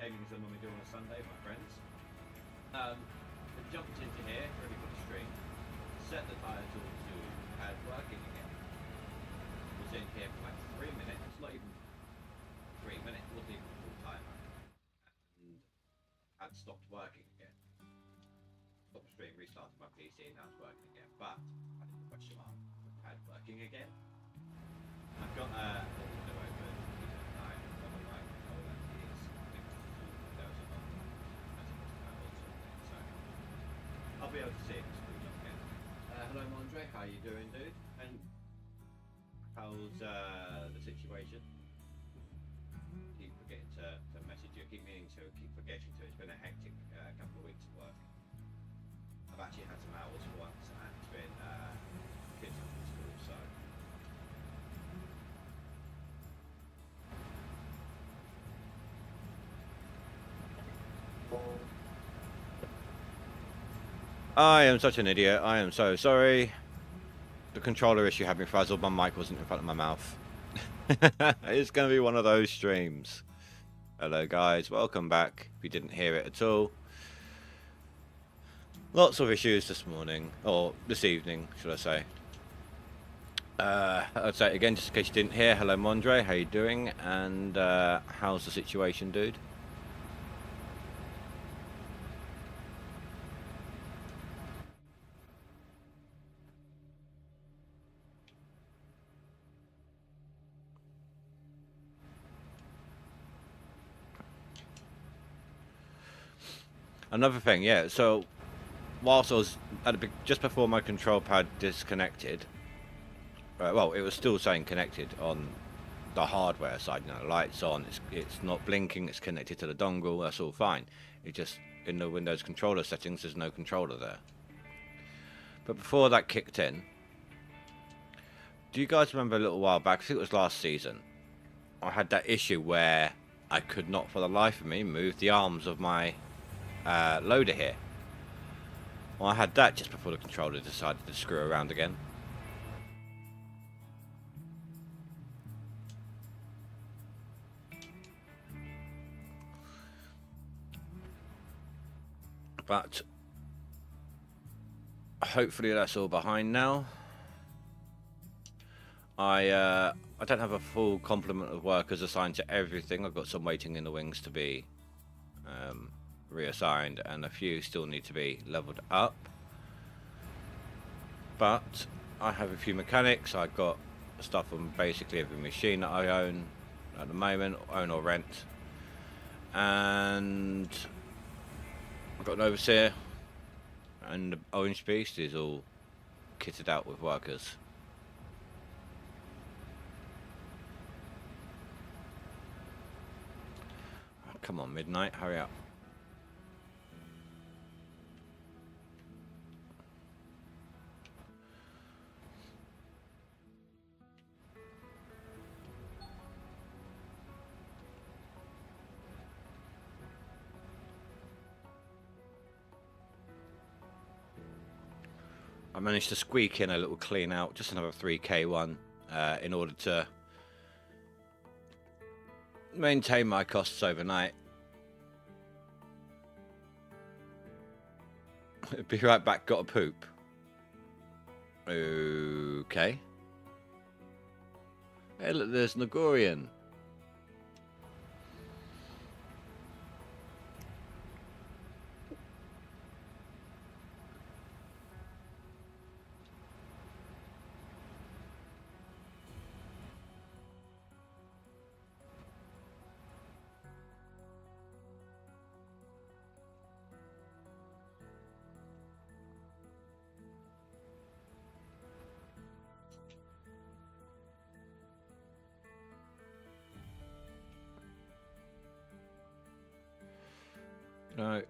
Gaming is something we do on a Sunday with my friends. I jumped into here, ready for the stream, set the title to add working again. Was in here for like 3 minutes, not even 3 minutes, wasn't even a full timer. And had stopped working again. Stopped the stream, restarted my PC, now it's working again. But I did the question mark, had working again. I've got a window open. I'll be able to see it again. Hello Mondre, how you doing, dude? And how's the situation? Keep forgetting to message you, keep meaning to, keep forgetting to. It's been a hectic couple of weeks of work. I've actually had some hours for once and it's been kids up in school, so. I am such an idiot. I am so sorry. The controller issue had me frazzled. My mic wasn't in front of my mouth. It's going to be one of those streams. Hello guys, welcome back. If you didn't hear it at all. Lots of issues this morning, or this evening, should I say. I'd say it again just in case you didn't hear. Hello Mondre, how you doing? And how's the situation, dude? Another thing, yeah, so whilst I was just before my control pad disconnected, well, it was still saying connected on the hardware side, you know, lights on, it's not blinking, it's connected to the dongle, that's all fine. It just, in the Windows controller settings, there's no controller there. But before that kicked in, do you guys remember a little while back, I think it was last season, I had that issue where I could not for the life of me move the arms of my loader here. Well, I had that just before the controller decided to screw around again. But hopefully that's all behind now. I don't have a full complement of workers assigned to everything. I've got some waiting in the wings to be reassigned, and a few still need to be leveled up. But I have a few mechanics. I've got stuff on basically every machine that I own at the moment, own or rent. And I've got an overseer, and the Orange Beast is all kitted out with workers. Oh, come on, Midnight, hurry up. I managed to squeak in a little clean out, just another 3k one, in order to maintain my costs overnight. Be right back, got a poop. Okay. Hey look, there's Nagorian. No.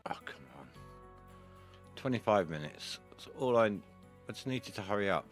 Oh, come on. 25 minutes. That's all I just needed to hurry up.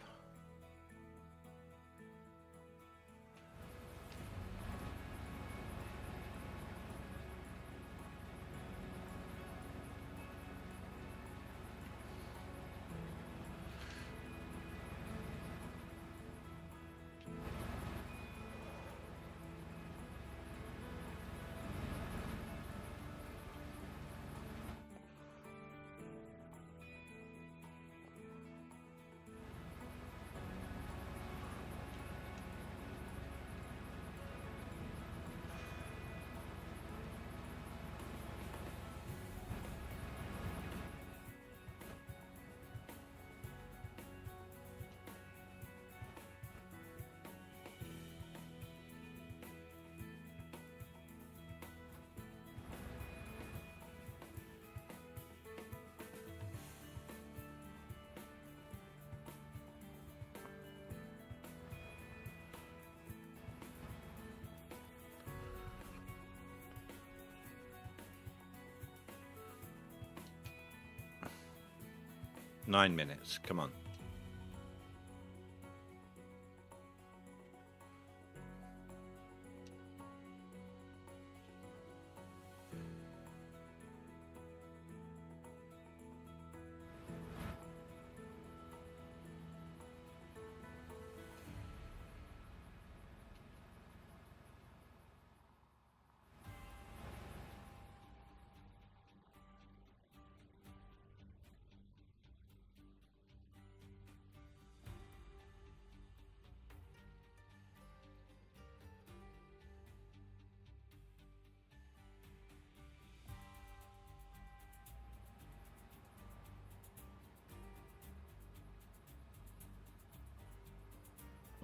Nine minutes. Come on.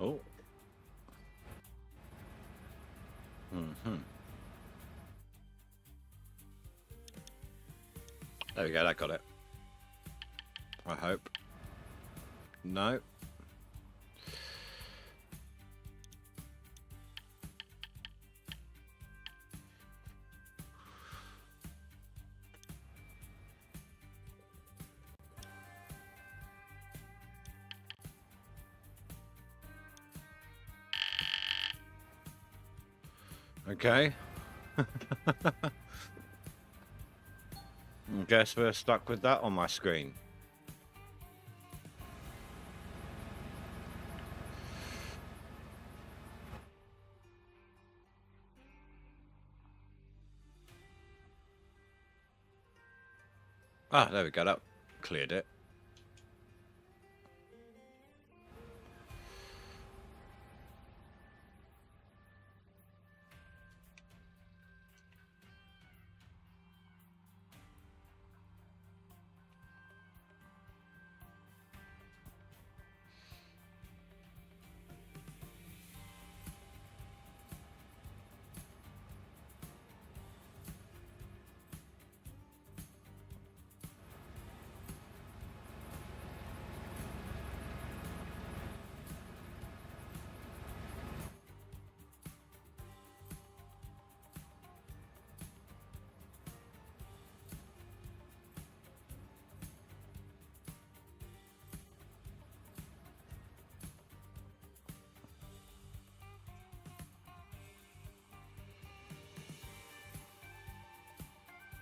Oh. There we go, that got it. I hope. No. Okay. I guess we're stuck with that on my screen. Ah, there we go, that cleared it.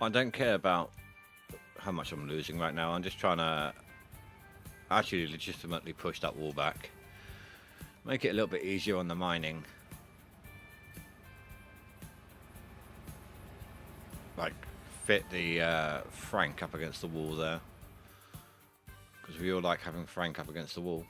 I don't care about how much I'm losing right now. I'm just trying to actually legitimately push that wall back. Make it a little bit easier on the mining. Like, fit the Frank up against the wall there. Because we all like having Frank up against the wall.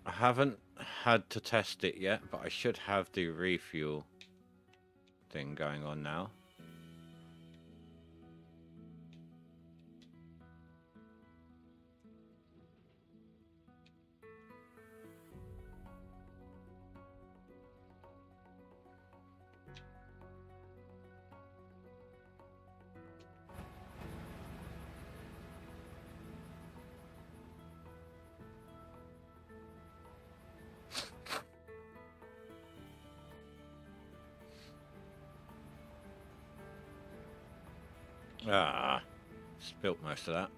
I haven't had to test it yet, but I should have the refuel thing going on now. Ah, spilt most of that.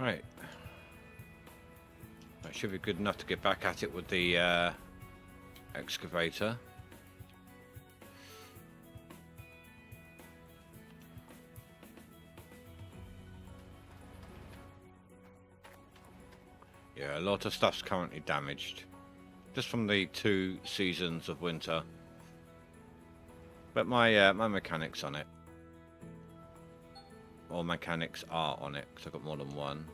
Right. That should be good enough to get back at it with the excavator. Yeah, a lot of stuff's currently damaged, just from the 2 seasons of winter. But my my mechanics on it, or mechanics are on it, because I've got more than one.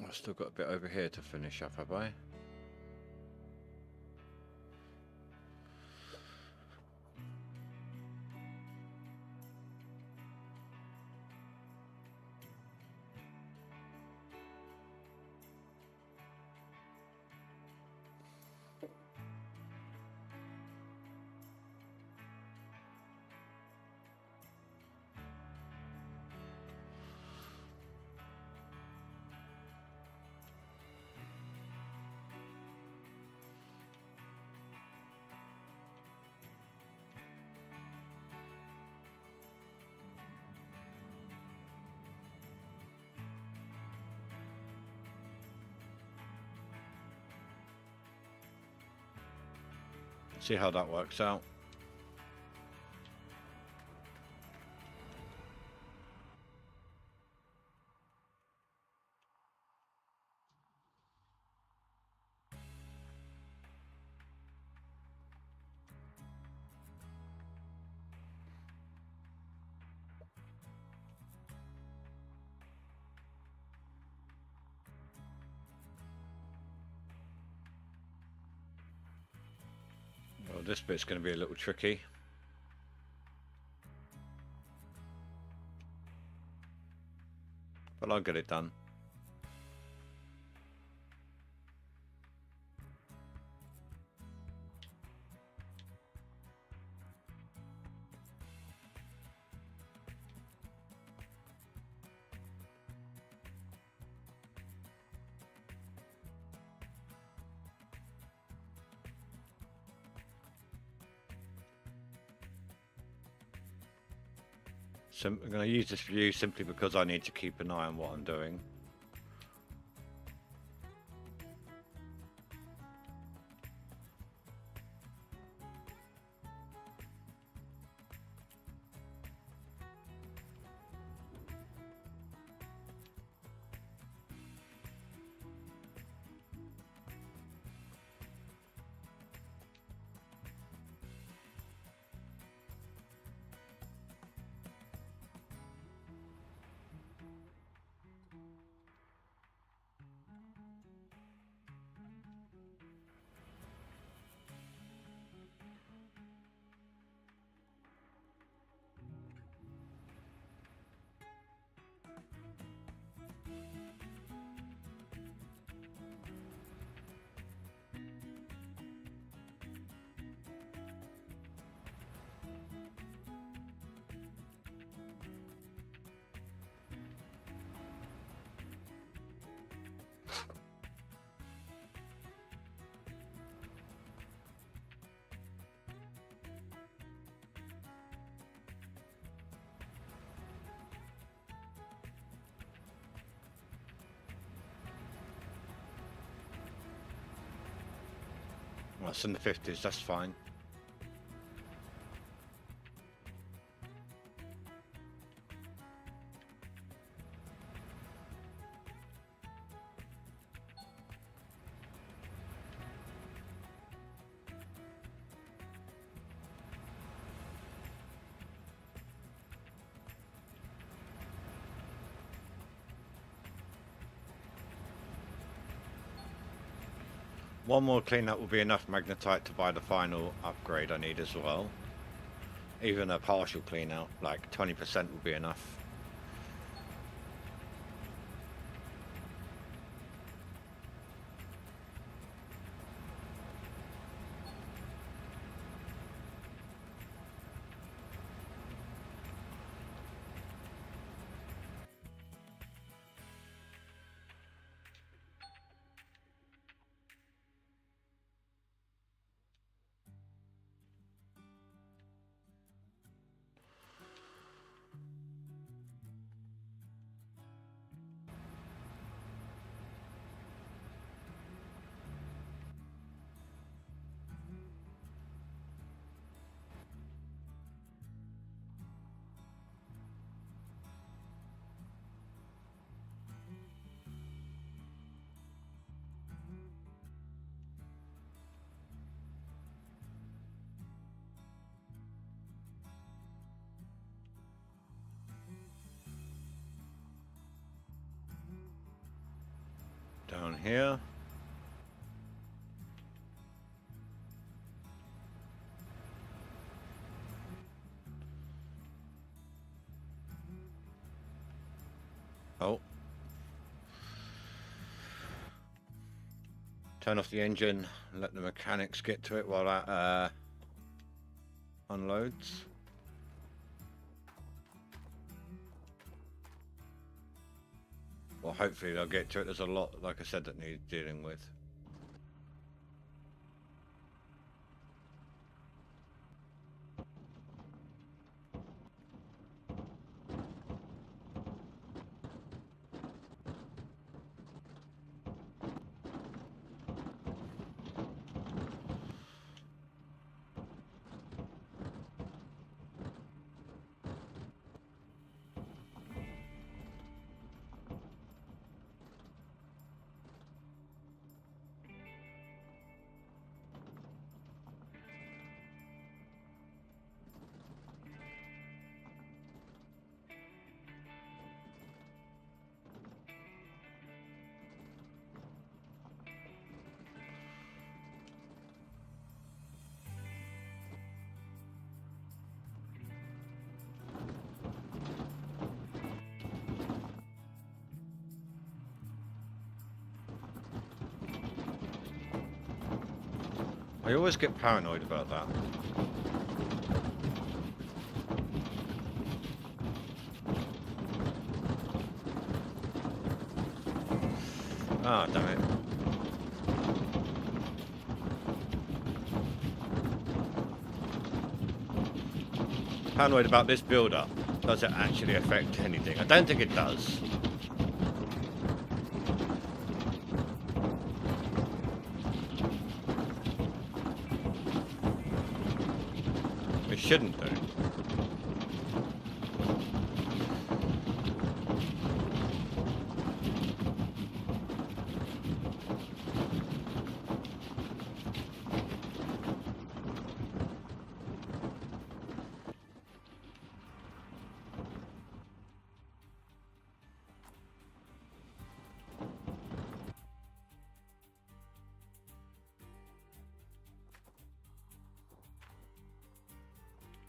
I've still got a bit over here to finish up, have I? See how that works out. Well, this bit's going to be a little tricky. But I'll get it done. So I'm going to use this view simply because I need to keep an eye on what I'm doing. Well, it's in the 50s, that's fine. One more cleanup will be enough magnetite to buy the final upgrade I need as well. Even a partial clean out, like 20% will be enough. here. Oh. Turn off the engine, let the mechanics get to it while that unloads. Well, hopefully they'll get to it. There's a lot, like I said, that needs dealing with. I always get paranoid about that. Ah, damn it. Paranoid about this build-up. Does it actually affect anything? I don't think it does. It shouldn't do.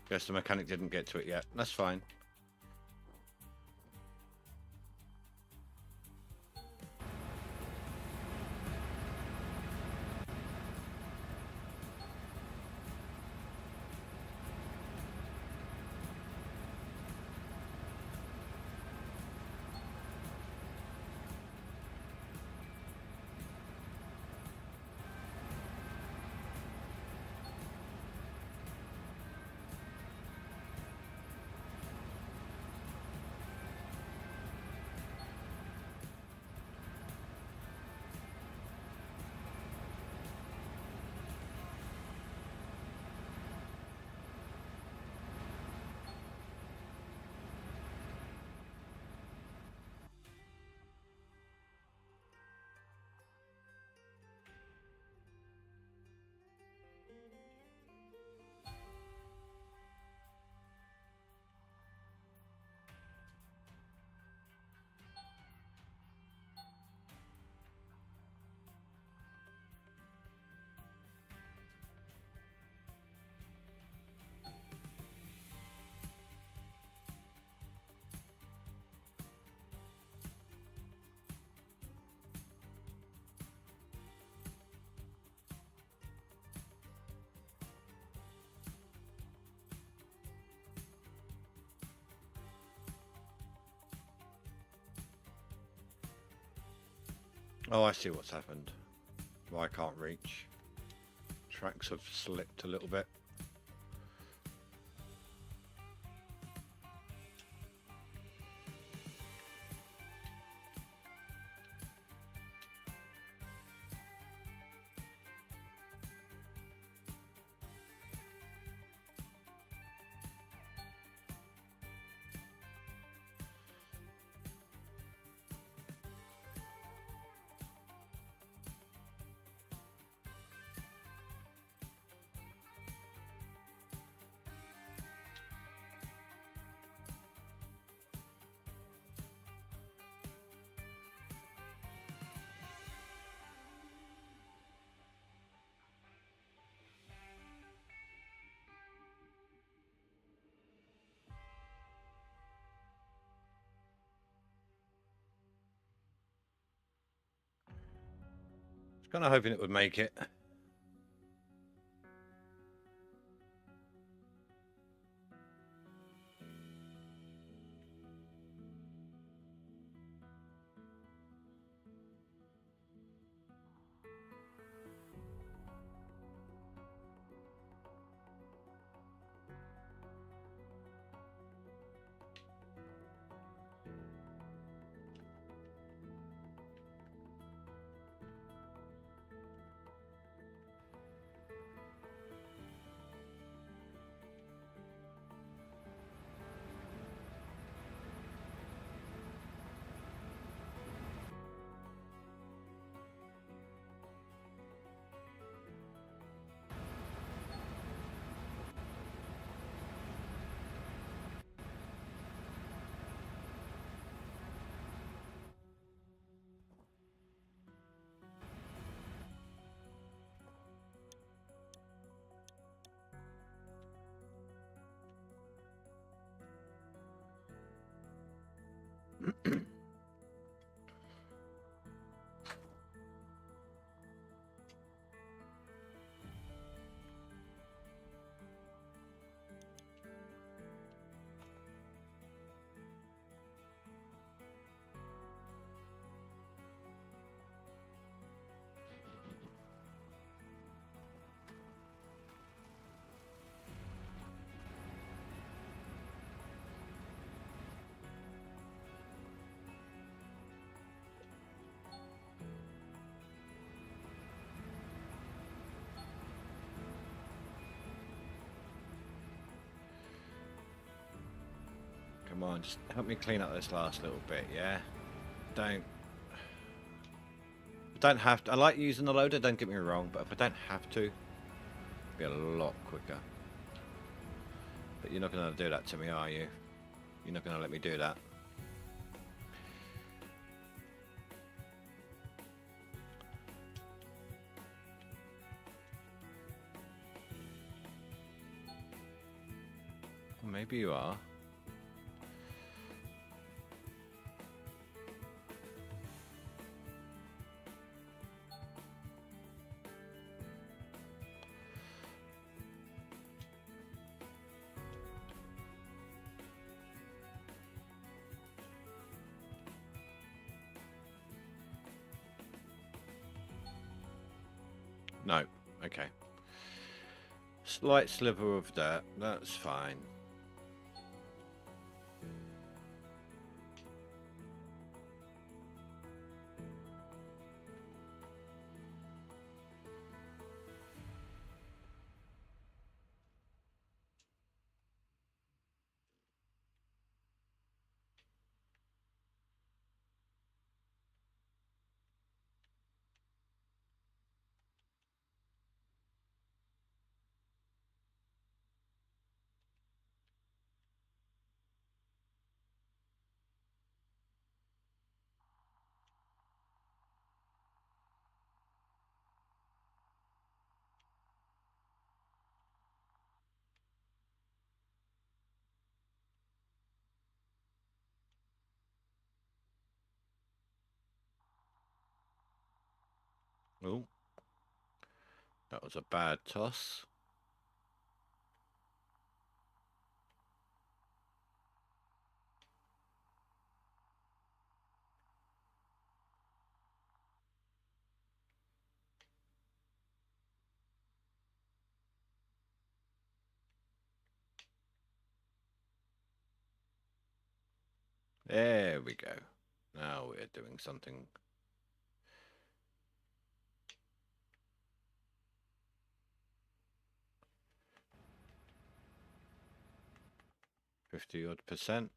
Guess the mechanic didn't get to it yet. That's fine. Oh, I see what's happened. Well, I can't reach. Tracks have slipped a little bit. Kind of hoping it would make it. Come on, just help me clean up this last little bit, yeah? Don't have to. I like using the loader, don't get me wrong, but if I don't have to, it'd be a lot quicker. But you're not going to do that to me, are you? You're not going to let me do that. Well, maybe you are. No, okay. Slight sliver of dirt, that's fine. Oh, that was a bad toss. There we go. Now we're doing something. 50-odd%.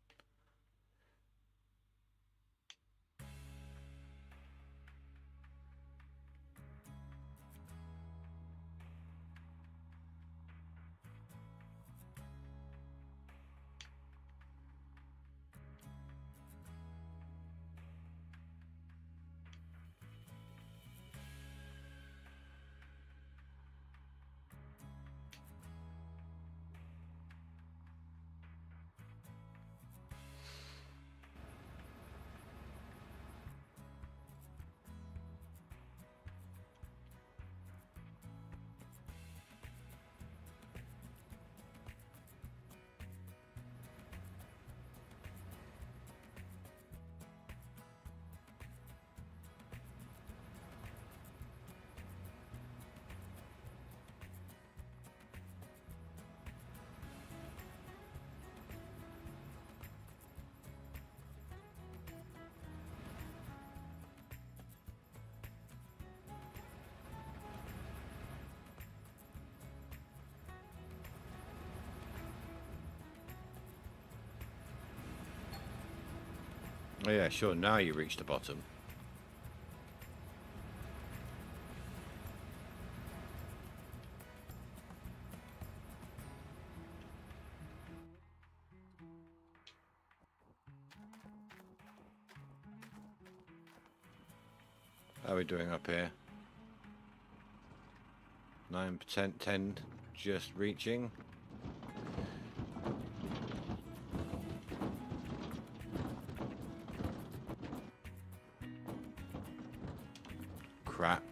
Oh yeah, sure, now you reach the bottom. How are we doing up here? 9%, 10, just reaching. Crap.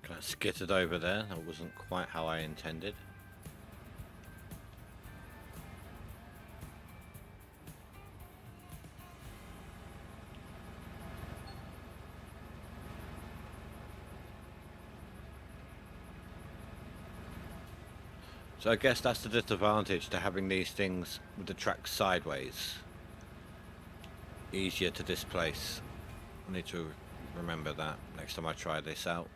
Kind of skittered over there. That wasn't quite how I intended. So I guess that's the disadvantage to having these things with the track sideways. Easier to displace. I need to remember that next time I try this out.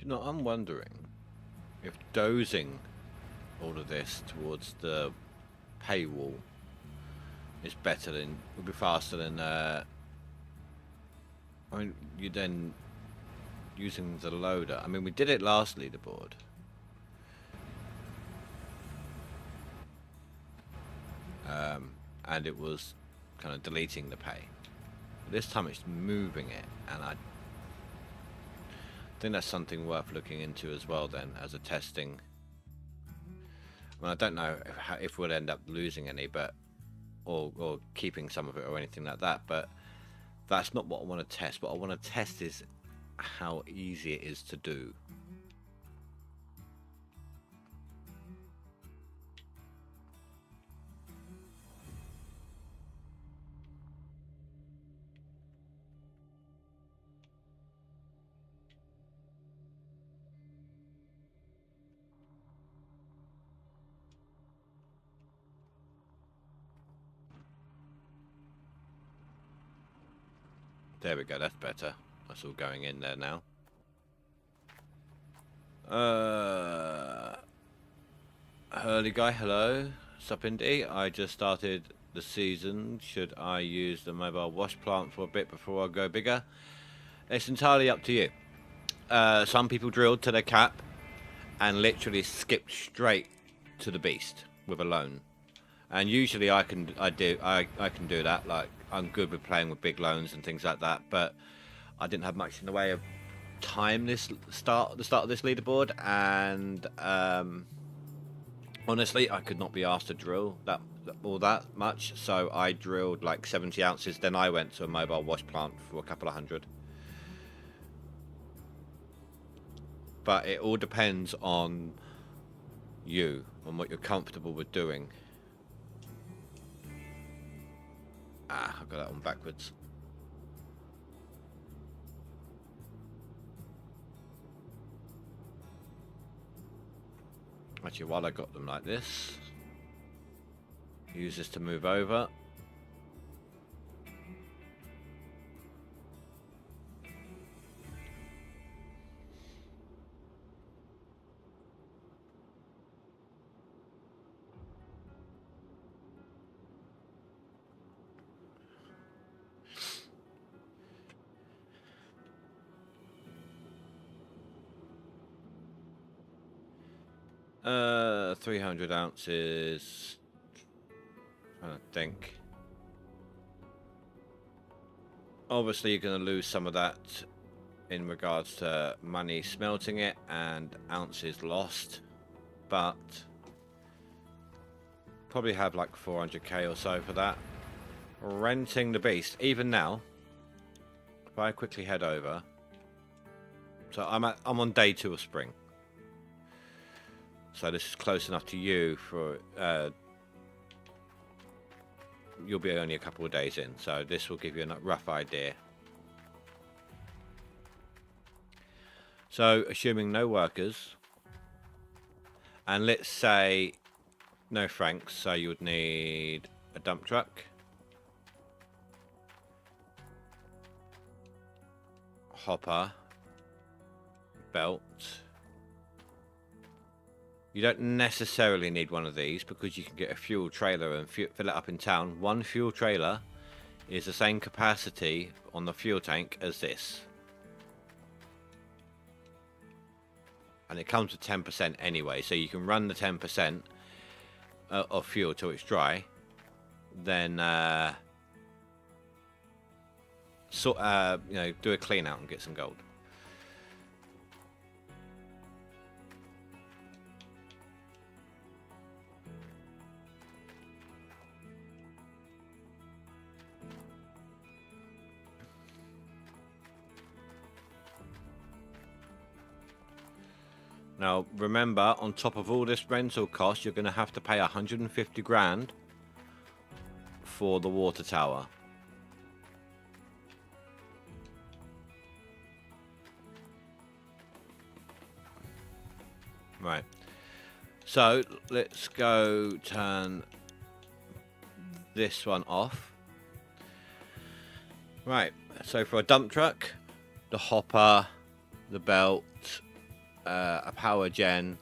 No, I'm wondering if dozing all of this towards the paywall is better than, would be faster than, I mean, you then using the loader. I mean, we did it last leaderboard. And it was kind of deleting the pay. But this time it's moving it, and I think that's something worth looking into as well then, as a testing. I mean, I don't know if we'll end up losing any, but or keeping some of it or anything like that, but that's not what I want to test. What I want to test is how easy it is to do. There we go, that's better. That's all going in there now. Hurley guy, hello. Sup Indy, I just started the season. Should I use the mobile wash plant for a bit before I go bigger? It's entirely up to you. Some people drilled to their cap and literally skipped straight to the beast with a loan. And usually I can do that. Like, I'm good with playing with big loans and things like that, but I didn't have much in the way of time the start of this leaderboard, and honestly I could not be asked to drill all that much, so I drilled like 70 ounces, then I went to a mobile wash plant for a couple of hundred. But it all depends on you, on what you're comfortable with doing. I got that one backwards. Actually, while I got them like this, use this to move over. Uh, 300 ounces. I don't think. Obviously, you're going to lose some of that in regards to money smelting it and ounces lost, but probably have like 400k or so for that. Renting the beast, even now, if I quickly head over, so I'm on day 2 of spring. So this is close enough to you for, you'll be only a couple of days in, so this will give you a rough idea. So assuming no workers, and let's say no franks, so you would need a dump truck, hopper, belt. You don't necessarily need one of these because you can get a fuel trailer and fill it up in town. One fuel trailer is the same capacity on the fuel tank as this. And it comes with 10% anyway, so you can run the 10% of fuel till it's dry. Then, you know, do a clean out and get some gold. Now, remember, on top of all this rental cost, you're going to have to pay 150 grand for the water tower. Right. So, let's go turn this one off. Right. So, for a dump truck, the hopper, the belt, a power gen,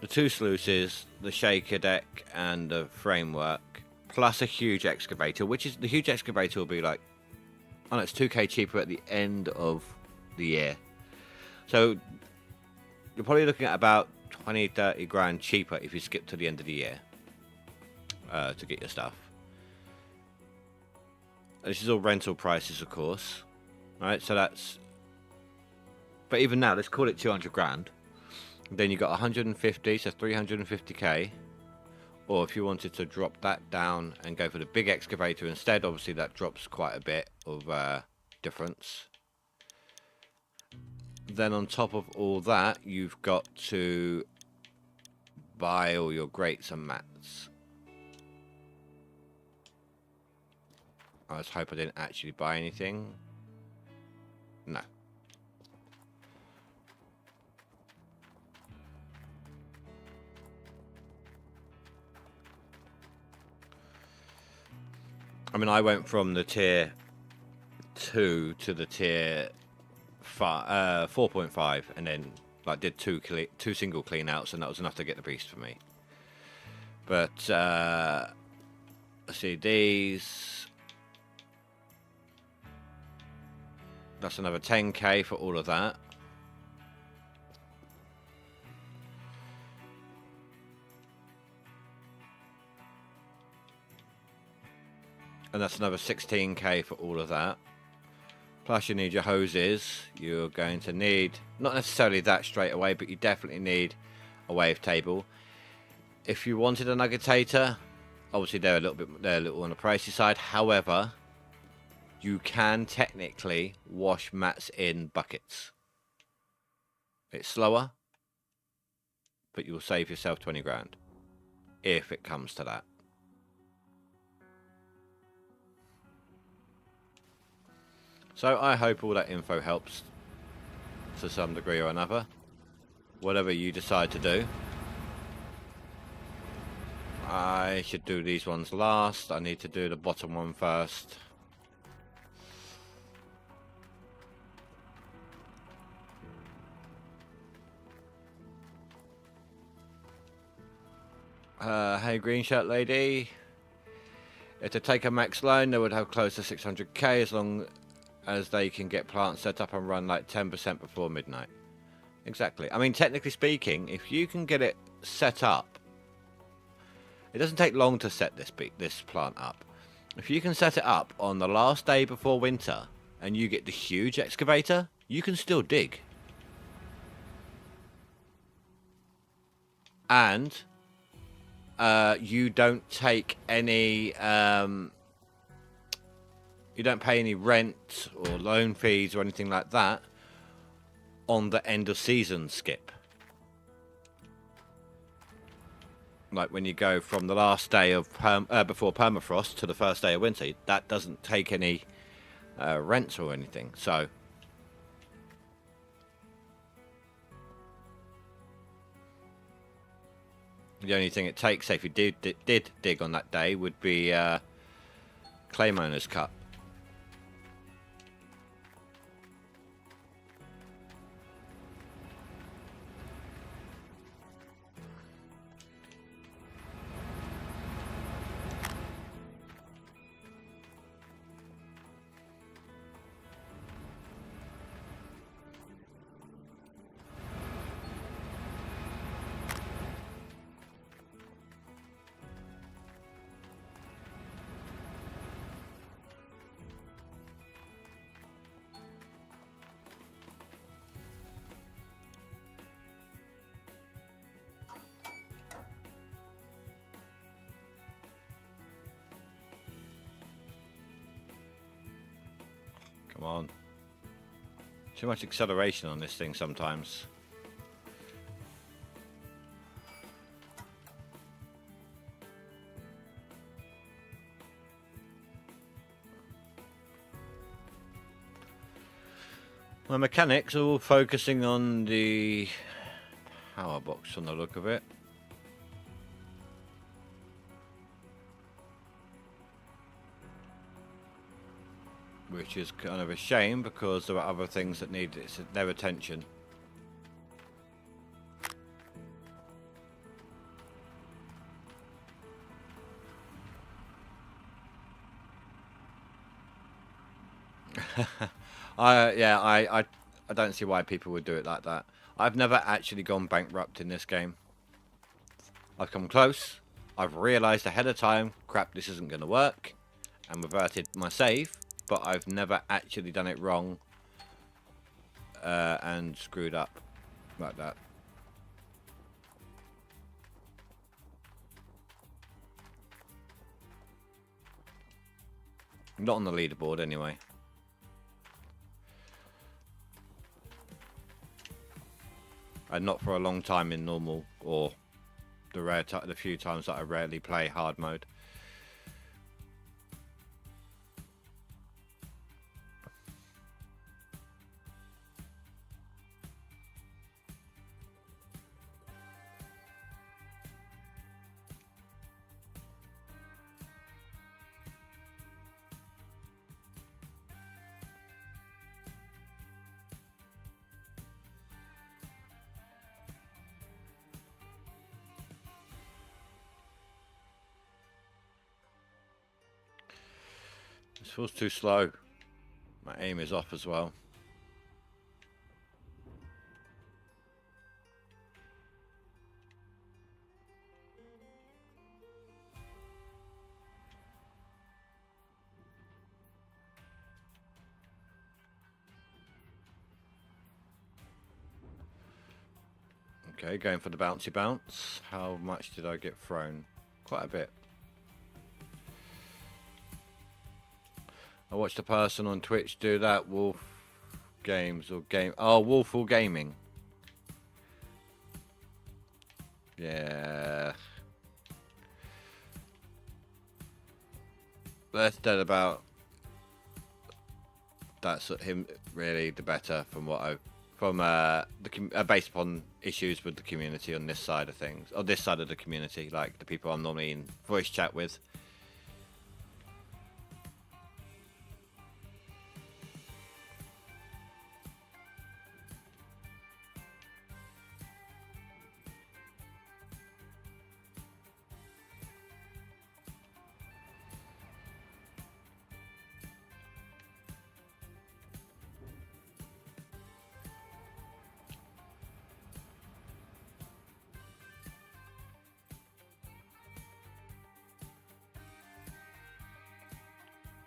the 2 sluices, the shaker deck, and the framework, plus a huge excavator, which is the huge excavator will be like, oh no, it's 2k cheaper at the end of the year. So you're probably looking at about 20-30 grand cheaper if you skip to the end of the year to get your stuff. This is all rental prices, of course. Right, so that's... But even now, let's call it 200 grand. Then you got 150, so 350k. Or if you wanted to drop that down and go for the big excavator instead, obviously that drops quite a bit of difference. Then on top of all that, you've got to buy all your grates and mats. I was hoping I didn't actually buy anything. No. I mean, I went from the tier 2 to the tier 4.5, and then like did two single clean outs, and that was enough to get the beast for me. But let's see, these, that's another 10k for all of that. And that's another 16k for all of that. Plus you need your hoses. You're going to need, not necessarily that straight away, but you definitely need a wave table. If you wanted a nuggetator, obviously they're a little on the pricey side. However, you can technically wash mats in buckets. It's slower, but you'll save yourself 20 grand if it comes to that. So I hope all that info helps to some degree or another. Whatever you decide to do. I should do these ones last. I need to do the bottom one first. Hey green shirt lady. If they take a max loan, they would have close to 600k as long as they can get plants set up and run like 10% before midnight. Exactly. I mean, technically speaking, if you can get it set up, it doesn't take long to set this plant up. If you can set it up on the last day before winter and you get the huge excavator, you can still dig. And you don't take any you don't pay any rent or loan fees or anything like that on the end of season skip. Like when you go from the last day of before permafrost to the first day of winter, that doesn't take any rent or anything. So the only thing it takes, say if you did dig on that day, would be claim owner's cut. Come on. Too much acceleration on this thing sometimes. My mechanics are all focusing on the power box from the look of it. Which is kind of a shame because there are other things that need their attention. I don't see why people would do it like that. I've never actually gone bankrupt in this game. I've come close. I've realised ahead of time, crap, this isn't going to work, and reverted my save, but I've never actually done it wrong and screwed up like that. Not on the leaderboard anyway. And not for a long time in normal, or the few times that I rarely play hard mode. This feels too slow. My aim is off as well. Okay, going for the bouncy bounce. How much did I get thrown? Quite a bit. I watched a person on Twitch do that. Wolf Games or game. Oh, Wolful Gaming. Yeah. Less dead about. That's him really the better from what I based upon issues with the community on this side of things, or this side of the community, like the people I'm normally in voice chat with.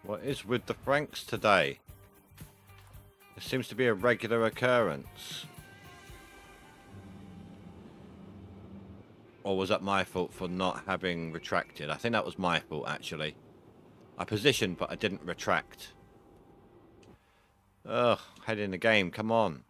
What is with the Franks today? It seems to be a regular occurrence. Or was that my fault for not having retracted? I think that was my fault, actually. I positioned, but I didn't retract. Ugh, head in the game, come on.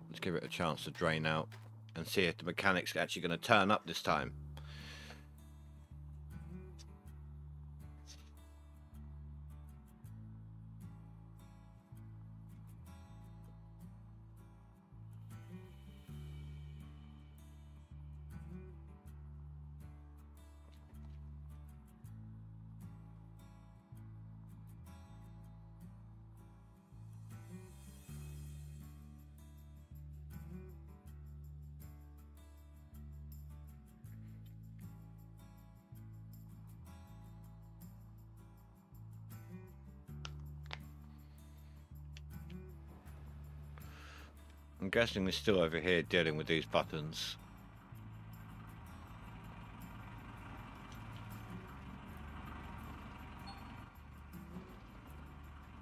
Let's give it a chance to drain out and see if the mechanics are actually going to turn up this time. I'm guessing they're still over here dealing with these buttons.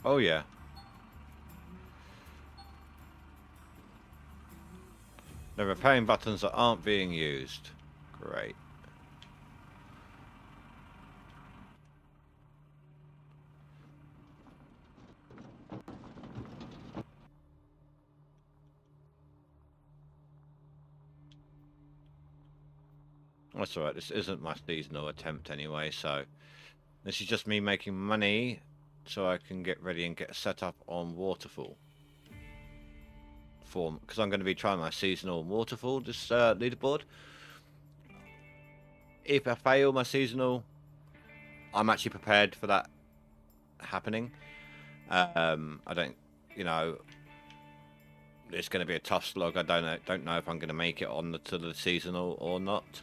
Oh yeah. They're repairing buttons that aren't being used. Great. That's alright, this isn't my seasonal attempt anyway, so this is just me making money so I can get ready and get set up on Waterfall form, because I'm going to be trying my seasonal Waterfall, this leaderboard. If I fail my seasonal, I'm actually prepared for that happening. I don't, you know, it's going to be a tough slog. I don't know if I'm going to make it on to the seasonal or not,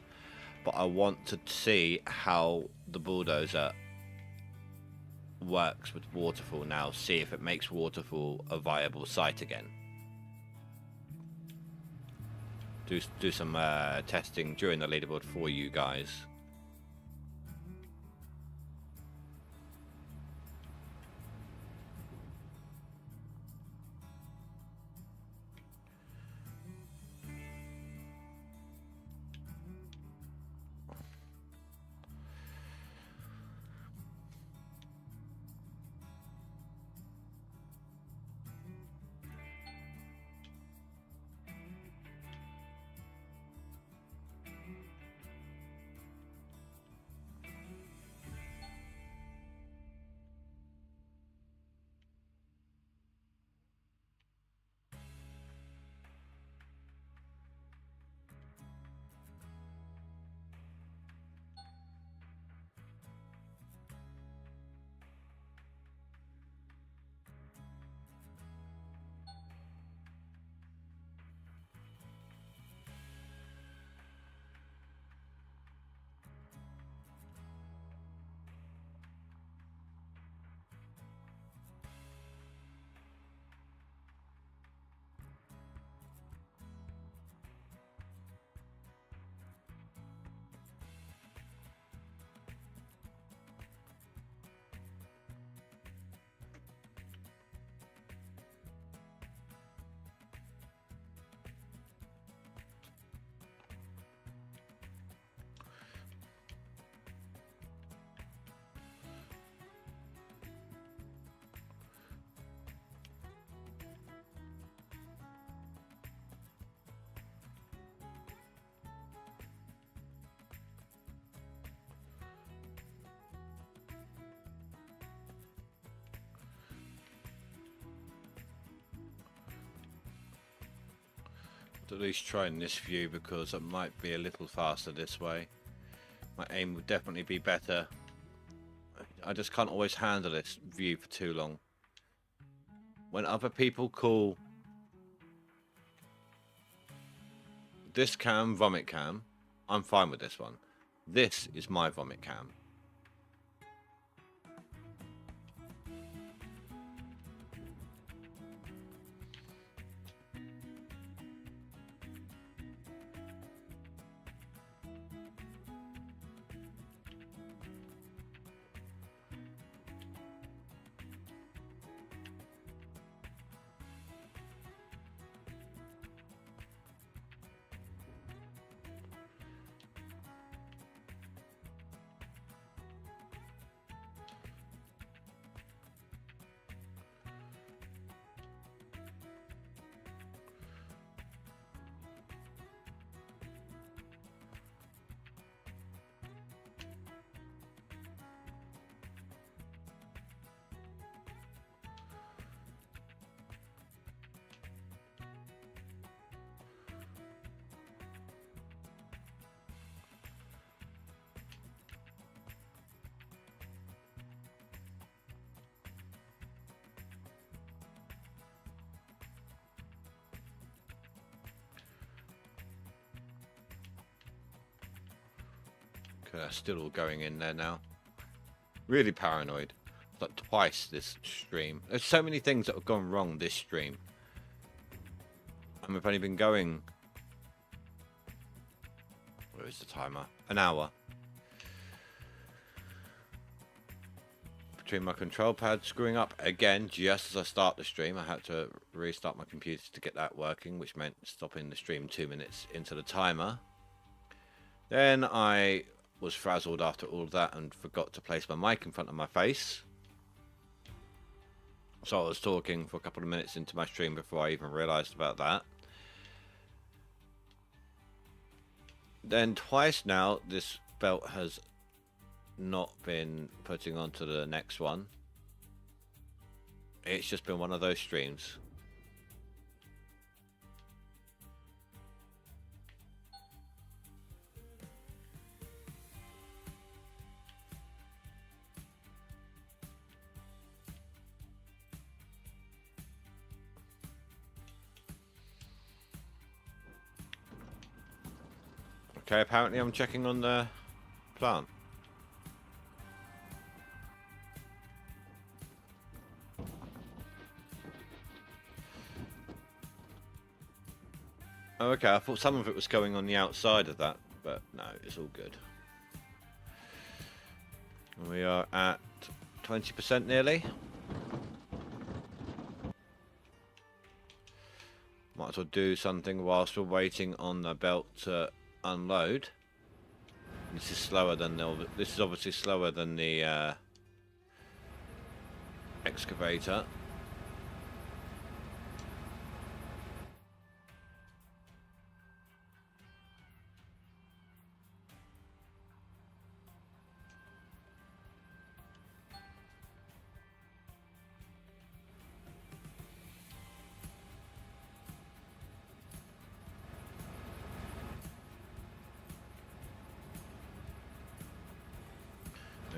but I want to see how the bulldozer works with Waterfall now. See if it makes Waterfall a viable site again. Do some testing during the leaderboard for you guys. At least trying this view because it might be a little faster this way. My aim would definitely be better. I just can't always handle this view for too long. When other people call this cam vomit cam, I'm fine with this one. This is my vomit cam. Still all going in there now. Really paranoid. It's like twice this stream. There's so many things that have gone wrong this stream. And we've only been going... Where is the timer? An hour. Between my control pad screwing up again just as I start the stream. I had to restart my computer to get that working, which meant stopping the stream 2 minutes into the timer. Then I was frazzled after all of that and forgot to place my mic in front of my face. So I was talking for a couple of minutes into my stream before I even realised about that. Then twice now this belt has not been putting onto the next one. It's just been one of those streams. Okay, apparently I'm checking on the plant. Oh, okay, I thought some of it was going on the outside of that, but no, it's all good. We are at 20% nearly. Might as well do something whilst we're waiting on the belt to unload. This is slower than the. This is obviously slower than the excavator.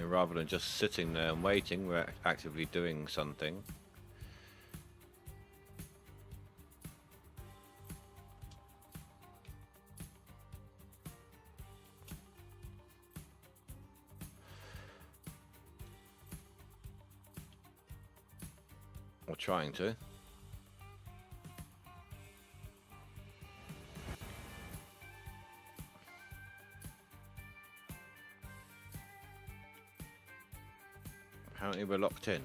Rather than just sitting there and waiting, we're actively doing something. Or trying to. Apparently we're locked in.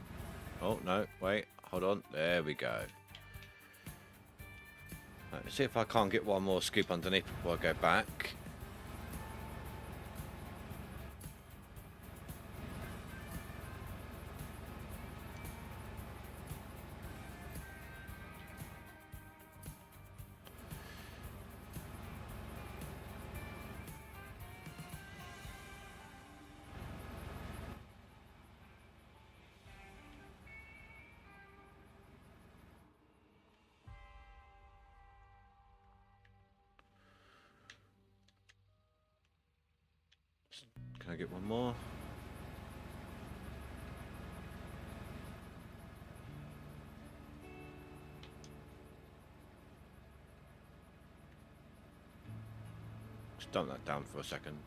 Oh no, wait, hold on, there we go. Right, let's see if I can't get one more scoop underneath before I go back. Can I get one more? Just dump that down for a second.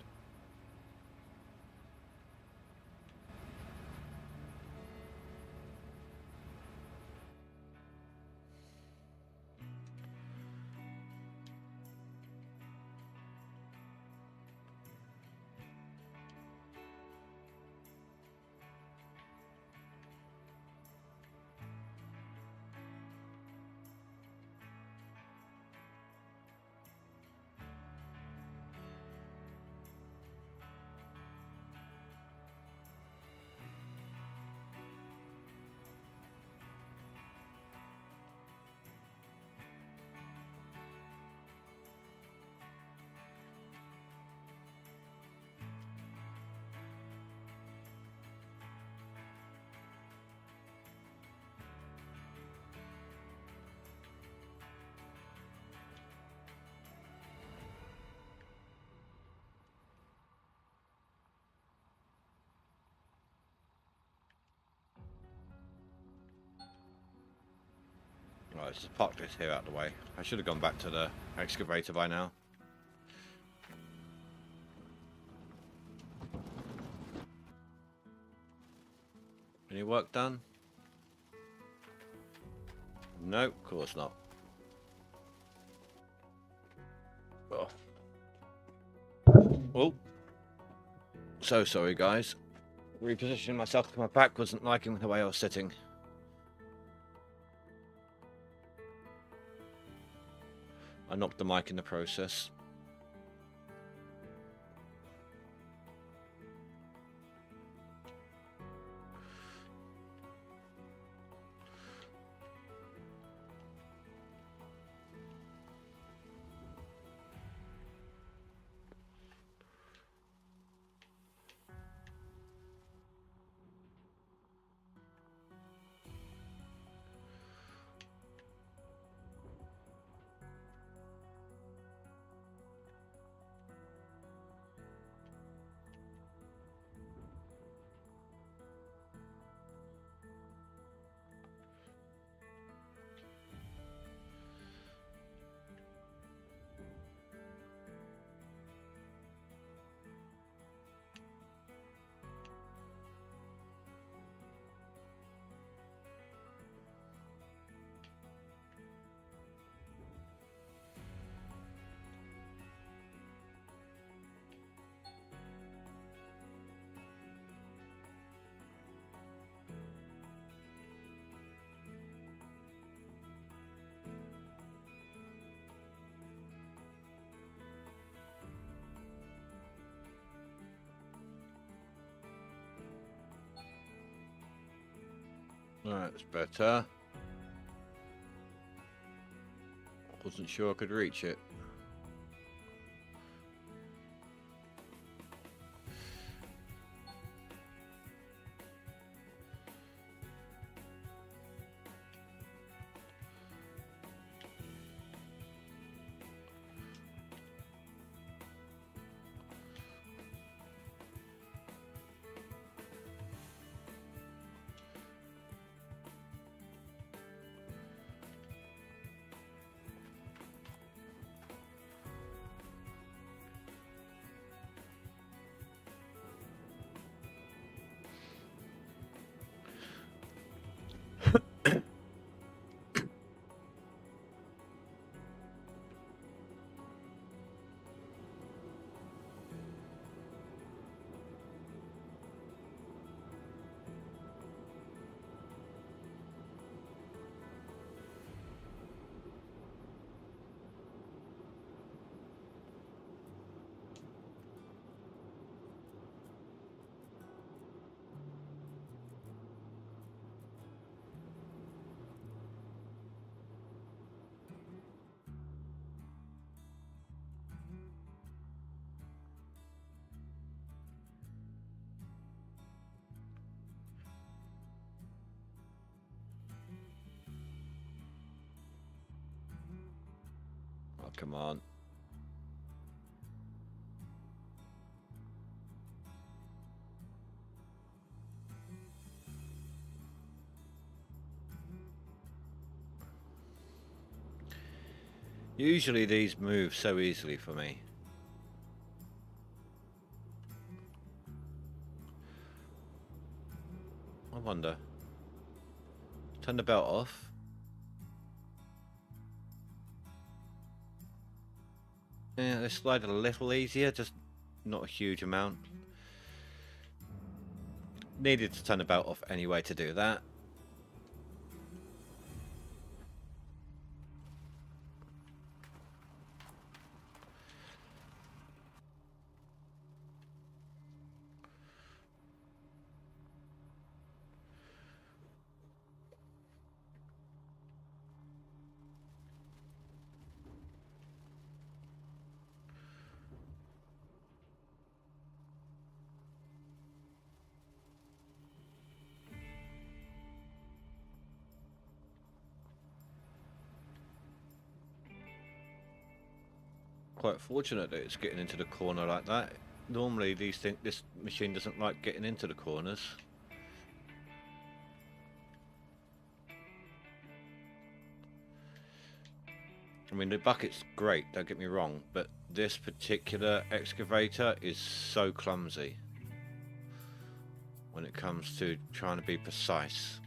Right, let's just park this here out of the way. I should have gone back to the excavator by now. Any work done? No, of course not. Oh. Oh. So sorry, guys. Repositioning myself to my back wasn't liking the way I was sitting. I knocked the mic in the process. That's better. Wasn't sure I could reach it. Oh, come on. Usually these move so easily for me. I wonder. Turn the belt off. Yeah, let's slide a little easier, just not a huge amount. Needed to turn the belt off anyway to do that. Quite fortunate that it's getting into the corner like that. Normally this machine doesn't like getting into the corners. I mean, the bucket's great, don't get me wrong, but this particular excavator is so clumsy when it comes to trying to be precise.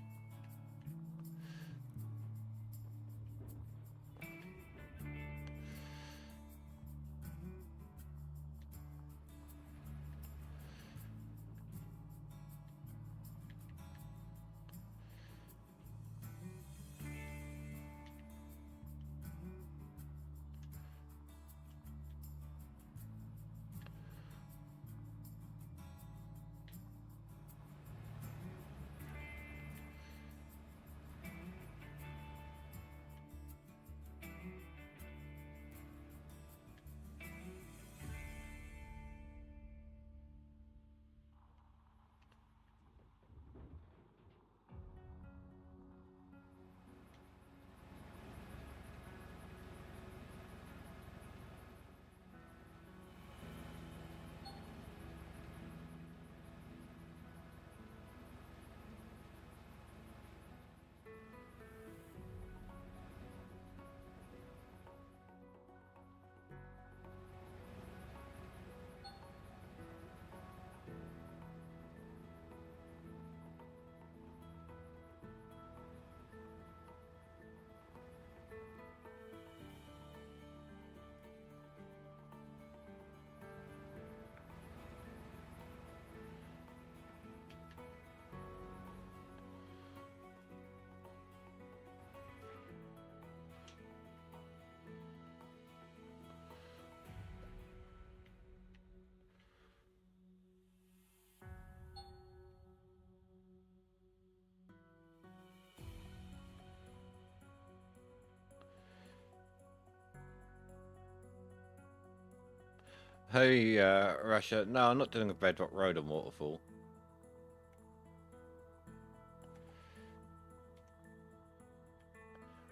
Hey, Russia. No, I'm not doing a bedrock road and waterfall.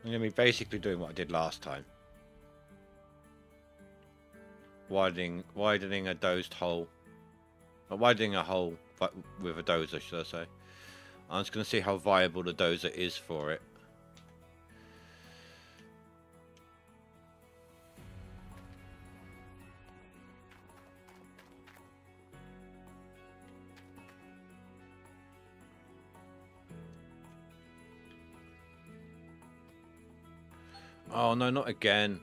I'm going to be basically doing what I did last time. Widening a dozed hole. Widening a hole with a dozer, should I say. I'm just going to see how viable the dozer is for it. Oh no, not again.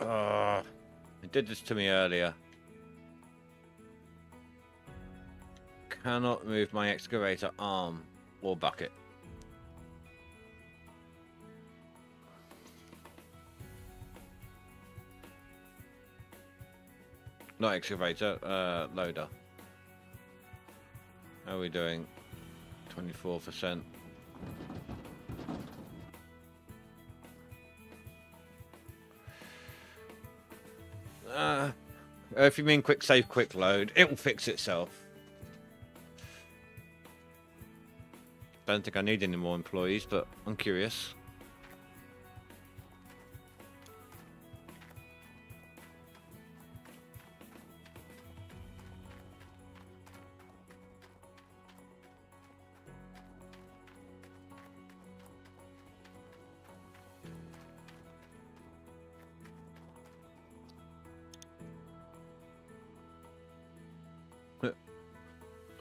It did this to me earlier. Cannot move my excavator arm or bucket. Not excavator, loader. How are we doing? 24%. If you mean quick save, quick load, it will fix itself. Don't think I need any more employees, but I'm curious.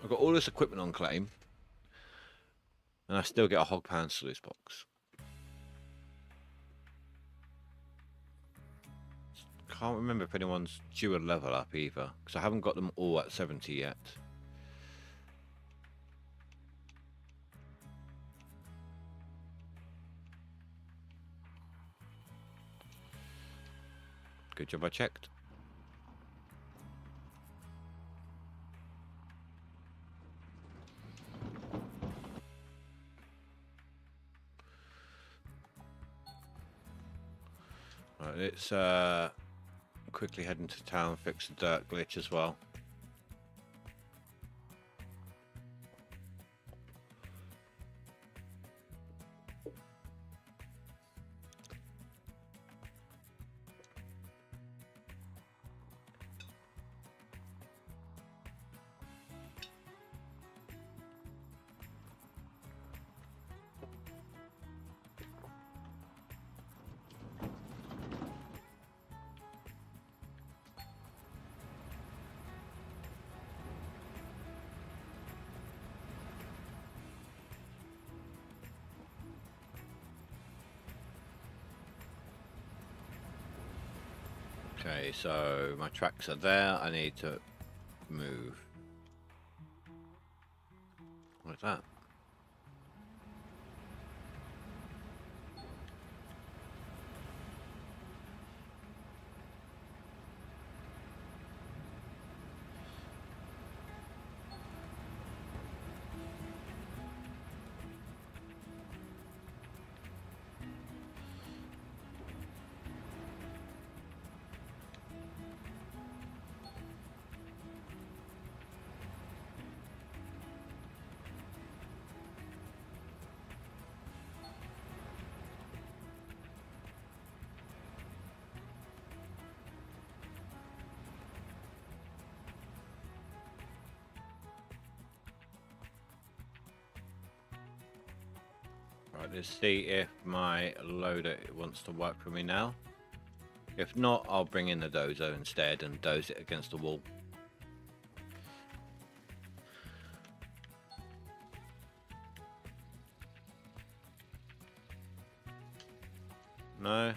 I've got all this equipment on claim, and I still get a hog pound sluice box. Can't remember if anyone's due a level up either, because I haven't got them all at 70 yet. Good job I checked. Right, let's quickly head into town, fix the dirt glitch as well. Okay, so my tracks are there. I need to move. What's that? Right, let's see if my loader wants to work for me now. If not, I'll bring in the dozer instead and doze it against the wall. No.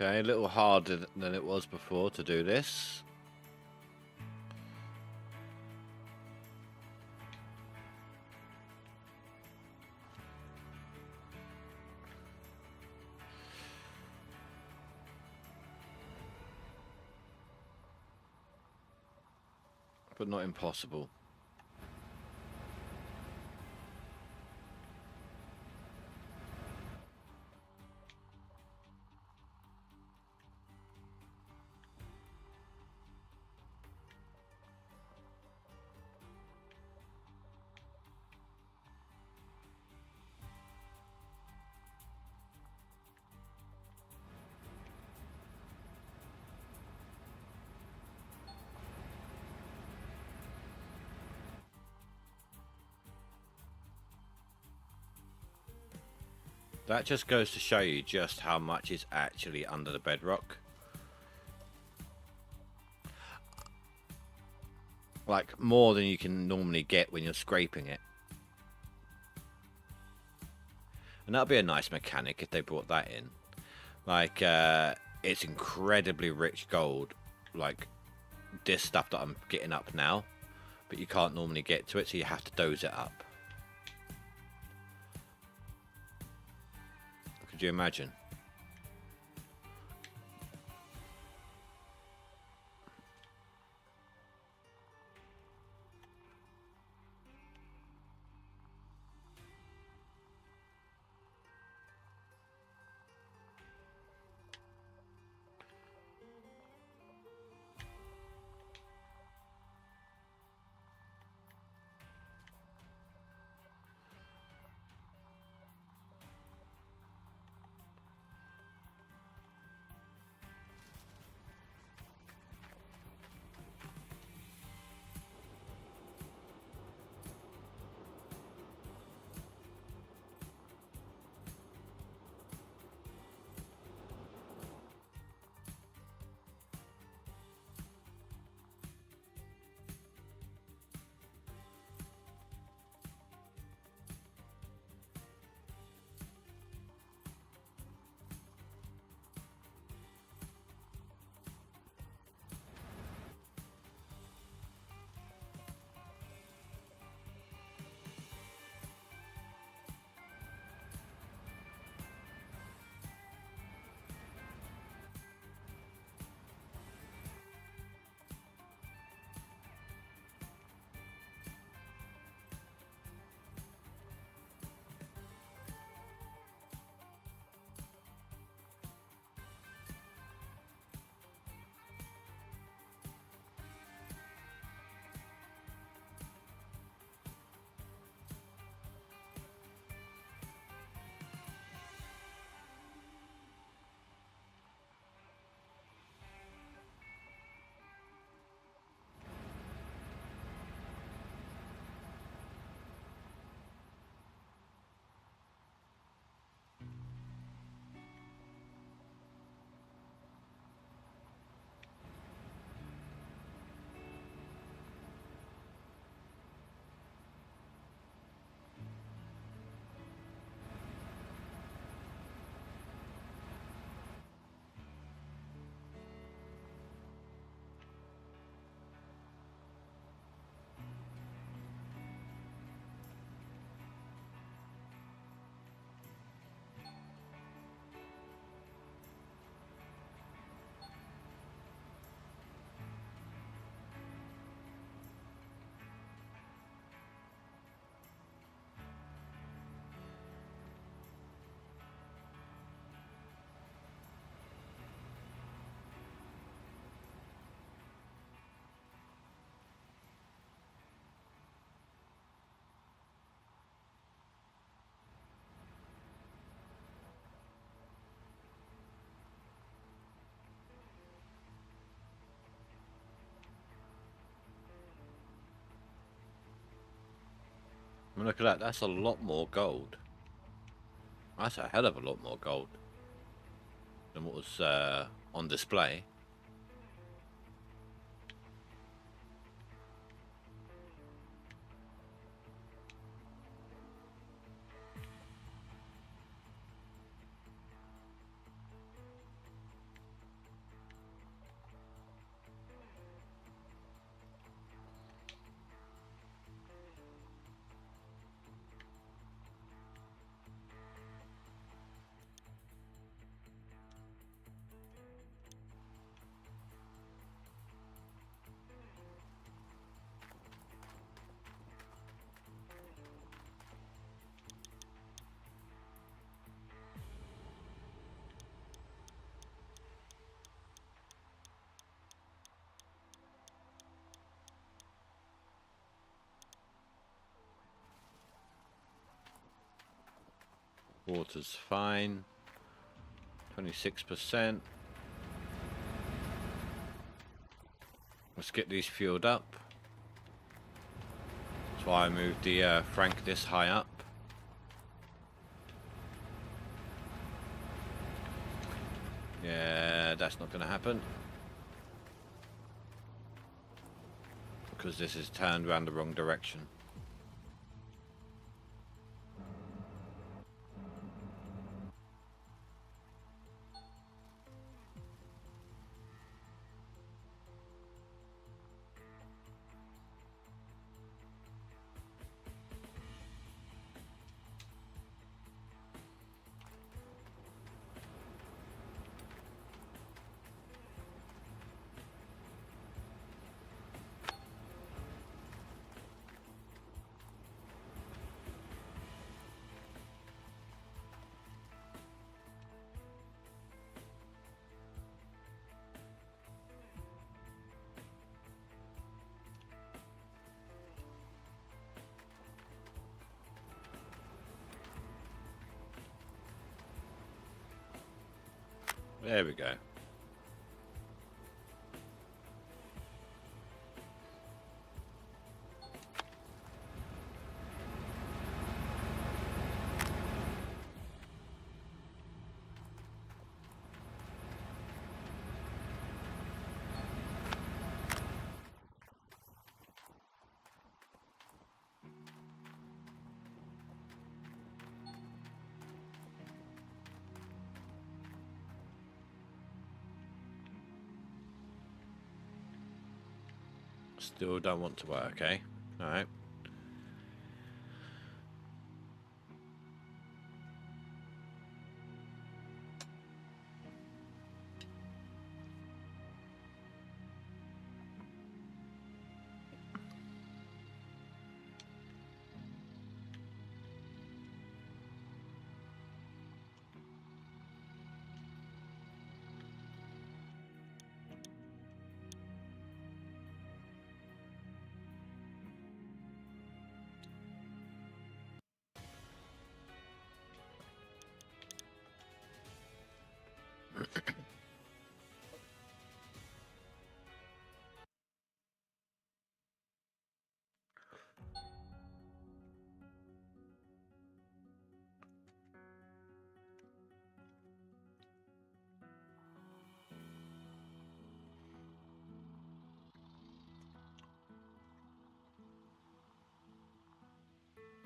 Okay, a little harder than it was before to do this. But not impossible. That just goes to show you just how much is actually under the bedrock. Like, more than you can normally get when you're scraping it. And that'll be a nice mechanic if they brought that in. Like, it's incredibly rich gold. Like, this stuff that I'm getting up now. But you can't normally get to it, so you have to doze it up. Could you imagine? I mean, look at that. That's a lot more gold. That's a hell of a lot more gold than what was on display. Water's fine. 26%. Let's get these fueled up. That's why I moved the Frank this high up. Yeah, that's not going to happen. Because this is turned around the wrong direction. There we go. Still don't want to work, okay? Alright.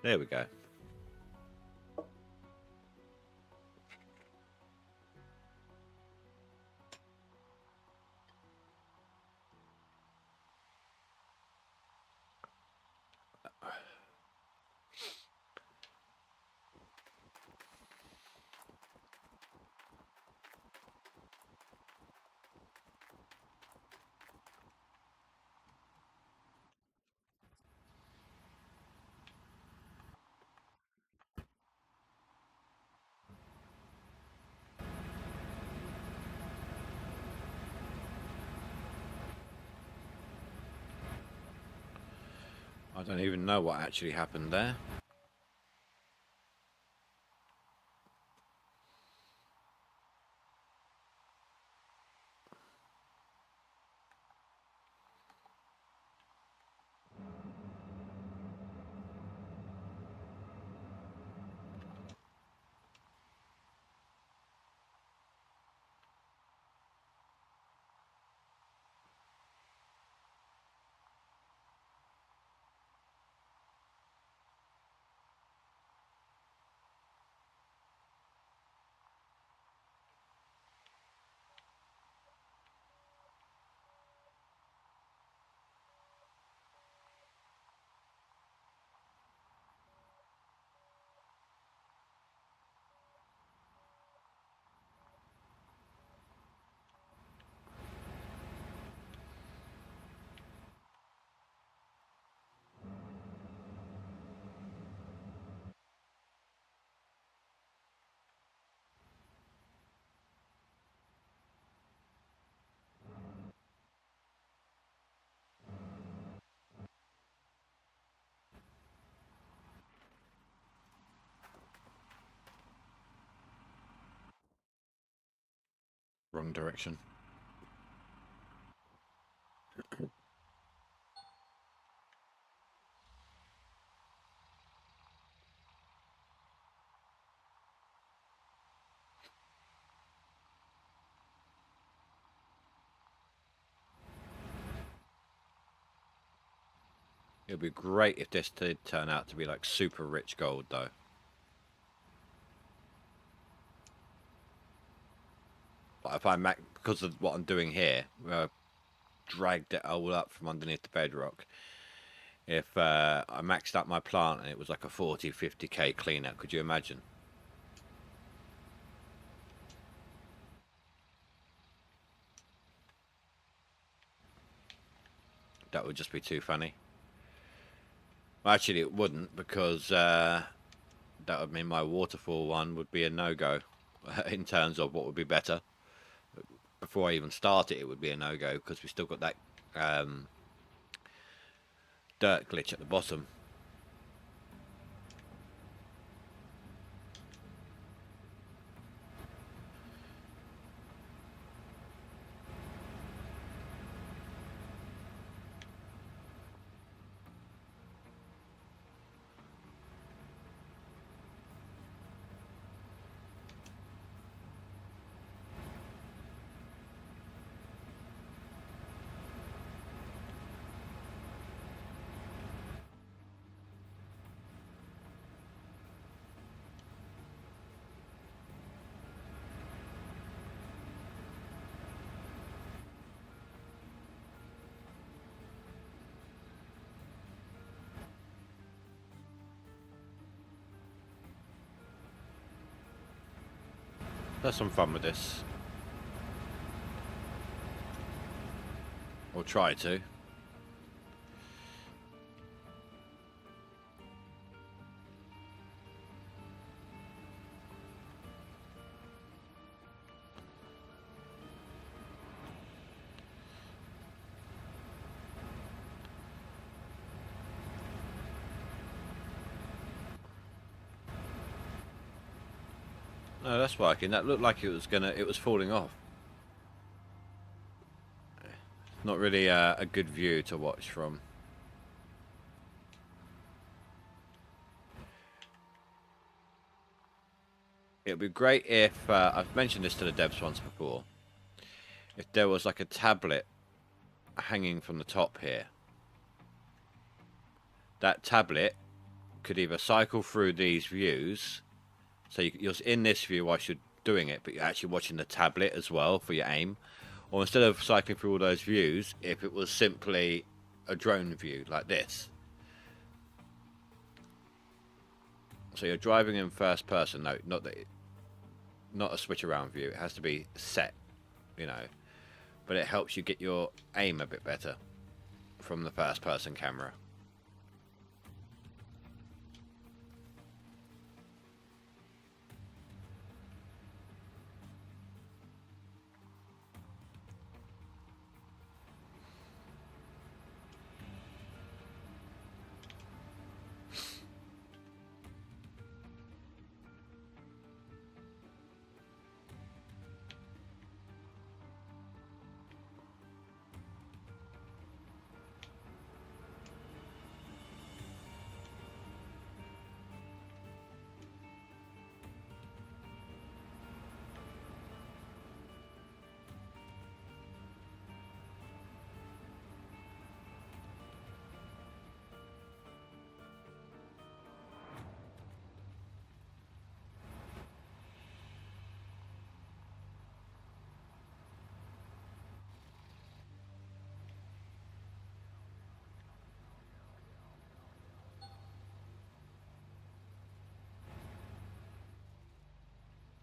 There we go. I don't even know what actually happened there. Wrong direction. It would be great if this did turn out to be like super rich gold, though. But if I because of what I'm doing here, where I've dragged it all up from underneath the bedrock. If I maxed out my plant and it was like a 40-50k cleanup, could you imagine? That would just be too funny. Actually, it wouldn't, because that would mean my waterfall one would be a no-go in terms of what would be better. Before I even start it, it would be a no-go because we still got that dirt glitch at the bottom. Have some fun with this. Or try to. No, that's working. That looked like it was falling off. Not really a good view to watch from. It would be great if, I've mentioned this to the devs once before, if there was like a tablet hanging from the top here. That tablet could either cycle through these views, so you're in this view whilst you're doing it, but you're actually watching the tablet as well for your aim. Or instead of cycling through all those views, if it was simply a drone view like this. So you're driving in first person. No, not a switch around view. It has to be set, you know. But it helps you get your aim a bit better from the first person camera.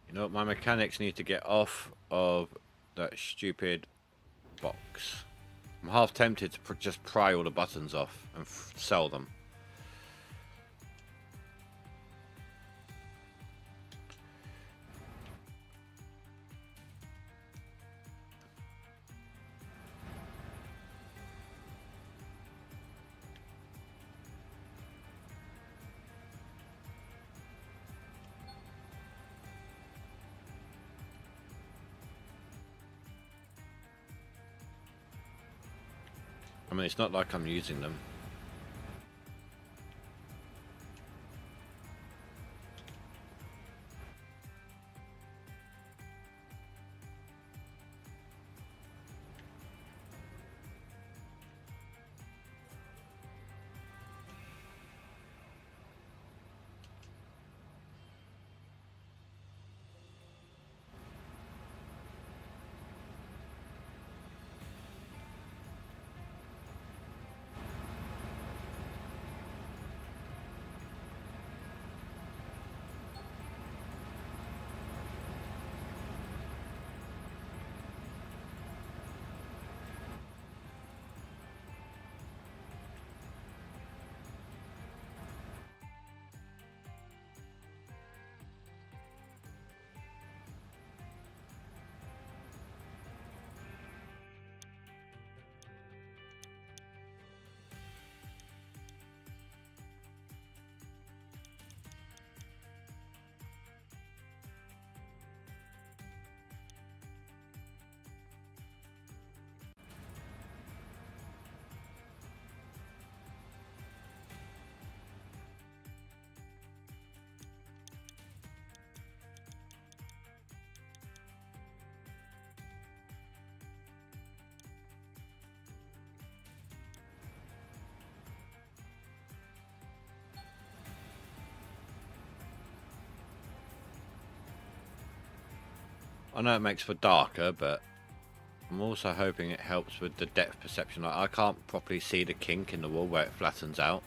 You know what, my mechanics need to get off of that stupid box. I'm half tempted to just pry all the buttons off and sell them. I mean, it's not like I'm using them. I know it makes for darker, but I'm also hoping it helps with the depth perception. Like, I can't properly see the kink in the wall where it flattens out.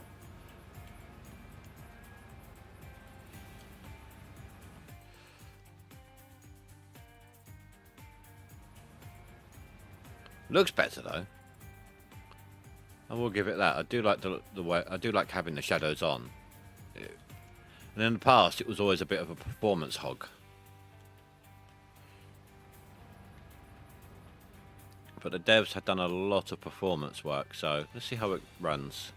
Looks better though. I will give it that. I do like the way I do like having the shadows on. And in the past, it was always a bit of a performance hog. But the devs had done a lot of performance work, so let's see how it runs.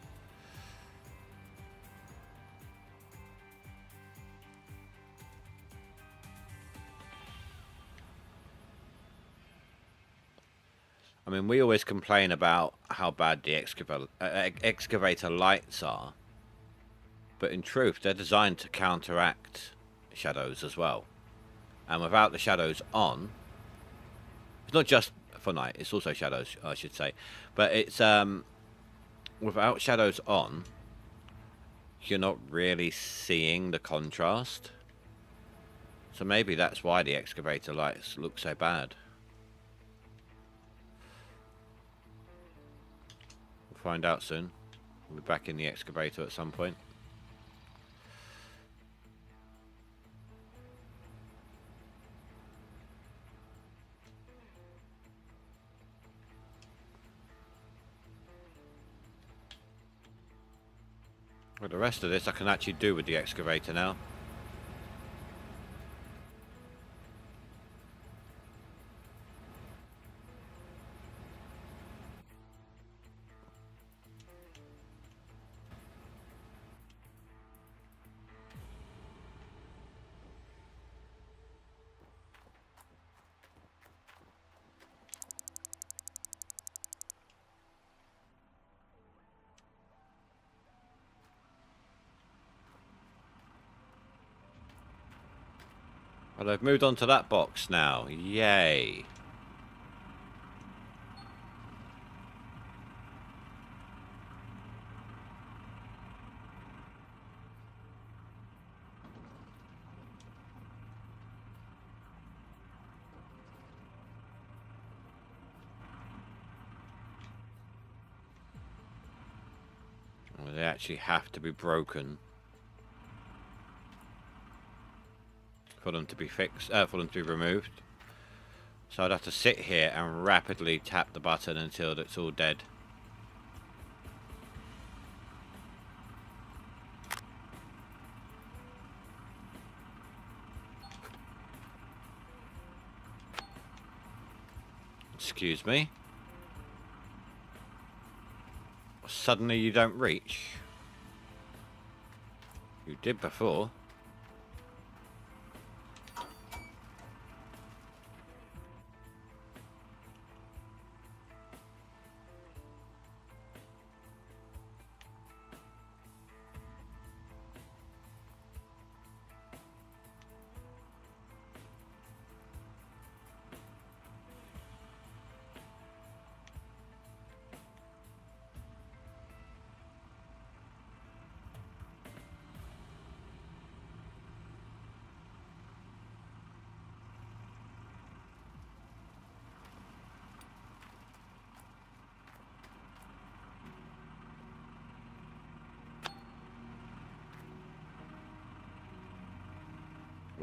I mean, we always complain about how bad the excavator lights are, but in truth, they're designed to counteract shadows as well. And without the shadows on, it's not just for night, it's also shadows, I should say, but it's without shadows on, you're not really seeing the contrast. So maybe that's why the excavator lights look so bad. We'll find out soon. We'll be back in the excavator at some point. Well, the rest of this I can actually do with the excavator now. Well, I've moved on to that box now. Yay. Well, they actually have to be broken for them to be fixed, for them to be removed. So I'd have to sit here and rapidly tap the button until it's all dead. Excuse me. Suddenly you don't reach. You did before.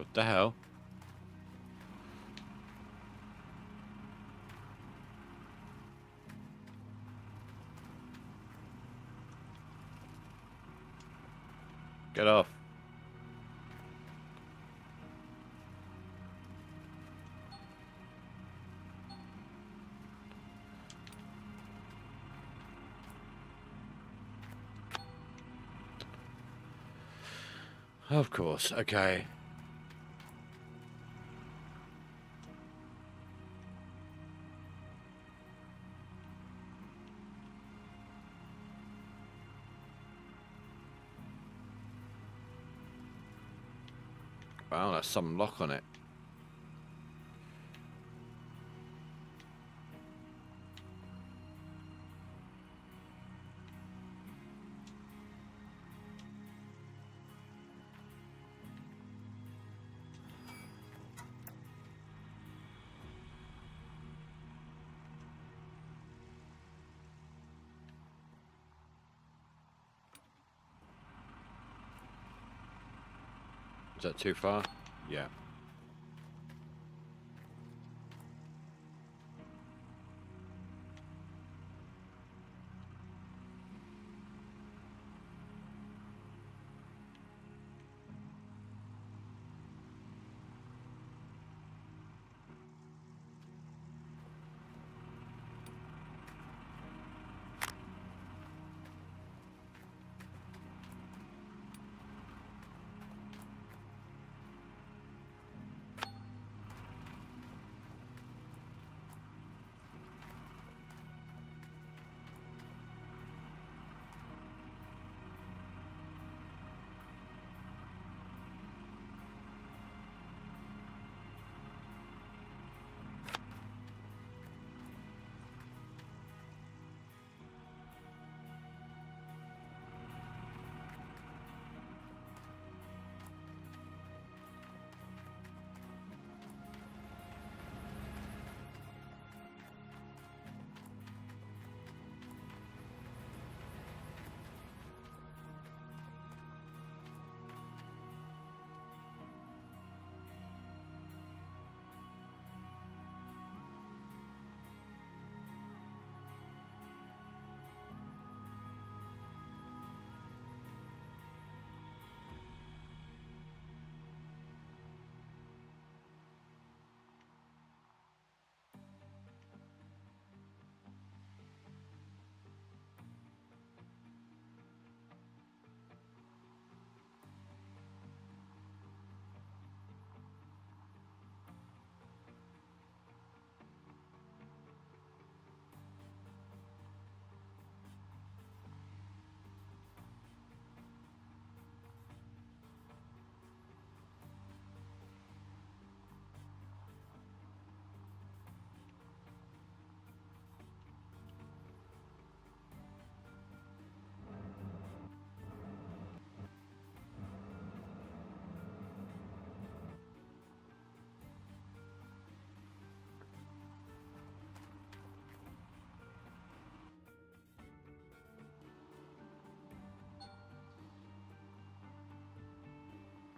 What the hell? Get off. Of course, okay. Wow, that's some lock on it. Is that too far? Yeah.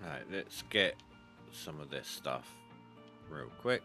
Alright, let's get some of this stuff real quick.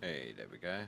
Hey, there we go.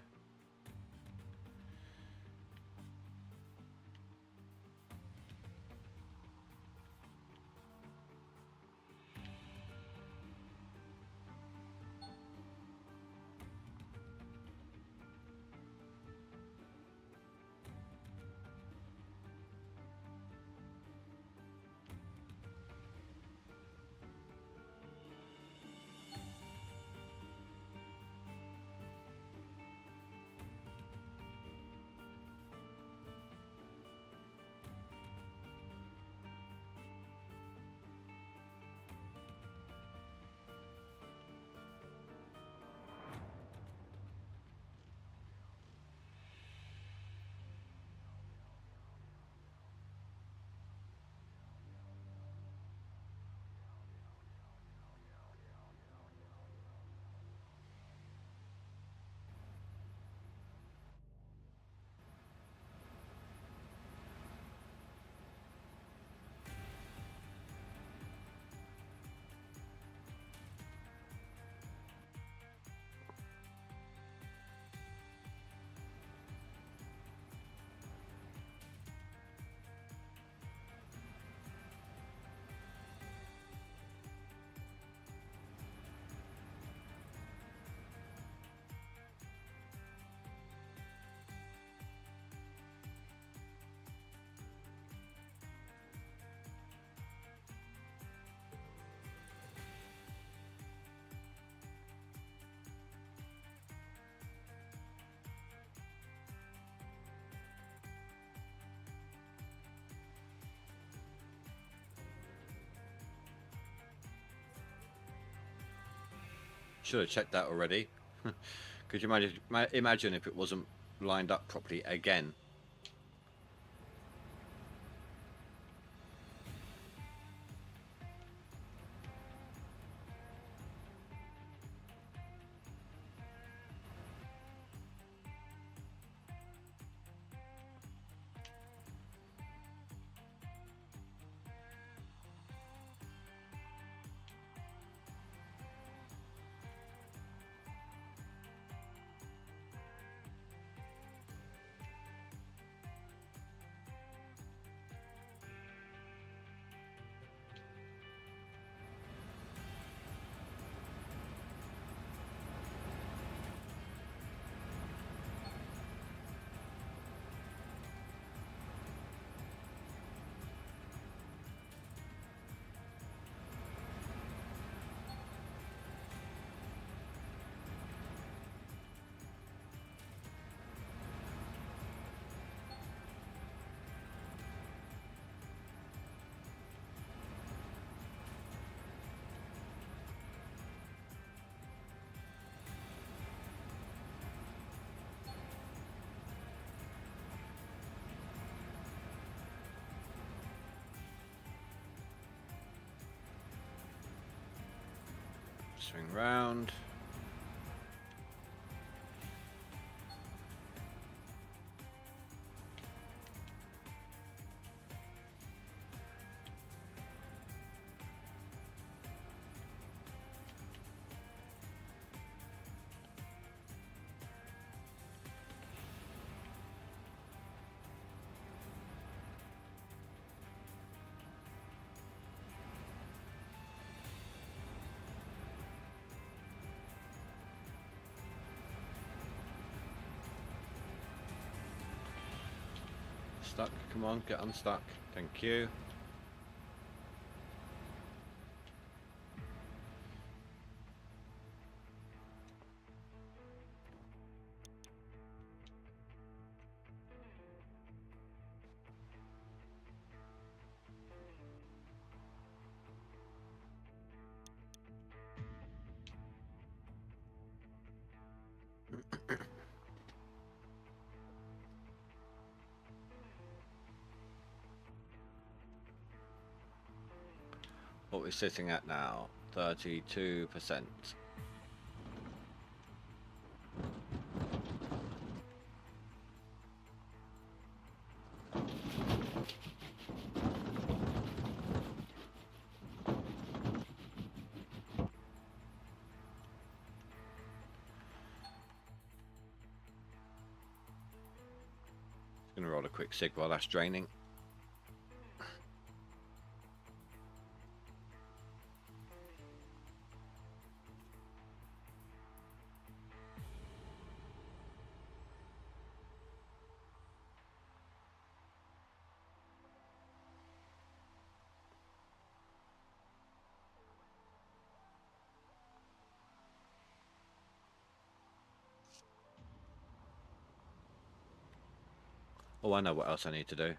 Should have checked that already. Could you imagine if it wasn't lined up properly again? Swing round. Stuck, come on, get unstuck. Thank you. What we're sitting at now, 32%. quick cig while that's draining. Oh, I know what else I need to do.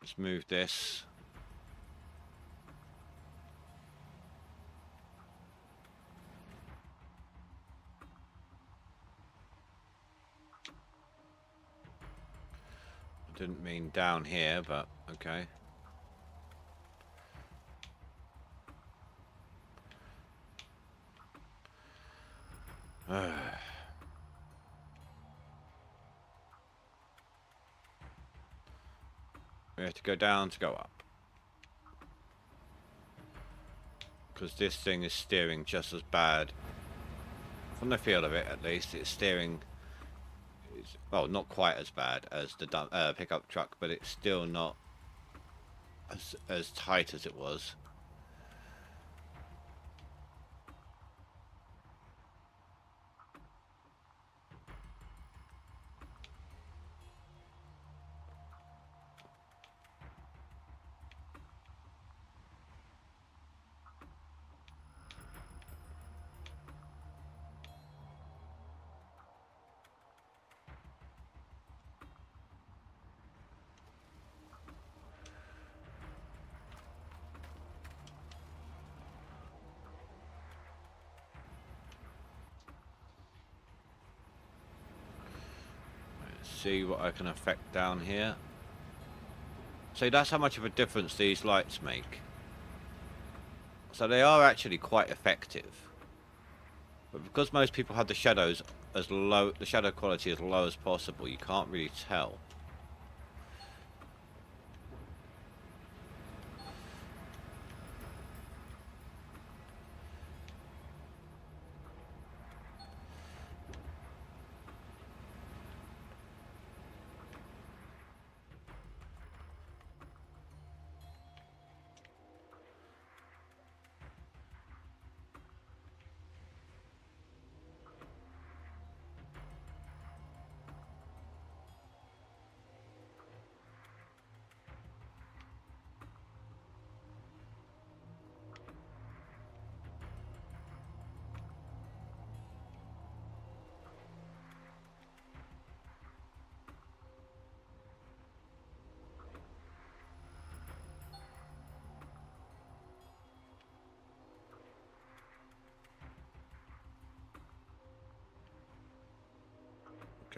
Let's move this. I didn't mean down here, but okay. We have to go down to go up. Because this thing is steering just as bad. From the feel of it, at least, it's steering... well, not quite as bad as the pickup truck, but it's still not as tight as it was. See what I can affect down here. See, that's how much of a difference these lights make. So they are actually quite effective. But because most people have the shadows as low, the shadow quality as low as possible, you can't really tell.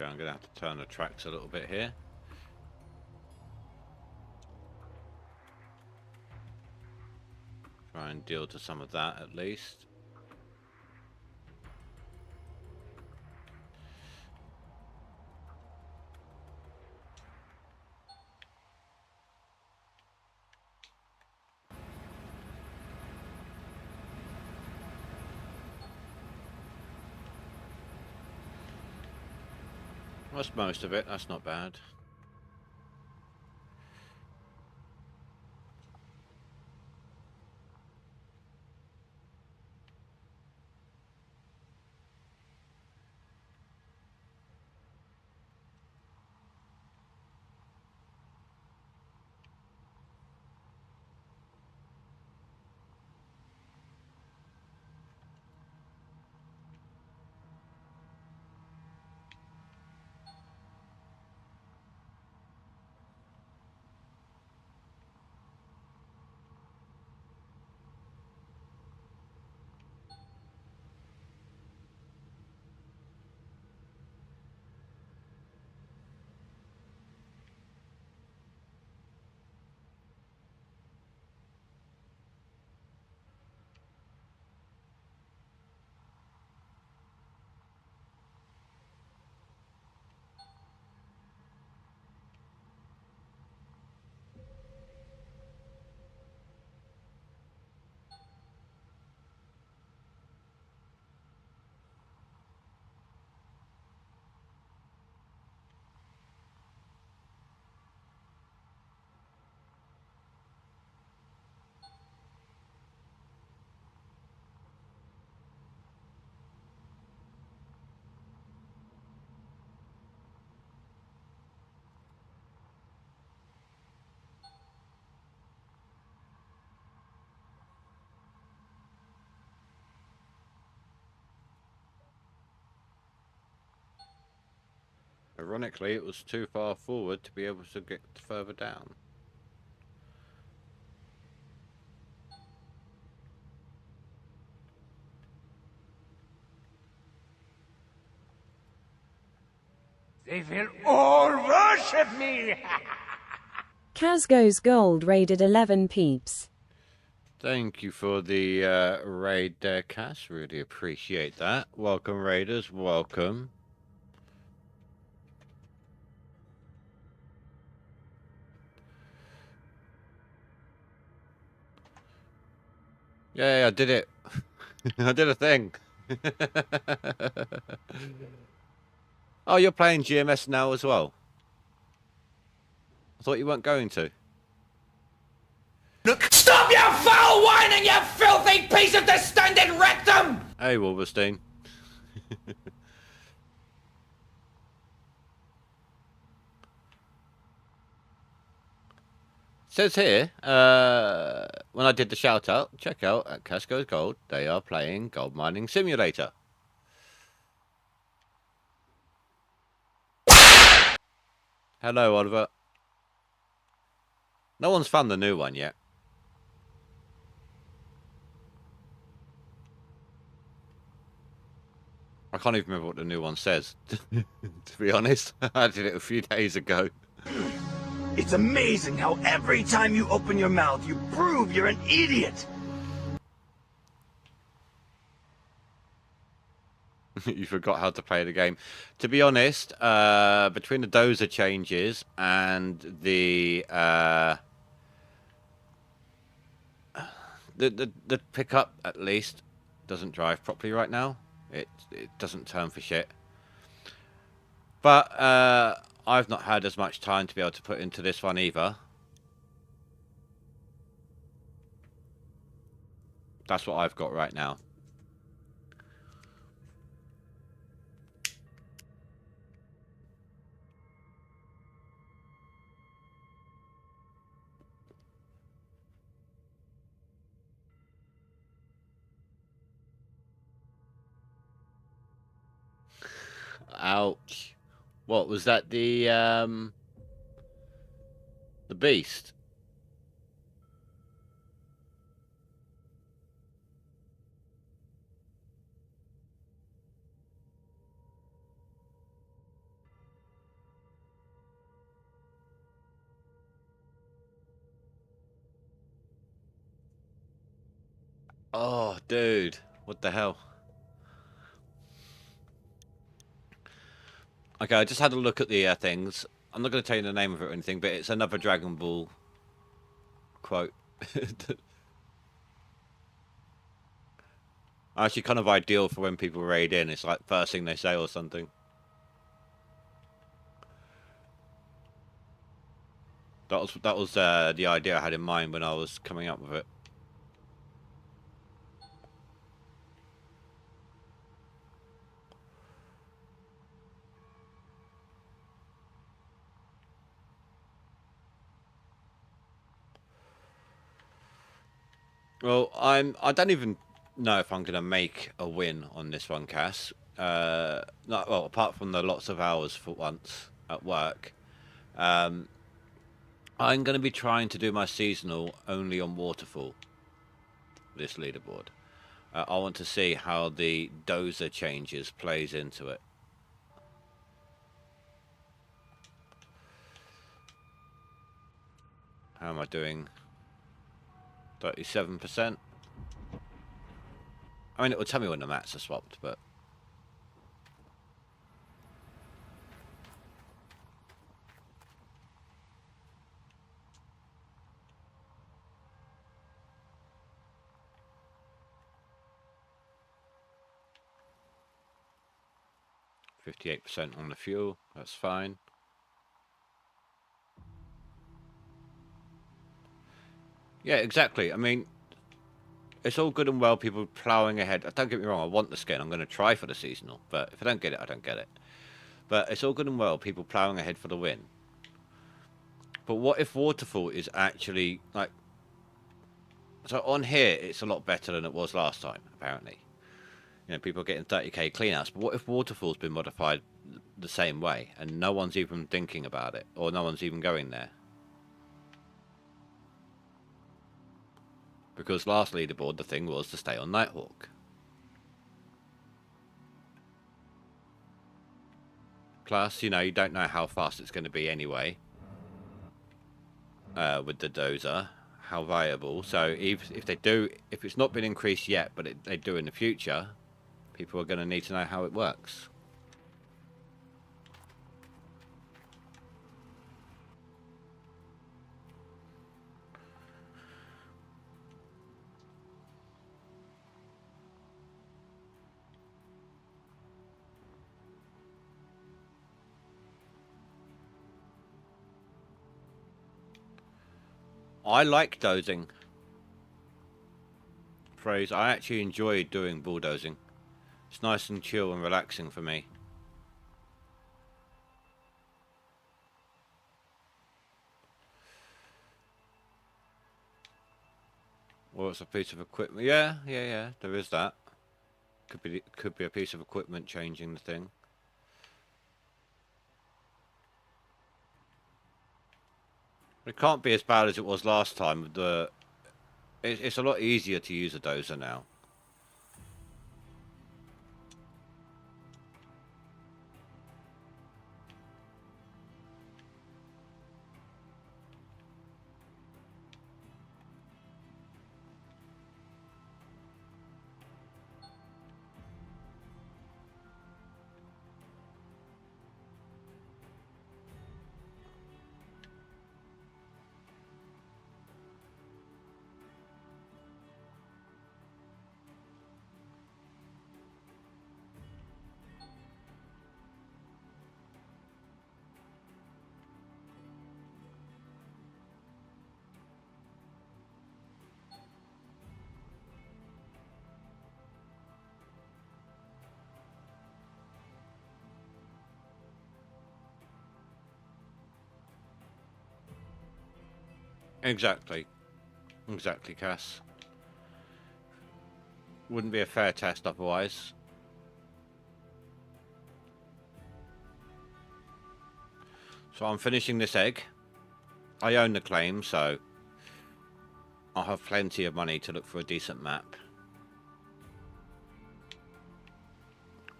Okay, I'm going to have to turn the tracks a little bit here. Try and deal to some of that at least. That's most of it, that's not bad. Ironically, it was too far forward to be able to get further down. They will all worship me! Casgo's Gold raided 11 peeps. Thank you for the raid there, Cass. Really appreciate that. Welcome, raiders. Welcome. Yeah, I did it. I did a thing. Oh, you're playing GMS now as well? I thought you weren't going to. Stop your foul whining, you filthy piece of distended rectum! Hey, Wolverstein. Says here, when I did the shout out, check out at Casco's Gold. They are playing Gold Mining Simulator. Hello, Oliver. No one's found the new one yet. I can't even remember what the new one says, to be honest. I did it a few days ago. It's amazing how every time you open your mouth, you prove you're an idiot! You forgot how to play the game. To be honest, between the dozer changes and the pickup, at least, doesn't drive properly right now. It doesn't turn for shit. But I've not had as much time to be able to put into this one either. That's what I've got right now. Ouch. What was that? The beast? Oh, dude. What the hell? Okay, I just had a look at the things. I'm not going to tell you the name of it or anything, but it's another Dragon Ball quote. Actually, kind of ideal for when people raid in. It's like first thing they say or something. That was the idea I had in mind when I was coming up with it. Well, I don't even know if I'm gonna make a win on this one, Cass. Well, apart from the lots of hours for once at work, I'm gonna be trying to do my seasonal only on waterfall. This leaderboard. I want to see how the dozer changes plays into it. How am I doing? 37%. I mean, it will tell me when the mats are swapped, but... %58 on the fuel, that's fine. Yeah, exactly. I mean, it's all good and well people ploughing ahead. Don't get me wrong, I want the skin. I'm going to try for the seasonal. But if I don't get it, I don't get it. But it's all good and well people ploughing ahead for the win. But what if Waterfall is actually, like... So on here, it's a lot better than it was last time, apparently. You know, people are getting 30k cleanouts. But what if Waterfall's been modified the same way, and no one's even thinking about it, or no one's even going there. Because last leaderboard, the thing was to stay on Nighthawk. Plus, you know, you don't know how fast it's going to be anyway. With the dozer, how viable. So if it's not been increased yet, but they do in the future, people are going to need to know how it works. I like dozing. Phrase. I actually enjoy doing bulldozing. It's nice and chill and relaxing for me. Well, it's a piece of equipment. Yeah. There is that. Could be a piece of equipment changing the thing. It can't be as bad as it was last time. It's a lot easier to use a dozer now. Exactly, Cass. Wouldn't be a fair test otherwise. So I'm finishing this egg. I own the claim, so I'll have plenty of money to look for a decent map.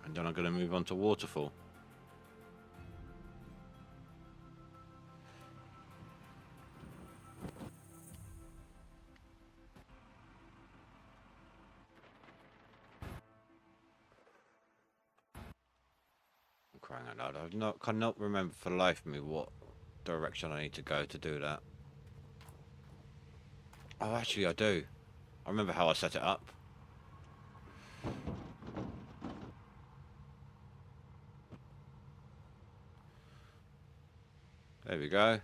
And then I'm going to move on to Waterfall. Crying out loud. I cannot remember for the life of me what direction I need to go to do that. Oh, actually I do. I remember how I set it up. There we go.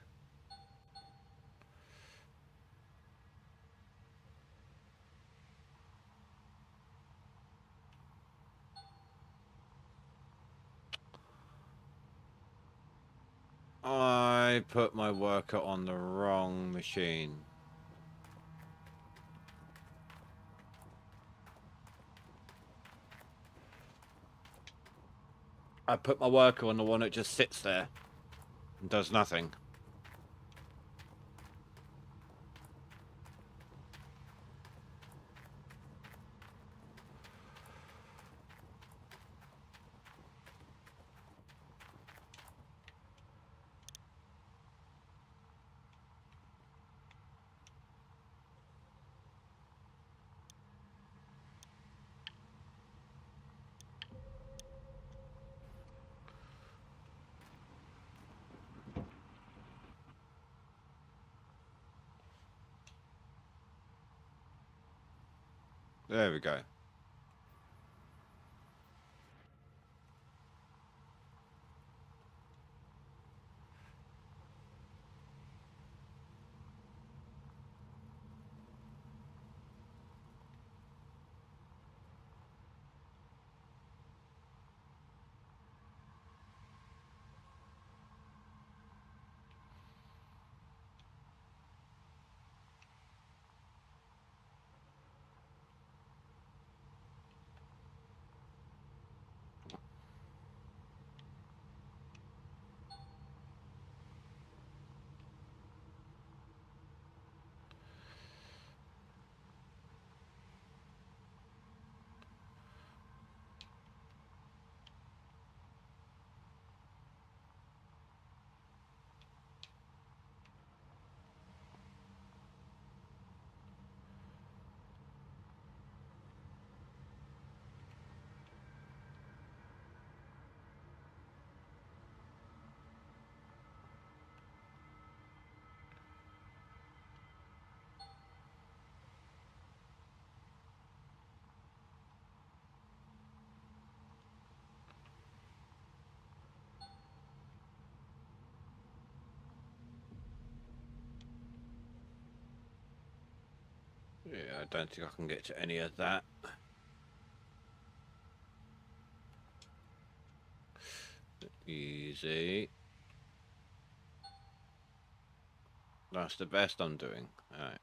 I put my worker on the wrong machine. I put my worker on the one that just sits there and does nothing. There we go. Yeah, I don't think I can get to any of that. Easy. That's the best I'm doing. Alright.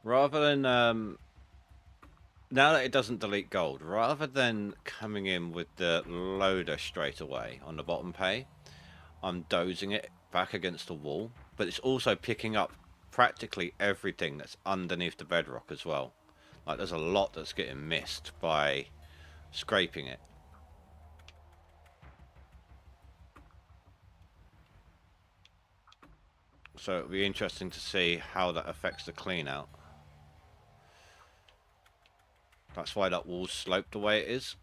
Rather than, now that it doesn't delete gold, rather than coming in with the loader straight away on the bottom pay, I'm dozing it back against the wall, but it's also picking up practically everything that's underneath the bedrock as well. Like, there's a lot that's getting missed by scraping it. So it'll be interesting to see how that affects the clean out. That's why that wall's sloped the way it is.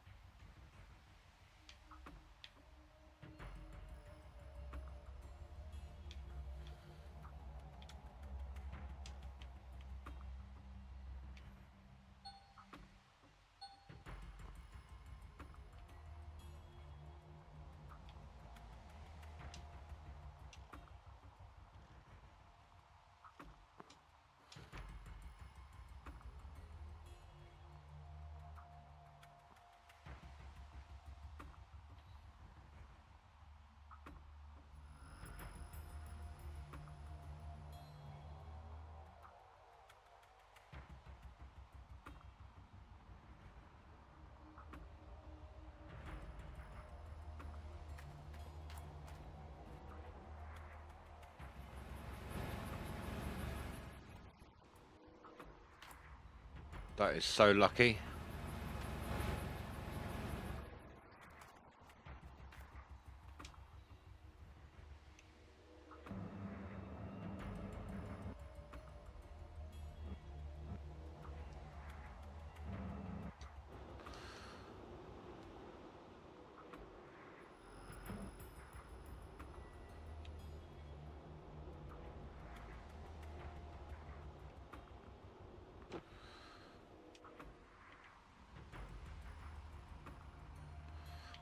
That is so lucky.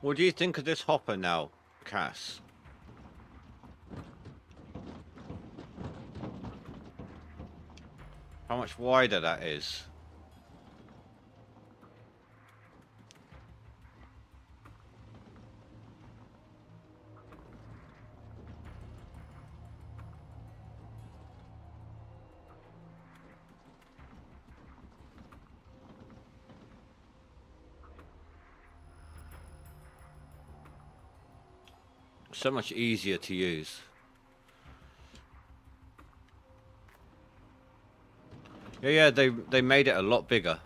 What do you think of this hopper now, Cass? How much wider that is? So much easier to use. Yeah, they made it a lot bigger.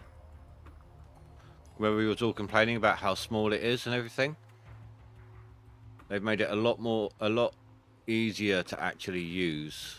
Where we was all complaining about how small it is and everything. They've made it a lot easier to actually use.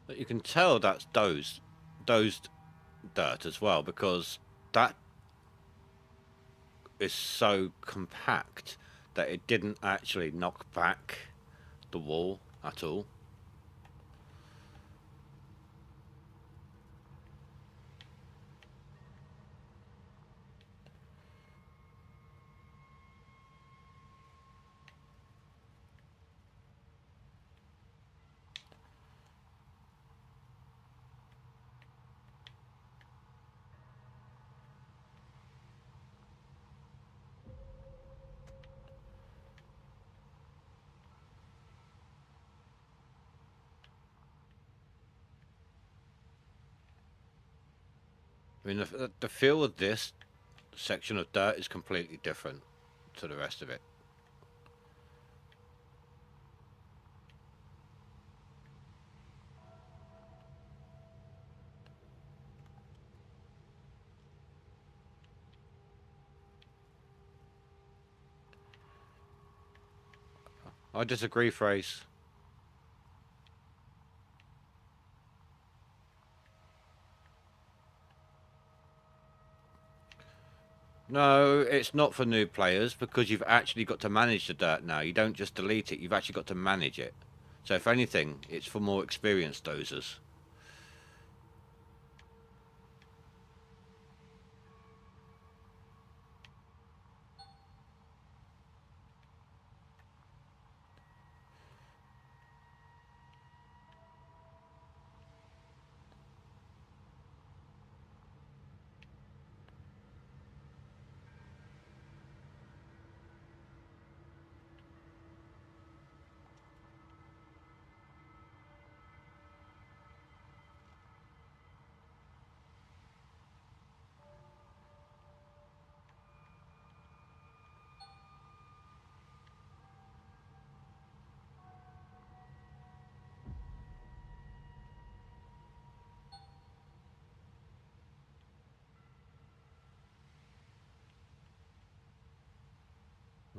But you can tell that's dozed dirt as well, because that is so compact that it didn't actually knock back the wall at all. I mean, the feel of this section of dirt is completely different. to the rest of it. I disagree, Phrase. No, it's not for new players because you've actually got to manage the dirt now. You don't just delete it, you've actually got to manage it. So if anything, it's for more experienced dozers.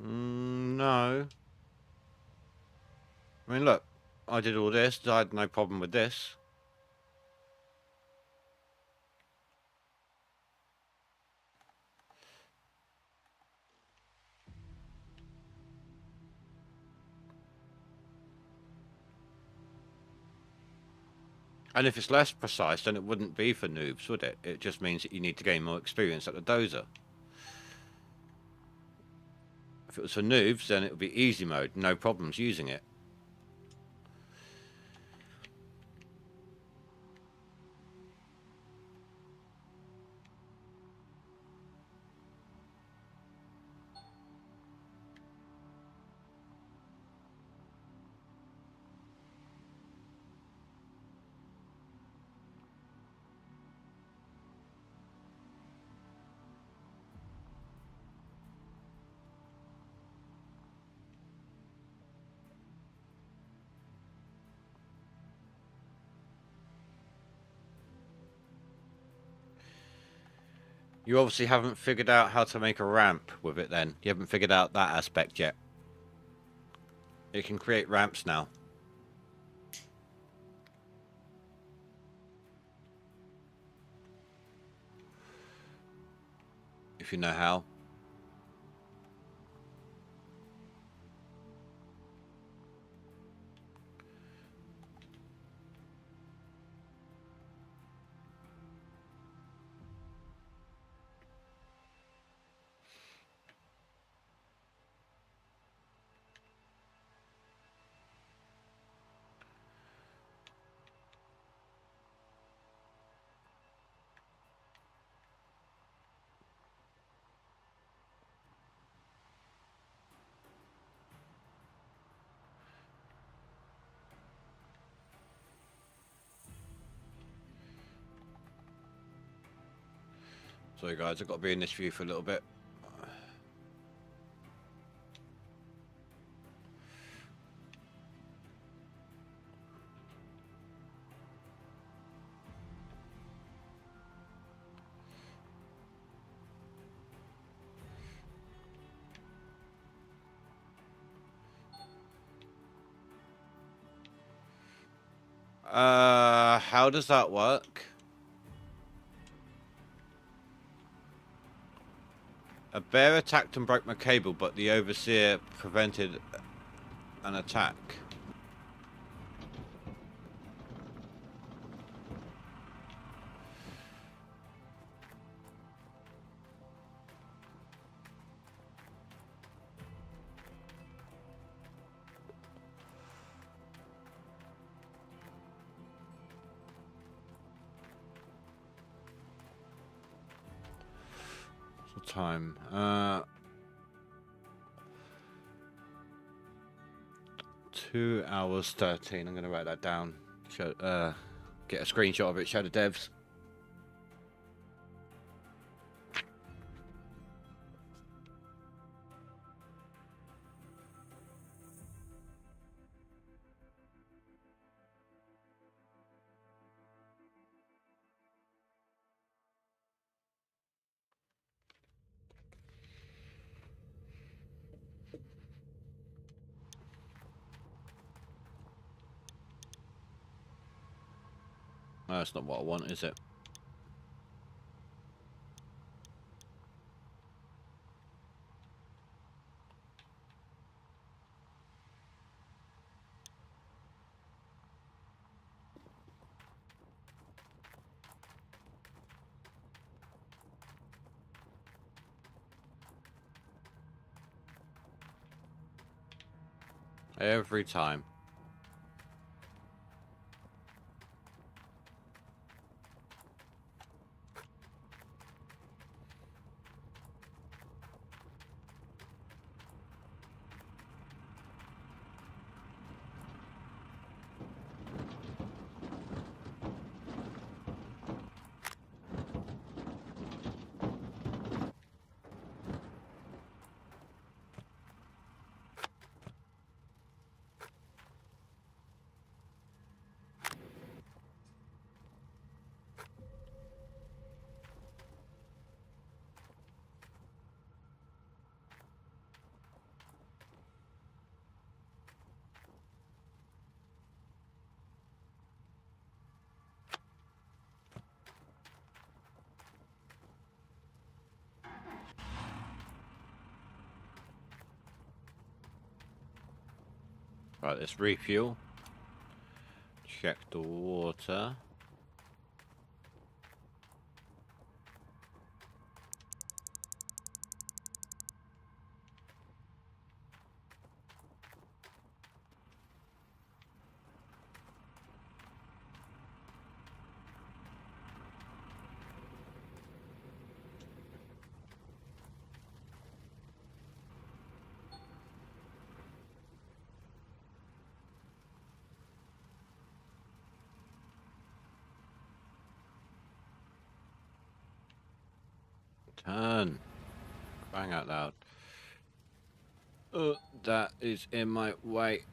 No. I mean, look, I did all this. I had no problem with this. And if it's less precise, then it wouldn't be for noobs, would it? It just means that you need to gain more experience at the dozer. If it was for noobs, then it would be easy mode, no problems using it. You obviously haven't figured out how to make a ramp with it then. You haven't figured out that aspect yet. It can create ramps now. If you know how. Sorry guys, I've got to be in this view for a little bit. How does that work? A bear attacked and broke my cable, but the overseer prevented an attack. What's the time? 2 hours 13. I'm going to write that down. Show, get a screenshot of it. Show the devs. No, that's not what I want, is it? Every time. Right, let's refuel. Check the water. Turn. Bang out loud. That is in my way.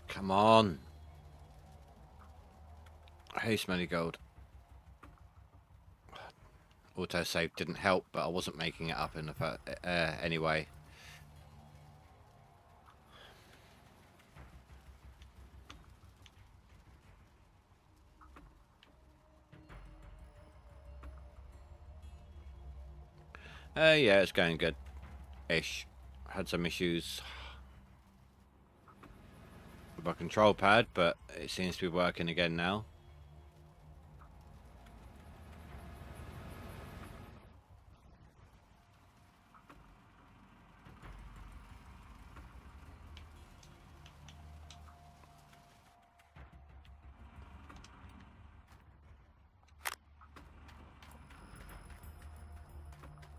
Come on. Hey, smelly gold. Autosave didn't help, but I wasn't making it up in the anyway. Yeah, it's going good. Ish. Had some issues with my control pad, but it seems to be working again now.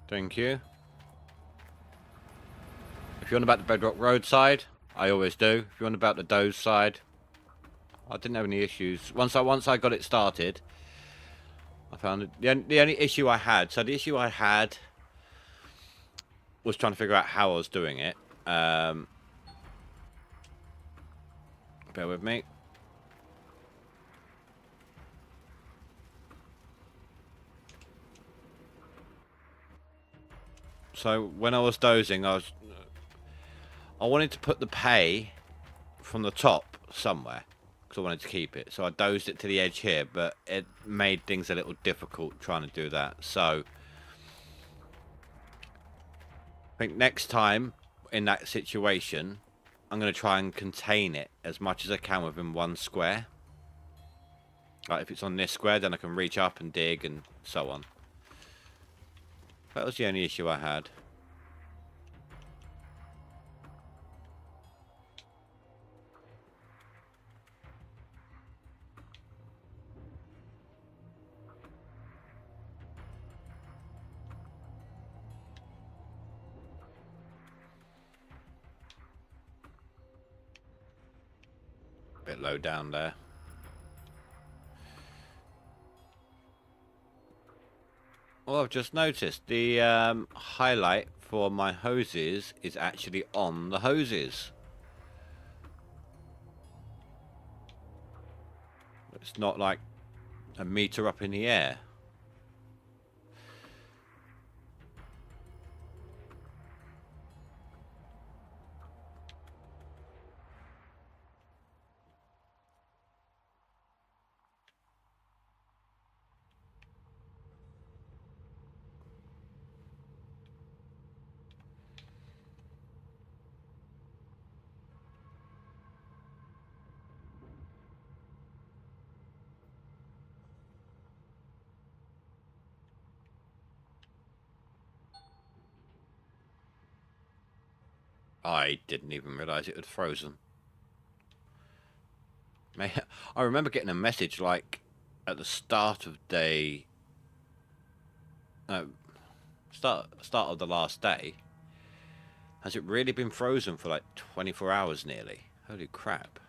Thank you. If you're on about the Bedrock Road side, I always do. If you're on about the Doze side, I didn't have any issues. Once I got it started, I found it, the only issue I had. So the issue I had was trying to figure out how I was doing it. Bear with me. So when I was dozing, I wanted to put the pay from the top somewhere. because I wanted to keep it. So I dozed it to the edge here, but it made things a little difficult trying to do that. So I think next time in that situation, I'm going to try and contain it as much as I can within one square. Like if it's on this square, then I can reach up and dig and so on. That was the only issue I had. Bit low down there. Well, I've just noticed the highlight for my hoses is actually on the hoses. It's not like a meter up in the air. I didn't even realise it had frozen. I remember getting a message like at the start of day, start of the last day. Has it really been frozen for like 24 hours nearly? Holy crap.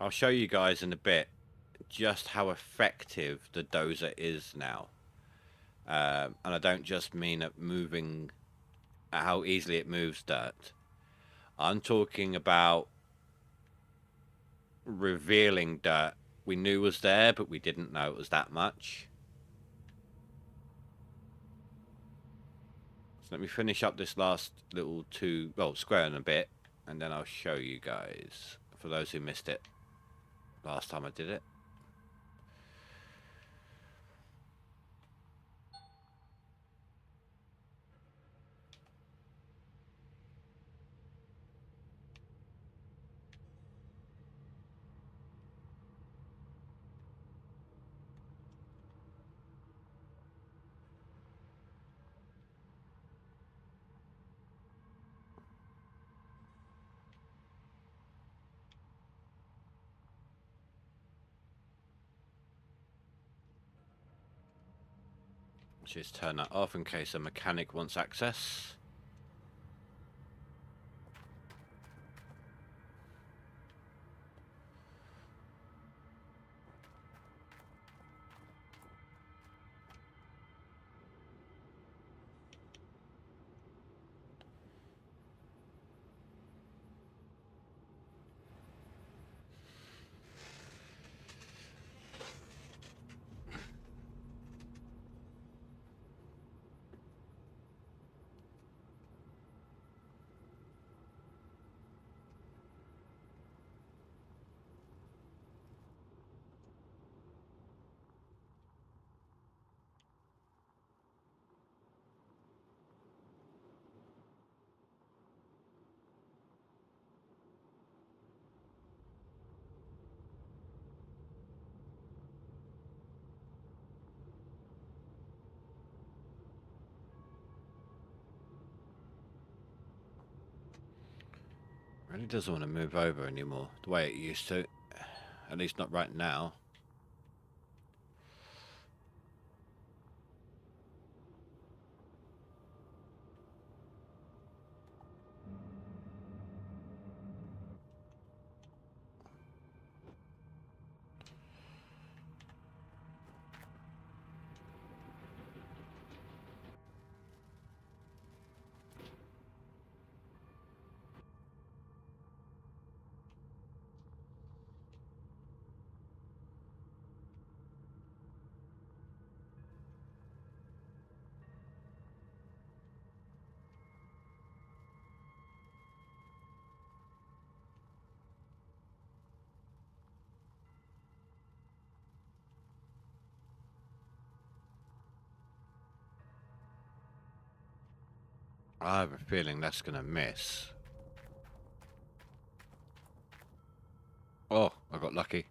I'll show you guys in a bit just how effective the dozer is now. And I don't just mean at moving, at how easily it moves dirt. I'm talking about revealing dirt we knew was there, but we didn't know it was that much. So let me finish up this last little square and a bit, and then I'll show you guys, for those who missed it last time I did it. Just turn that off in case a mechanic wants access. Really doesn't want to move over anymore the way it used to. At least not right now. I have a feeling that's going to miss. Oh, I got lucky.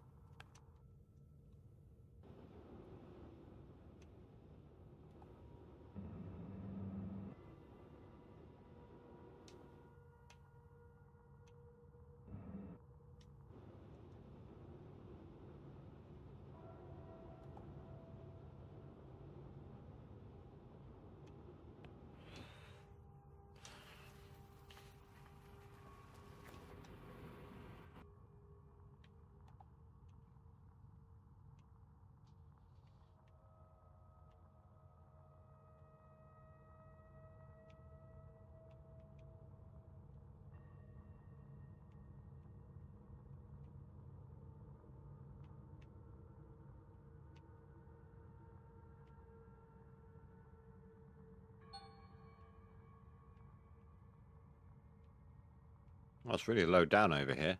Well, it's really low down over here.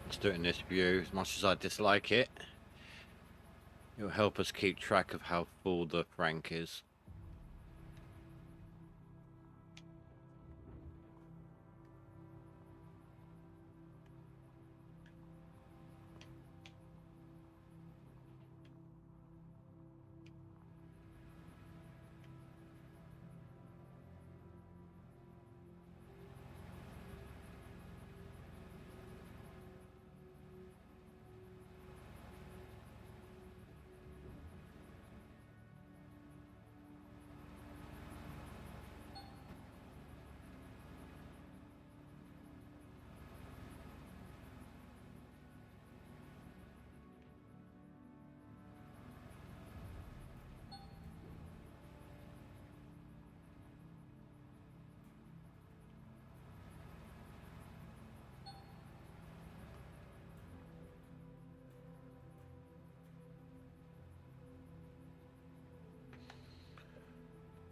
Let's do it in this view. As much as I dislike it, it'll help us keep track of how full the frank is.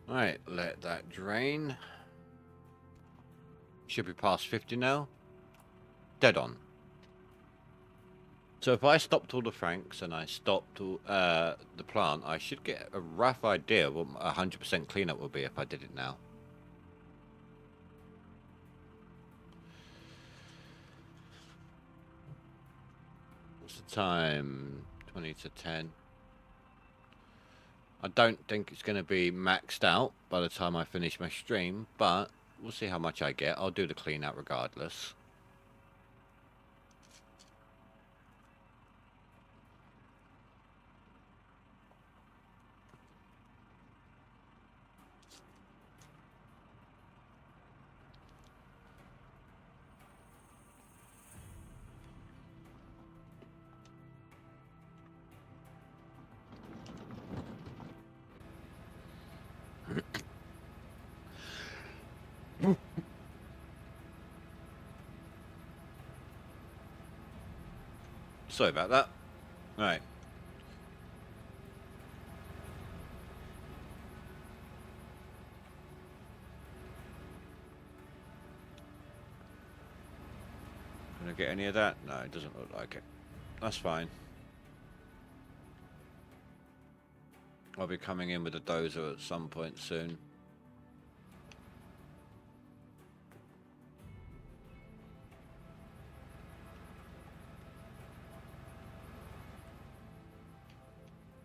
Right, let that drain. Should be past 50 now. Dead on. So if I stopped all the franks and I stopped all, the plant, I should get a rough idea of what 100% cleanup will be if I did it now. What's the time? 20 to 10. I don't think it's going to be maxed out by the time I finish my stream, but we'll see how much I get. I'll do the clean out regardless. Sorry about that. Right. Gonna get any of that? No, it doesn't look like it. That's fine. I'll be coming in with a dozer at some point soon.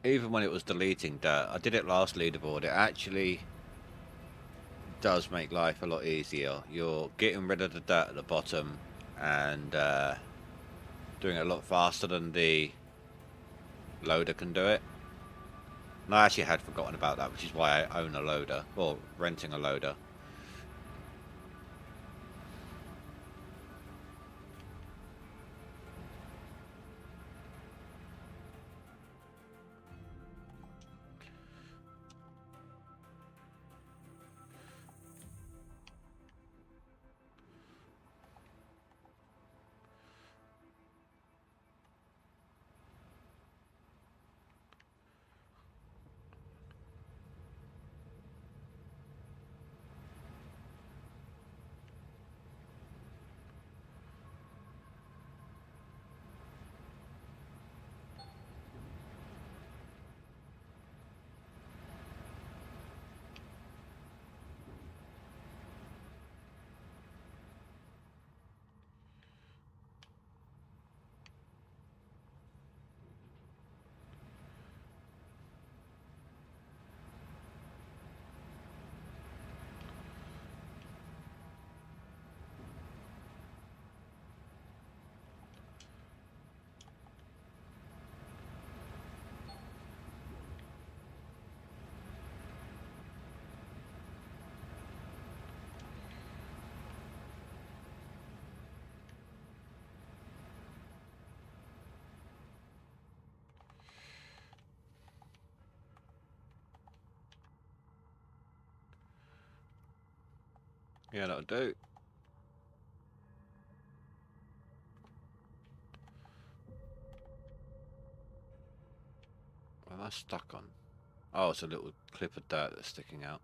Even when it was deleting dirt, I did it last leaderboard, it actually does make life a lot easier. You're getting rid of the dirt at the bottom and doing it a lot faster than the loader can do it. And I actually had forgotten about that, which is why I own a loader, or renting a loader. Yeah, that'll do. What am I stuck on? Oh, it's a little clip of dirt that's sticking out.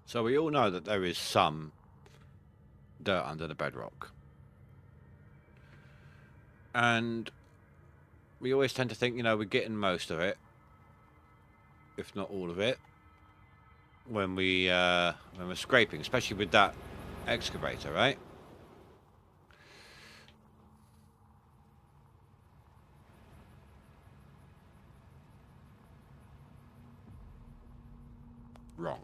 So we all know that there is some dirt under the bedrock. And we always tend to think, you know, we're getting most of it, if not all of it, when we're scraping, especially with that excavator, right? Wrong.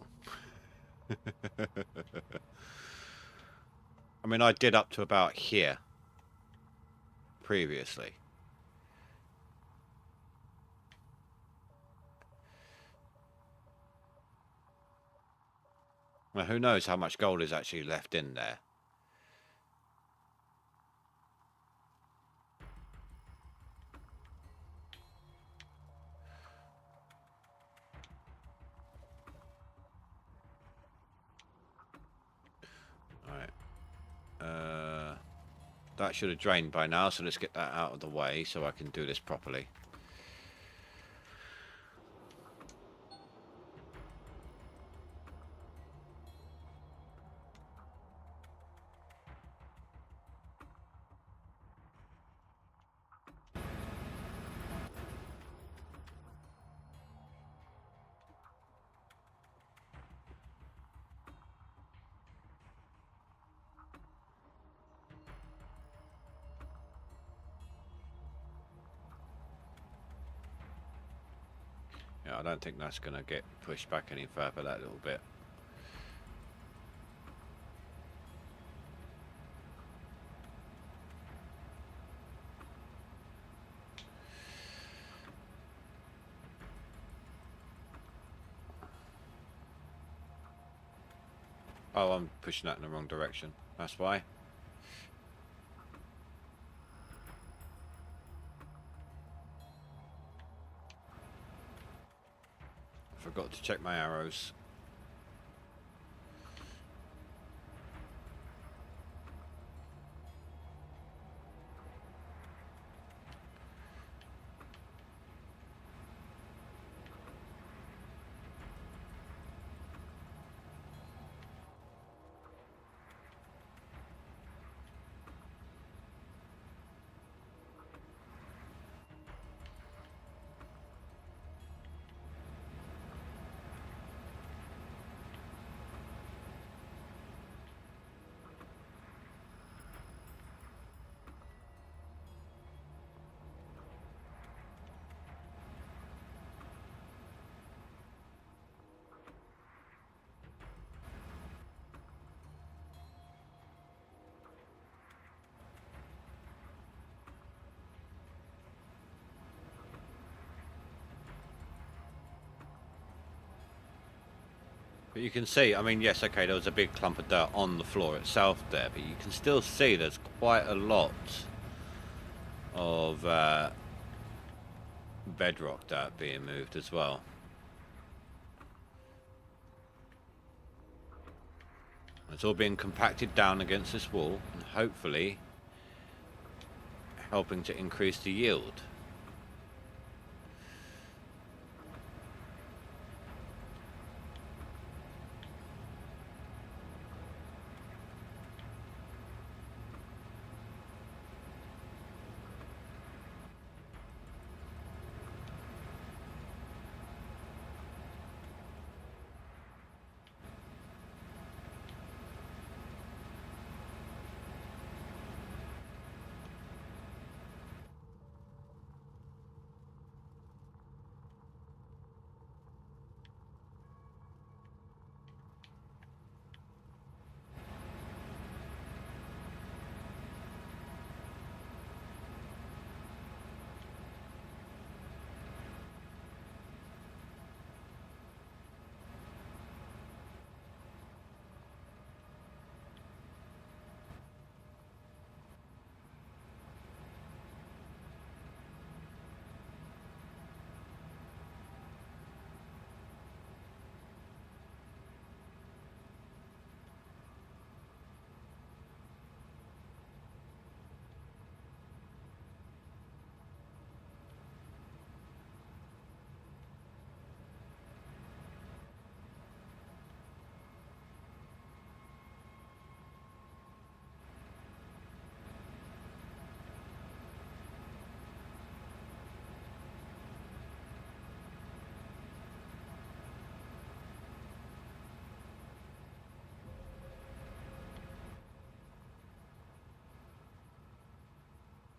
I mean, I did up to about here previously. Well, who knows how much gold is actually left in there. That should have drained by now, so let's get that out of the way so I can do this properly. Yeah, I don't think that's going to get pushed back any further, that little bit. Oh, I'm pushing that in the wrong direction. That's why. Forgot to check my arrows. But you can see, I mean, yes, okay, there was a big clump of dirt on the floor itself there, but you can still see there's quite a lot of bedrock dirt being moved as well. It's all being compacted down against this wall and hopefully helping to increase the yield.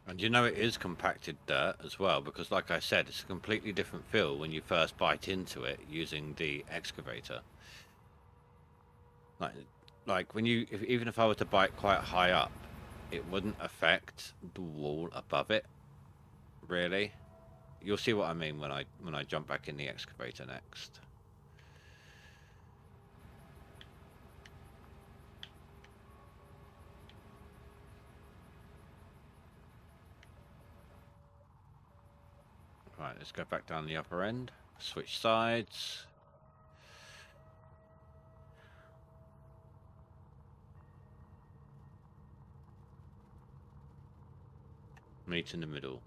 And you know it is compacted dirt as well, because like I said, it's a completely different feel when you first bite into it using the excavator. Like when you, even if I were to bite quite high up, it wouldn't affect the wall above it, really. You'll see what I mean when I jump back in the excavator next. Right, let's go back down the upper end, switch sides. Meet in the middle.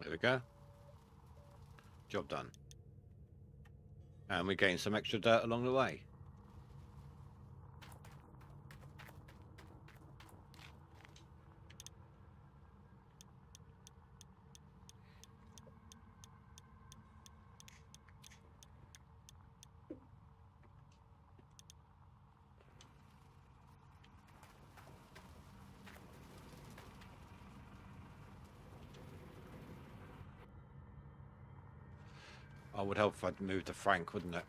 There we go. Job done. And we gained some extra dirt along the way. I would help if I'd moved to Frank, wouldn't it?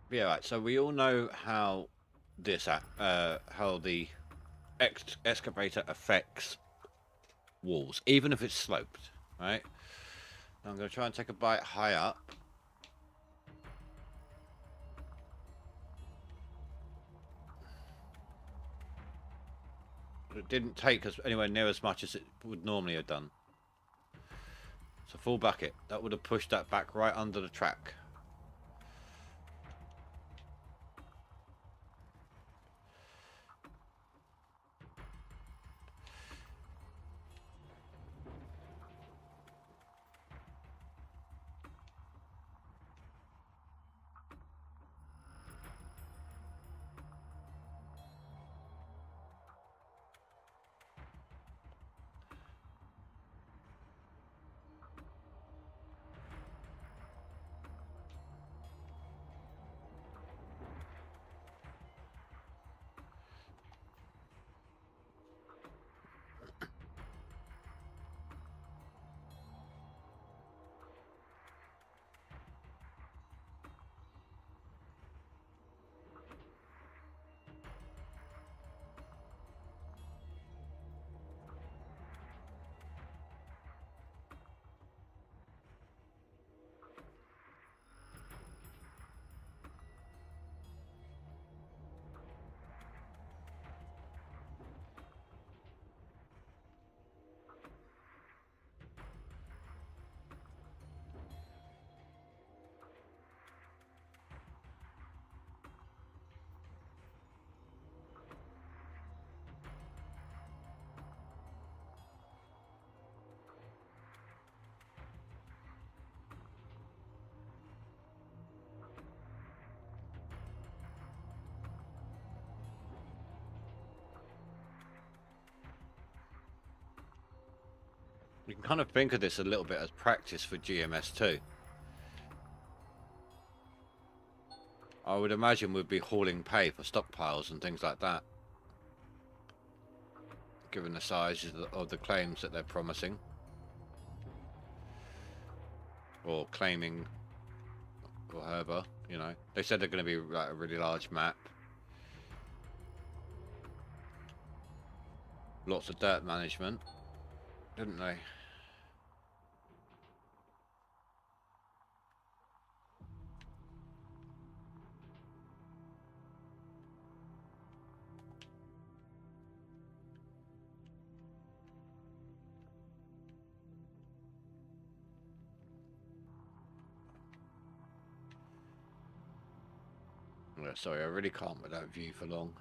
Yeah, right. So we all know how this how the excavator affects walls, even if it's sloped, right? Now I'm going to try and take a bite high up. It didn't take us anywhere near as much as it would normally have done. So full bucket. That would have pushed that back right under the track. You can kind of think of this a little bit as practice for GMS2. I would imagine we'd be hauling pay for stockpiles and things like that, given the size of the claims that they're promising. Or claiming, or however, you know. They said they're going to be like a really large map. Lots of dirt management, didn't they? Yeah, sorry, I really can't with that view for long.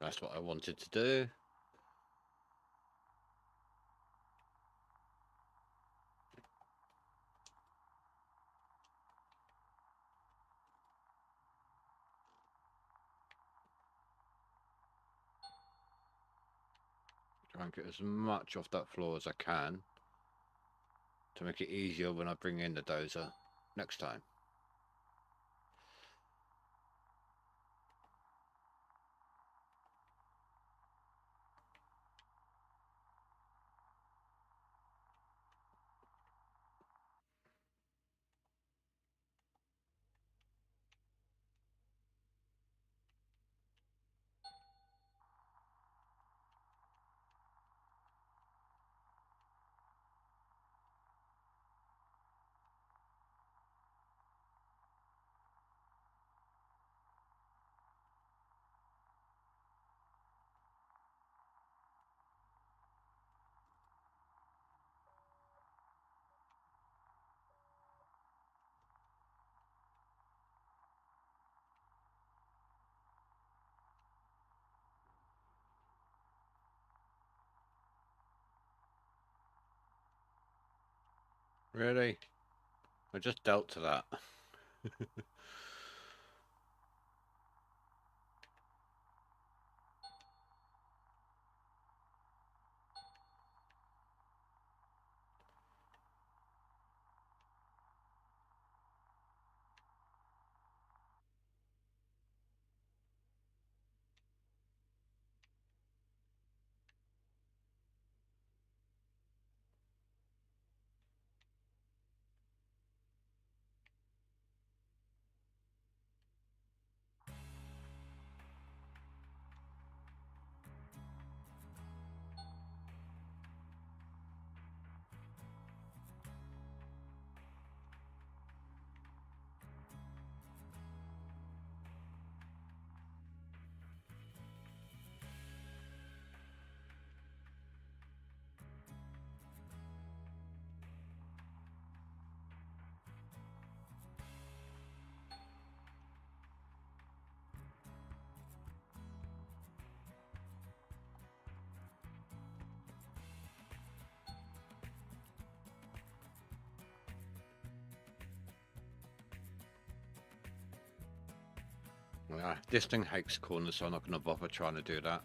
That's what I wanted to do. Try and get as much off that floor as I can to make it easier when I bring in the dozer next time. Really? I just dealt to that. Yeah, this thing hates corners, so I'm not going to bother trying to do that.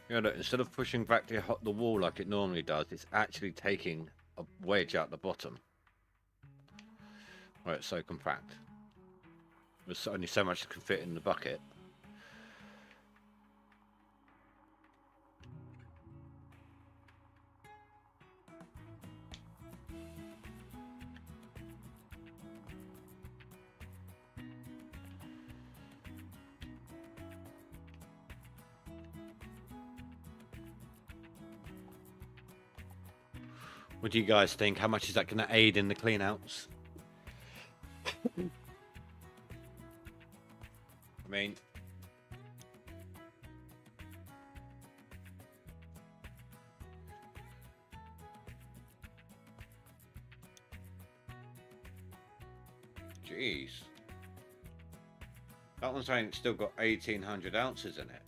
Yeah, look, instead of pushing back the wall like it normally does, it's actually taking a wedge out the bottom. Where it's so compact. There's only so much that can fit in the bucket. What do you guys think? How much is that going to aid in the clean outs? I mean, jeez. That one's saying it's still got 1,800 ounces in it.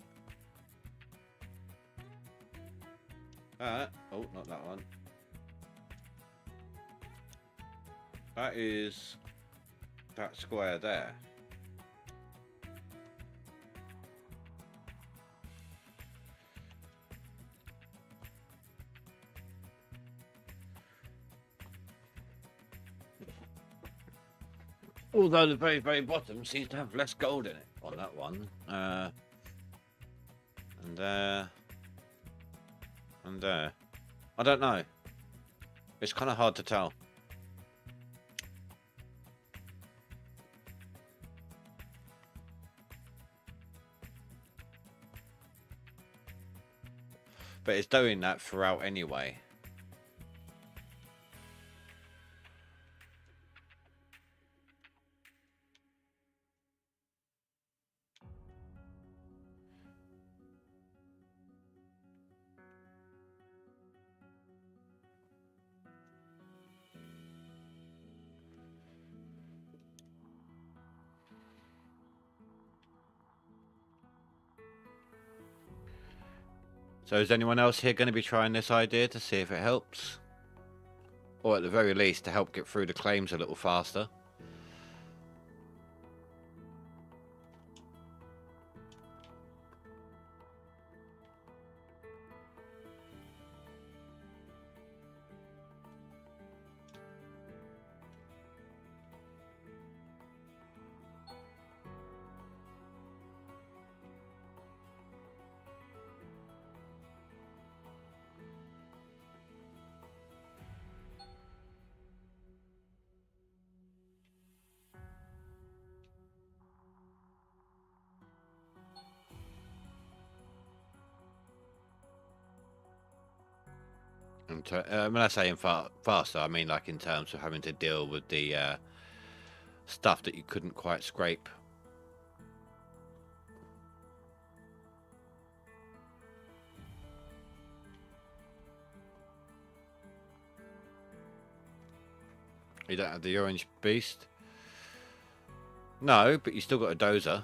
Oh, not that one. That is that square there. Although the very, very bottom seems to have less gold in it on that one. And there. And there. I don't know. It's kind of hard to tell. But it's doing that throughout anyway. So is anyone else here going to be trying this idea to see if it helps? Or at the very least to help get through the claims a little faster? When I say faster, I mean like in terms of having to deal with the stuff that you couldn't quite scrape. You don't have the orange beast? No, but you still got a dozer.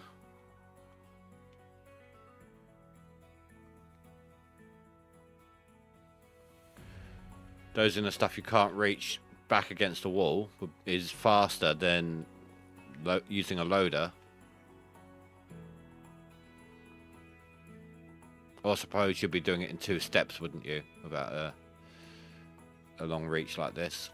Dozing the stuff you can't reach back against the wall is faster than using a loader. Or I suppose you'd be doing it in 2 steps, wouldn't you? Without a long reach like this.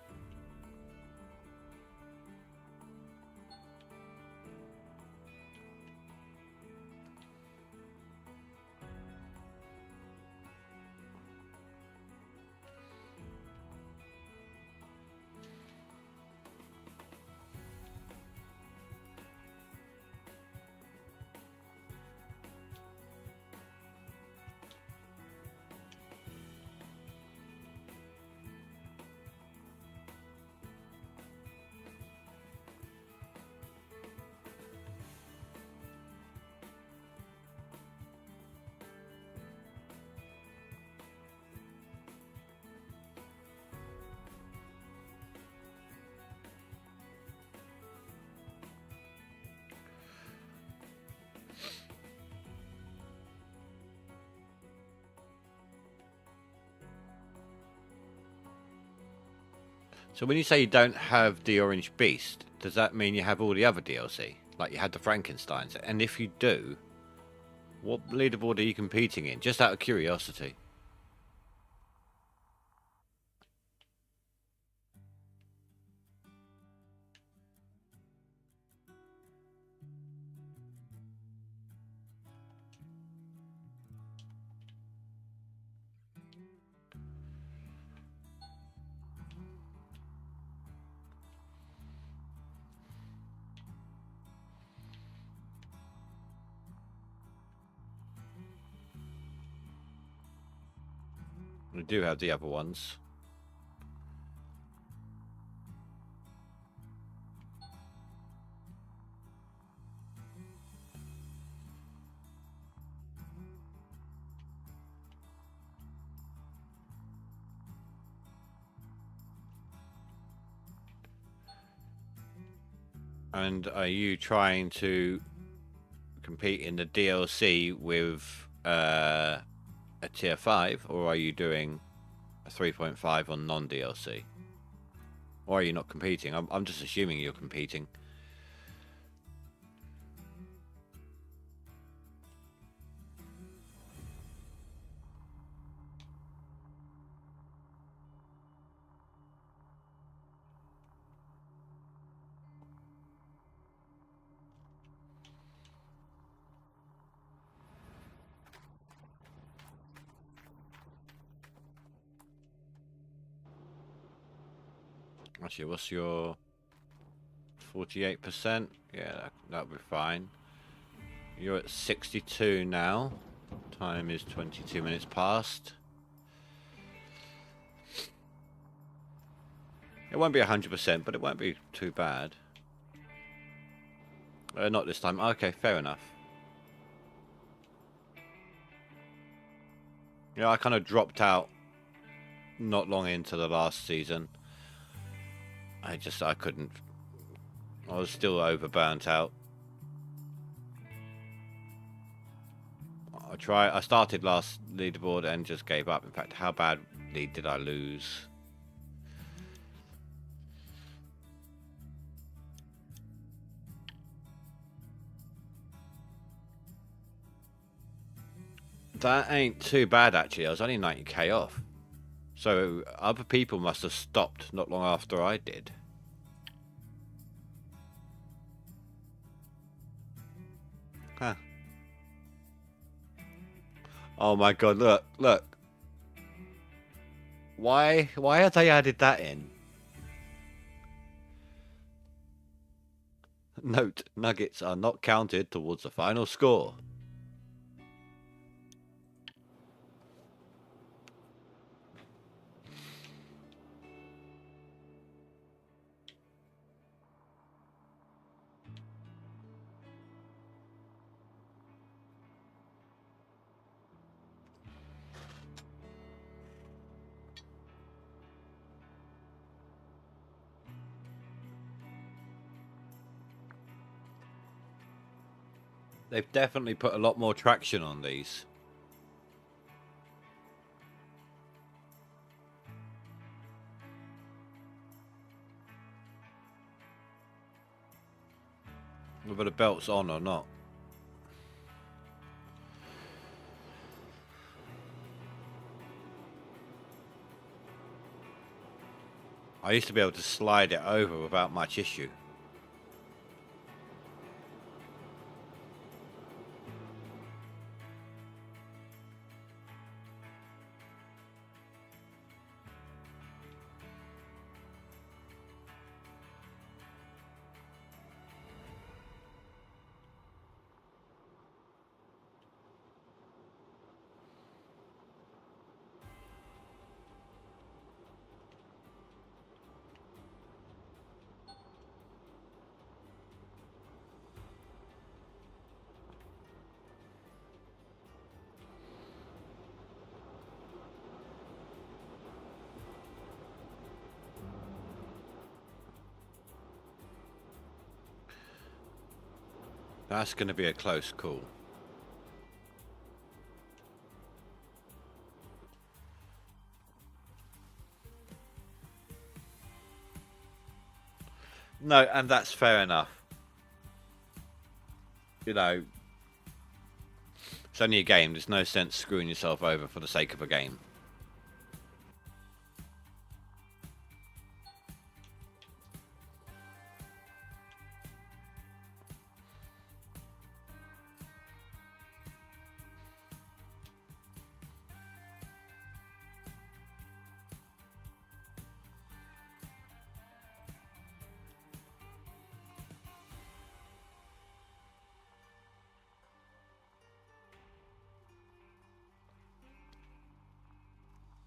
So when you say you don't have the orange beast, does that mean you have all the other DLC? Like you had the Frankensteins? And if you do, what leaderboard are you competing in? Just out of curiosity. We do have the other ones. And are you trying to compete in the DLC with a tier 5, or are you doing a 3.5 on non-DLC? Or are you not competing? I'm just assuming you're competing. Actually, what's your 48%? Yeah, that'll be fine. You're at 62 now. Time is 22 minutes past. It won't be 100%, but it won't be too bad. Not this time. Okay, fair enough. Yeah, I kind of dropped out not long into the last season. I couldn't. I was still overburnt out. I started last leaderboard and just gave up. In fact, how badly did I lose? That ain't too bad, actually. I was only 90k off. So other people must have stopped not long after I did. Huh. Oh my god, look. Why have they added that in? Note, nuggets are not counted towards the final score. They've definitely put a lot more traction on these. Whether the belt's on or not. I used to be able to slide it over without much issue. That's going to be a close call. No, and that's fair enough. You know, it's only a game. There's no sense screwing yourself over for the sake of a game.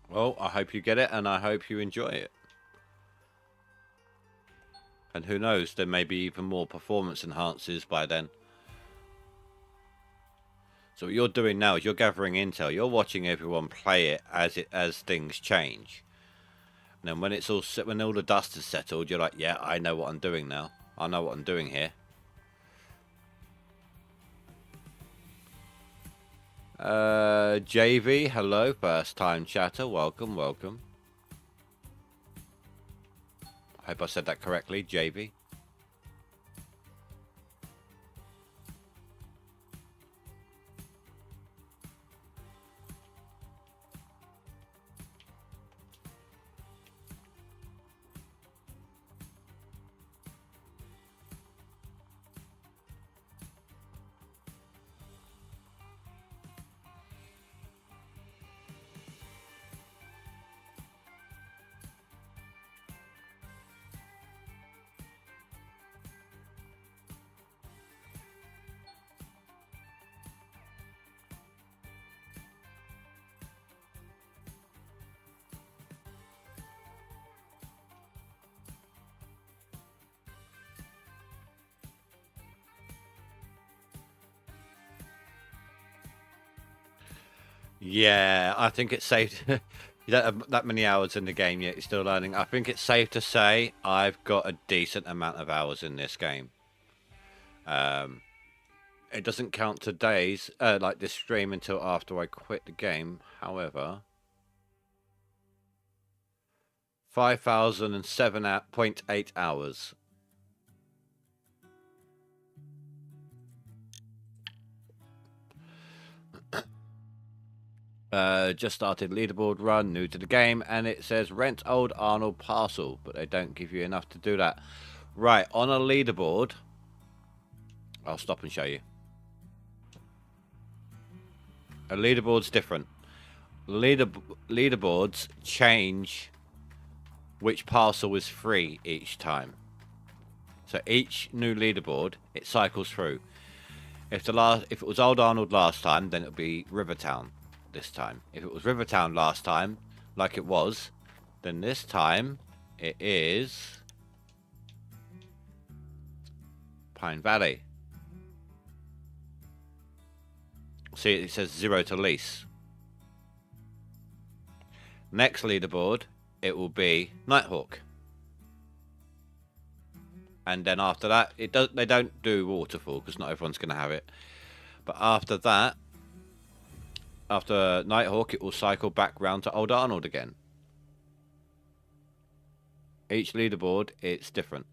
Well, I hope you get it, and I hope you enjoy it. And who knows, there may be even more performance enhancers by then. So what you're doing now is you're gathering intel. You're watching everyone play it as things change. And then when when all the dust is settled, you're like, yeah, I know what I'm doing now. I know what I'm doing here. JV, hello, first time chatter, welcome. I hope I said that correctly, JV. Yeah, I think it's safe. You don't have that many hours in the game yet. You're still learning. I think it's safe to say I've got a decent amount of hours in this game. It doesn't count today's like this stream until after I quit the game. However, 5,007.8 hours. Just started leaderboard run, new to the game, and it says rent old Arnold parcel, but they don't give you enough to do that. Right, on a leaderboard, I'll stop and show you. A leaderboard's different. Leaderboards change which parcel is free each time. So each new leaderboard, it cycles through. If it was Old Arnold last time, then it'll be Rivertown this time. If it was Rivertown last time, like it was, then this time it is Pine Valley. See, it says 0 to lease. Next leaderboard, it will be Nighthawk. And then after that, they don't do Waterfall because not everyone's going to have it. But after that, after Nighthawk, it will cycle back round to Old Arnold again. Each leaderboard, it's different.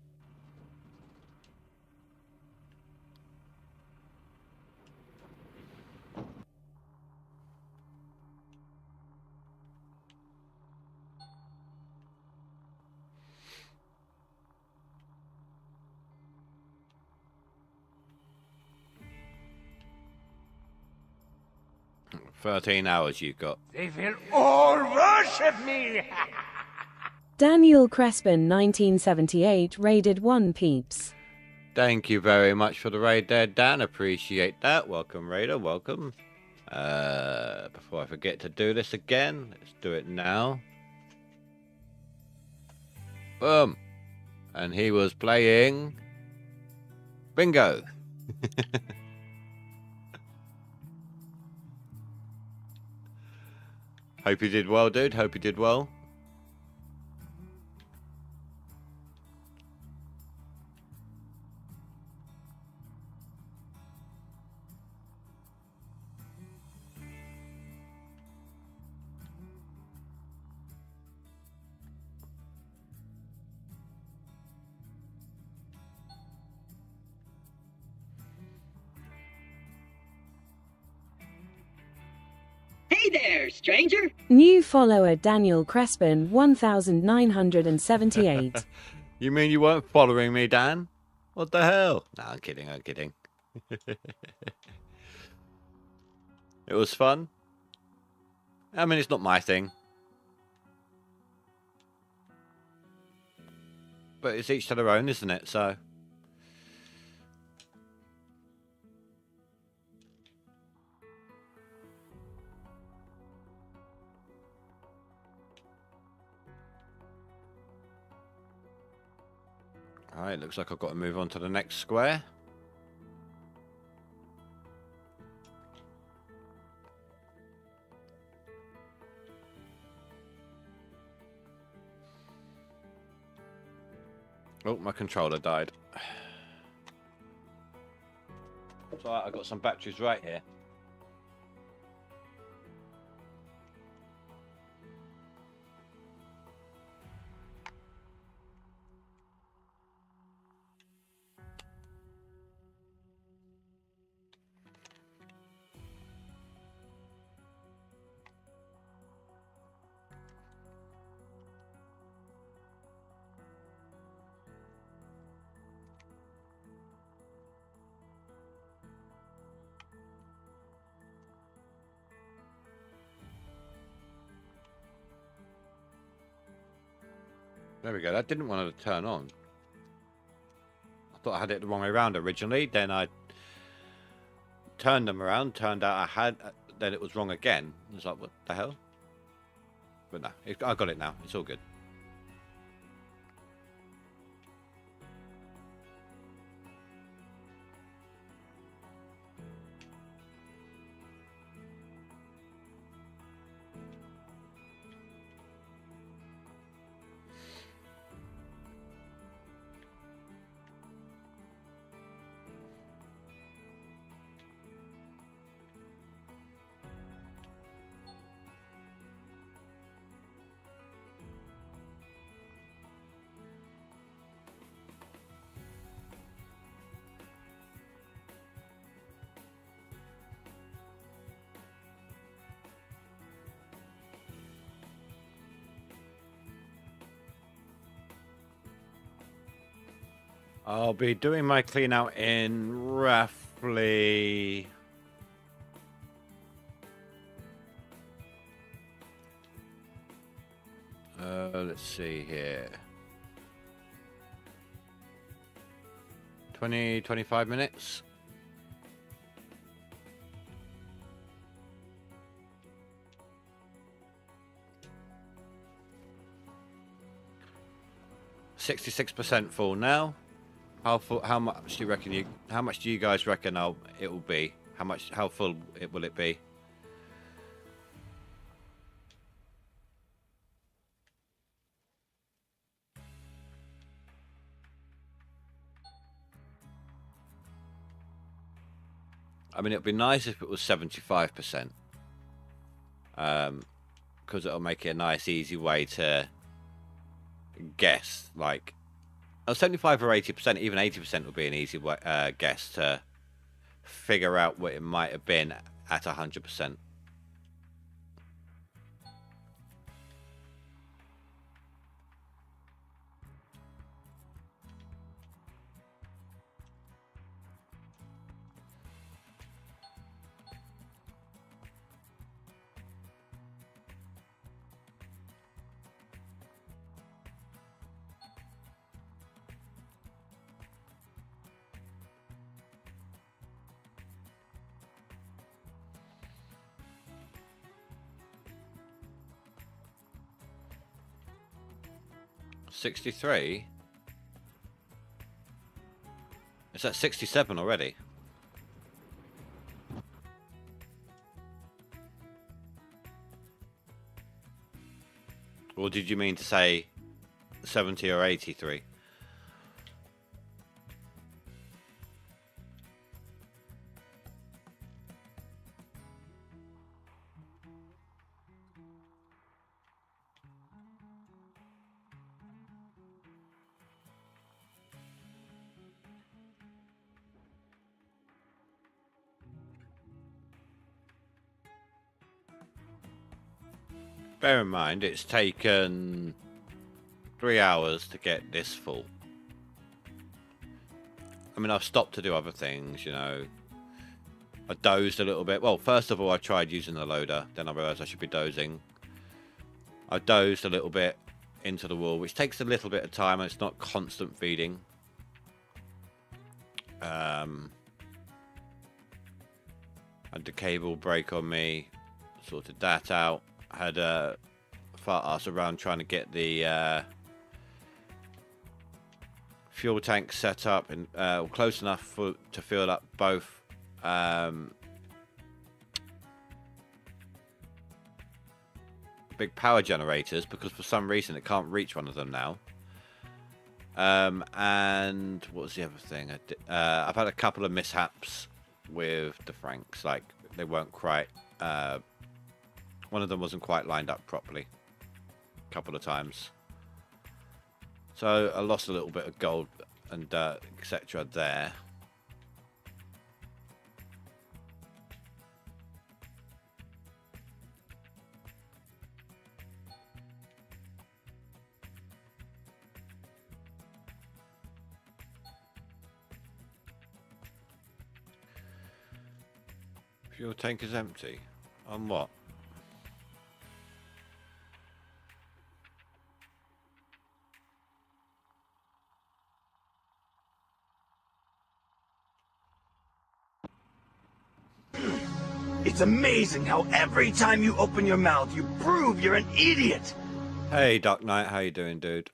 "13 hours you've got." They will all worship me! Daniel Crespin 1978 raided 1 peeps. Thank you very much for the raid there, Dan. Appreciate that. Welcome, Raider. Welcome. Before I forget to do this again, let's do it now. Boom. And he was playing bingo. Hope you did well, dude. Hope you did well. Hey there, stranger! New follower Daniel Crespin 1978. You mean you weren't following me, Dan? What the hell? No, I'm kidding. I'm kidding. It was fun. I mean, it's not my thing. But it's each to their own, isn't it? So... Alright, looks like I've got to move on to the next square. Oh, my controller died. It's alright, I've got some batteries right here. There we go. That didn't want to turn on. I thought I had it the wrong way around originally. Then I turned them around. Turned out I had. Then it was wrong again. I was like, what the hell? But no, I got it now. It's all good. I'll be doing my clean out in roughly... let's see here. 20-25 minutes. %66% full now. How full? How much do you reckon How much do you guys reckon it will be? How full will it be? I mean, it'd be nice if it was 75%. Because it'll make it a nice, easy way to guess. Like, 75 or 80%, even 80% would be an easy guess to figure out what it might have been at 100%. $63? It's at 67 already. Or did you mean to say 70 or 83? Bear in mind, it's taken 3 hours to get this full. I mean, I've stopped to do other things, you know. I dozed a little bit. Well, first of all, I tried using the loader. Then I realised I should be dozing. I dozed a little bit into the wall, which takes a little bit of time, and it's not constant feeding. Had the cable break on me. Sorted that out. Had a fart ass around trying to get the fuel tank set up and close enough to fill up both big power generators, because for some reason it can't reach one of them now. And what was the other thing? I've had a couple of mishaps with the Franks. Like, they weren't quite one of them wasn't quite lined up properly a couple of times. So I lost a little bit of gold and etc. there. Fuel tank is empty. On what? It's amazing how every time you open your mouth, you prove you're an idiot. Hey, Dark Knight, how you doing, dude?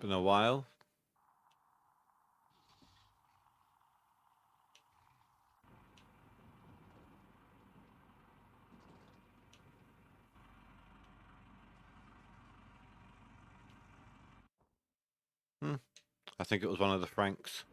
Been a while. I think it was one of the Franks.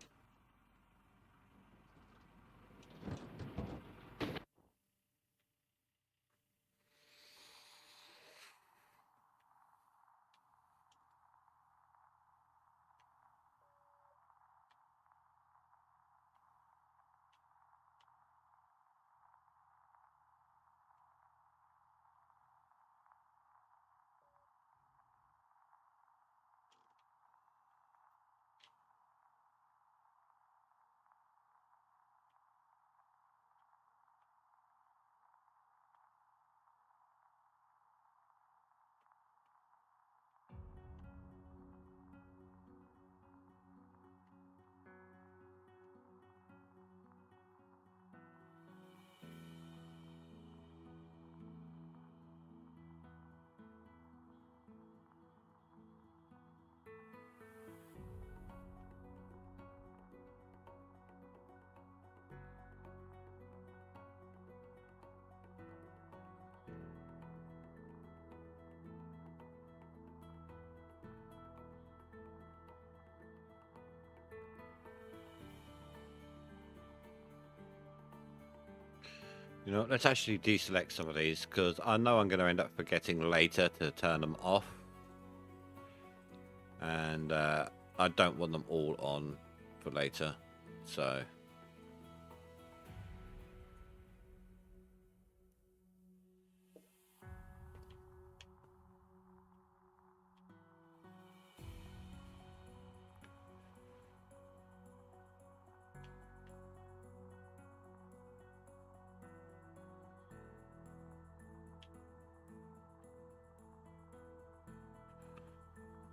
You know, let's actually deselect some of these because I know I'm going to end up forgetting later to turn them off. And I don't want them all on for later. So...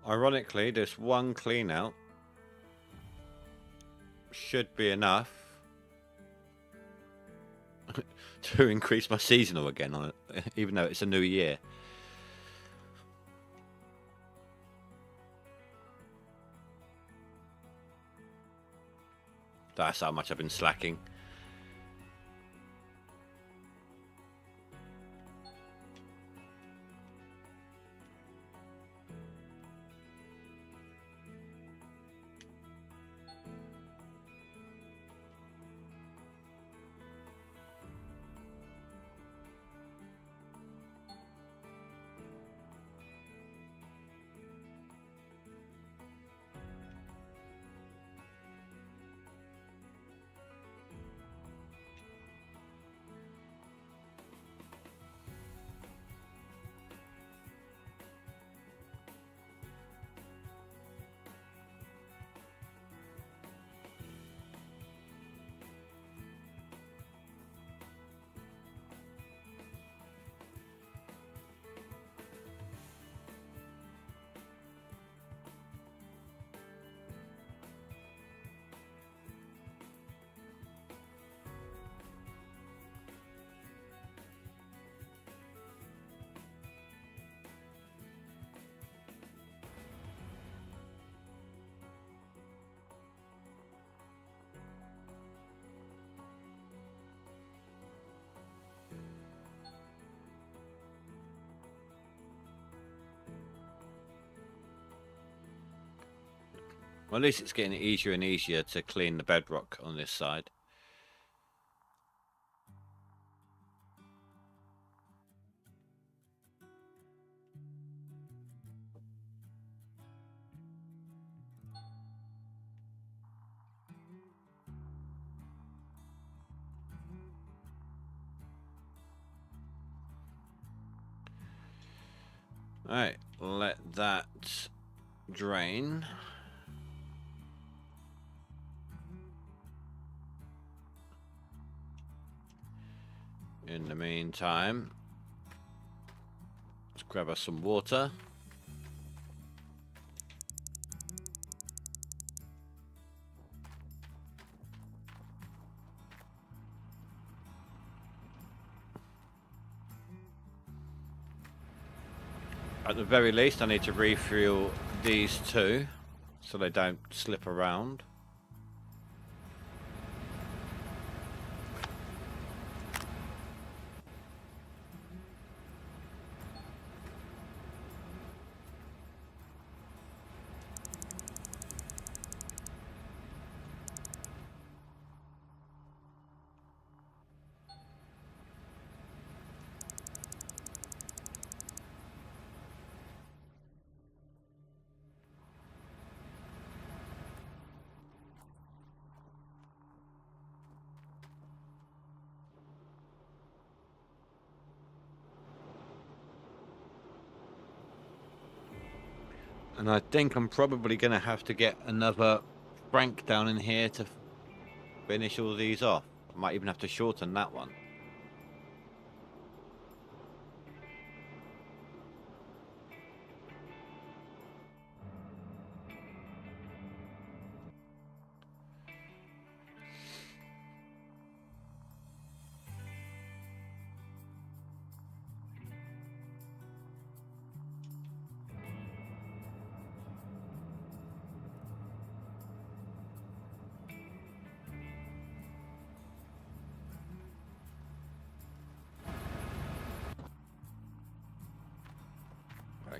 Ironically, this one clean out should be enough to increase my seasonal again on it, even though it's a new year. That's how much I've been slacking. Well, at least it's getting easier and easier to clean the bedrock on this side. Alright, let that drain. In the meantime, let's grab us some water. At the very least, I need to refuel these two so they don't slip around. And I think I'm probably going to have to get another Frank down in here to finish all these off. I might even have to shorten that one.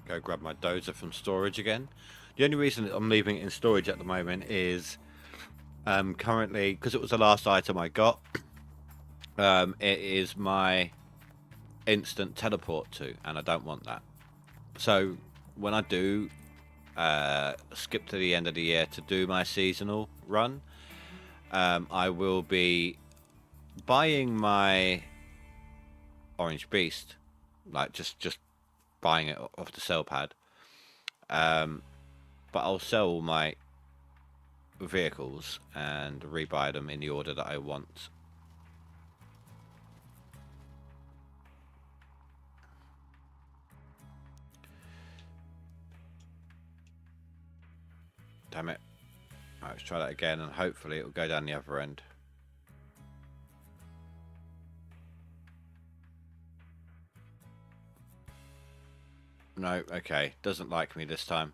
Go grab my dozer from storage again. The only reason that I'm leaving it in storage at the moment is currently because it was the last item I got. it is my instant teleport to, and I don't want that. So when I do skip to the end of the year to do my seasonal run, I will be buying my Orange Beast, like just buying it off the sell pad. But I'll sell all my vehicles and rebuy them in the order that I want. Damn it. Right, let's try that again, and hopefully it will go down the other end. No, okay. Doesn't like me this time.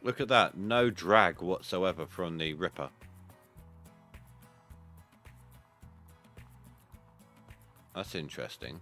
Look at that. No drag whatsoever from the Ripper. That's interesting.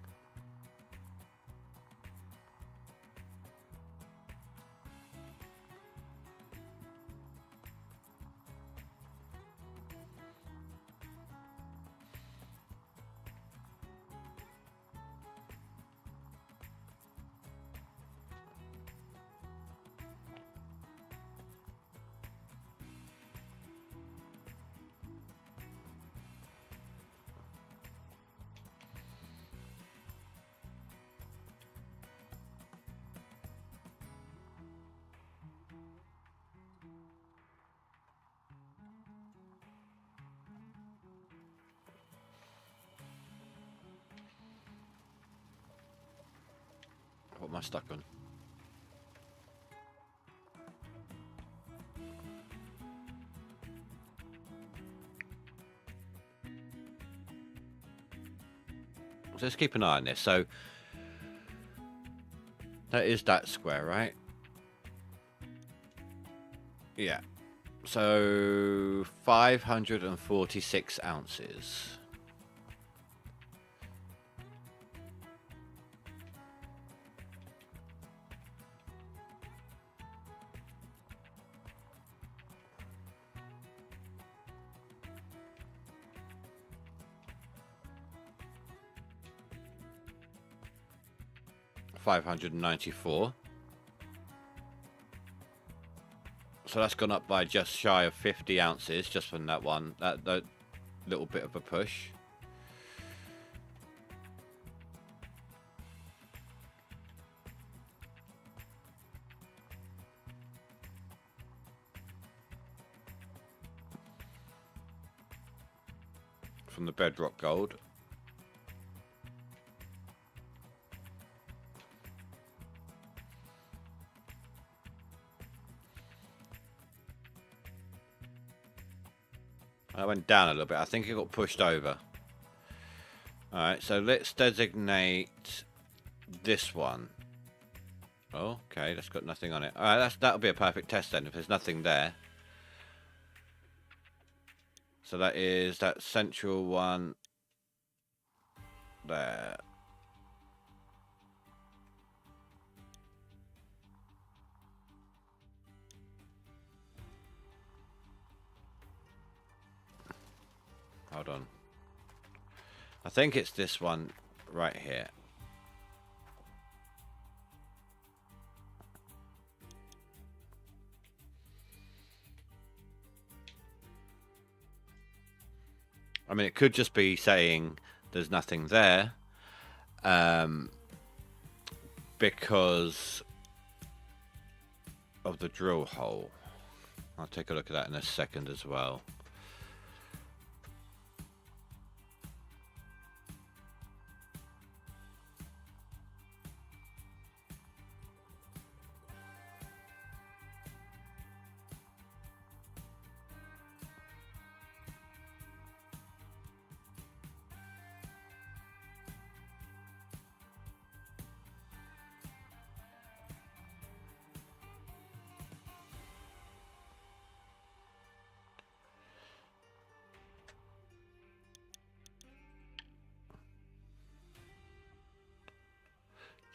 What am I stuck on? So let's keep an eye on this. So that is that square, right? Yeah. So 546 ounces. $594. So that's gone up by just shy of 50 ounces just from that one, that little bit of a push. From the bedrock gold. I went down a little bit. I think it got pushed over. Alright, so let's designate this one. Oh, okay, that's got nothing on it. Alright, that'll be a perfect test then if there's nothing there. So that is that central one there. Hold on. I think it's this one right here. I mean, it could just be saying there's nothing there, because of the drill hole. I'll take a look at that in a second as well.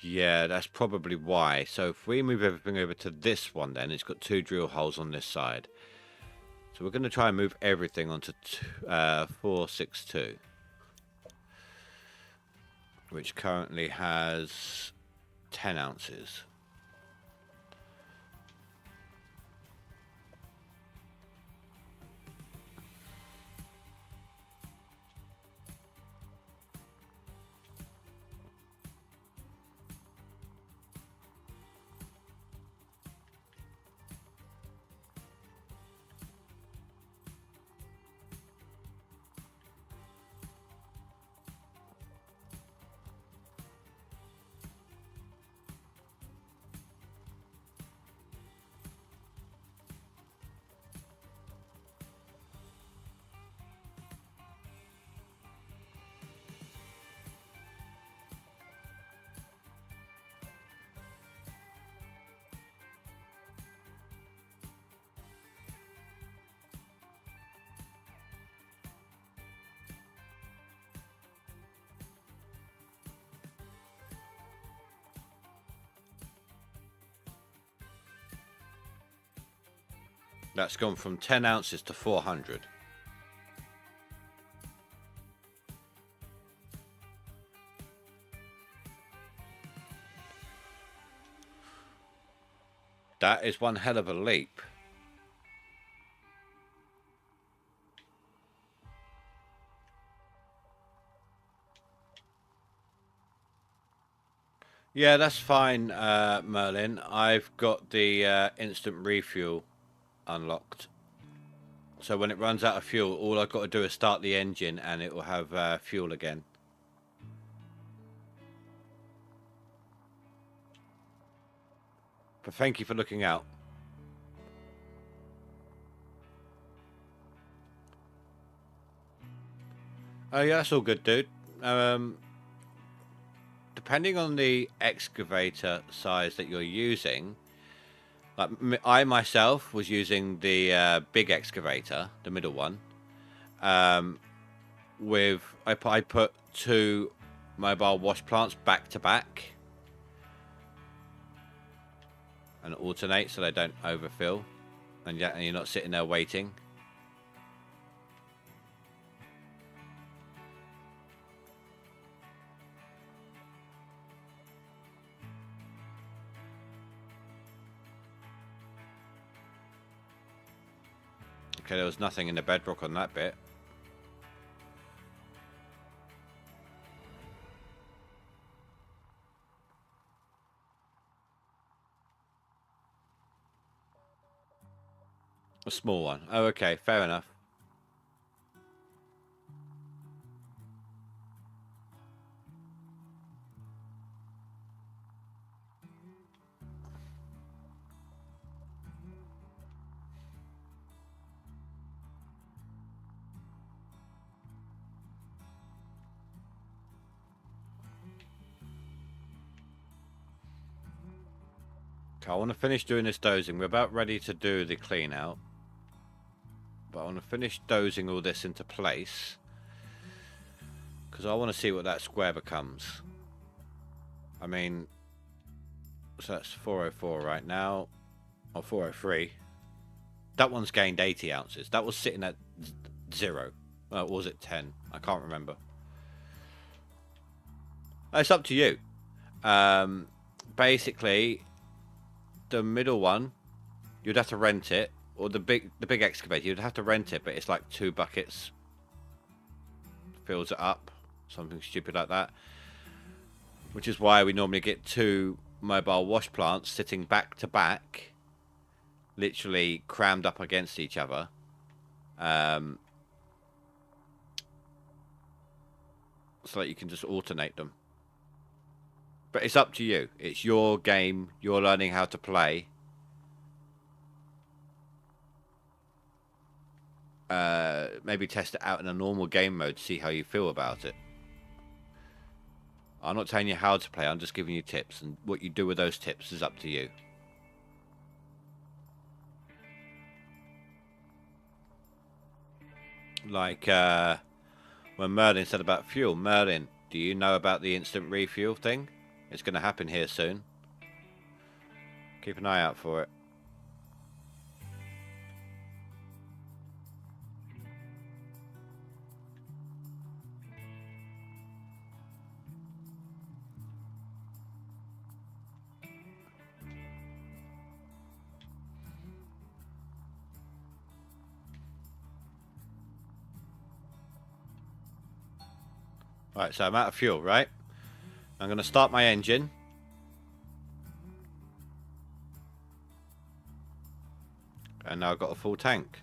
Yeah, that's probably why. So if we move everything over to this one, then it's got 2 drill holes on this side. So we're going to try and move everything onto 462, which currently has 10 ounces. That's gone from 10 ounces to 400. That is one hell of a leap. Yeah, that's fine, Merlin. I've got the instant refuel unlocked. So when it runs out of fuel, all I've got to do is start the engine and it will have fuel again. But thank you for looking out. Oh yeah, that's all good, dude. Depending on the excavator size that you're using, like I myself was using the big excavator, the middle one. I put 2 mobile wash plants back to back and alternate so they don't overfill, and you're not sitting there waiting. Okay, there was nothing in the bedrock on that bit. A small one. Oh, okay, fair enough. Okay, I want to finish doing this dozing. We're about ready to do the clean out. But I want to finish dozing all this into place, because I want to see what that square becomes. I mean, so that's 404 right now, or 403. That one's gained 80 ounces. That was sitting at 0. Or was it 10? I can't remember. It's up to you. Basically, the middle one, you'd have to rent it. Or the big excavator, you'd have to rent it, but it's like 2 buckets. Fills it up. Something stupid like that. Which is why we normally get 2 mobile wash plants sitting back to back. Literally crammed up against each other. So that you can just alternate them. But it's up to you. It's your game. You're learning how to play. Maybe test it out in a normal game mode, see how you feel about it. I'm not telling you how to play, I'm just giving you tips, and what you do with those tips is up to you. Like when Merlin said about fuel. Merlin, do you know about the instant refuel thing? It's going to happen here soon. Keep an eye out for it. Right, so I'm out of fuel, right? I'm going to start my engine. And now I've got a full tank.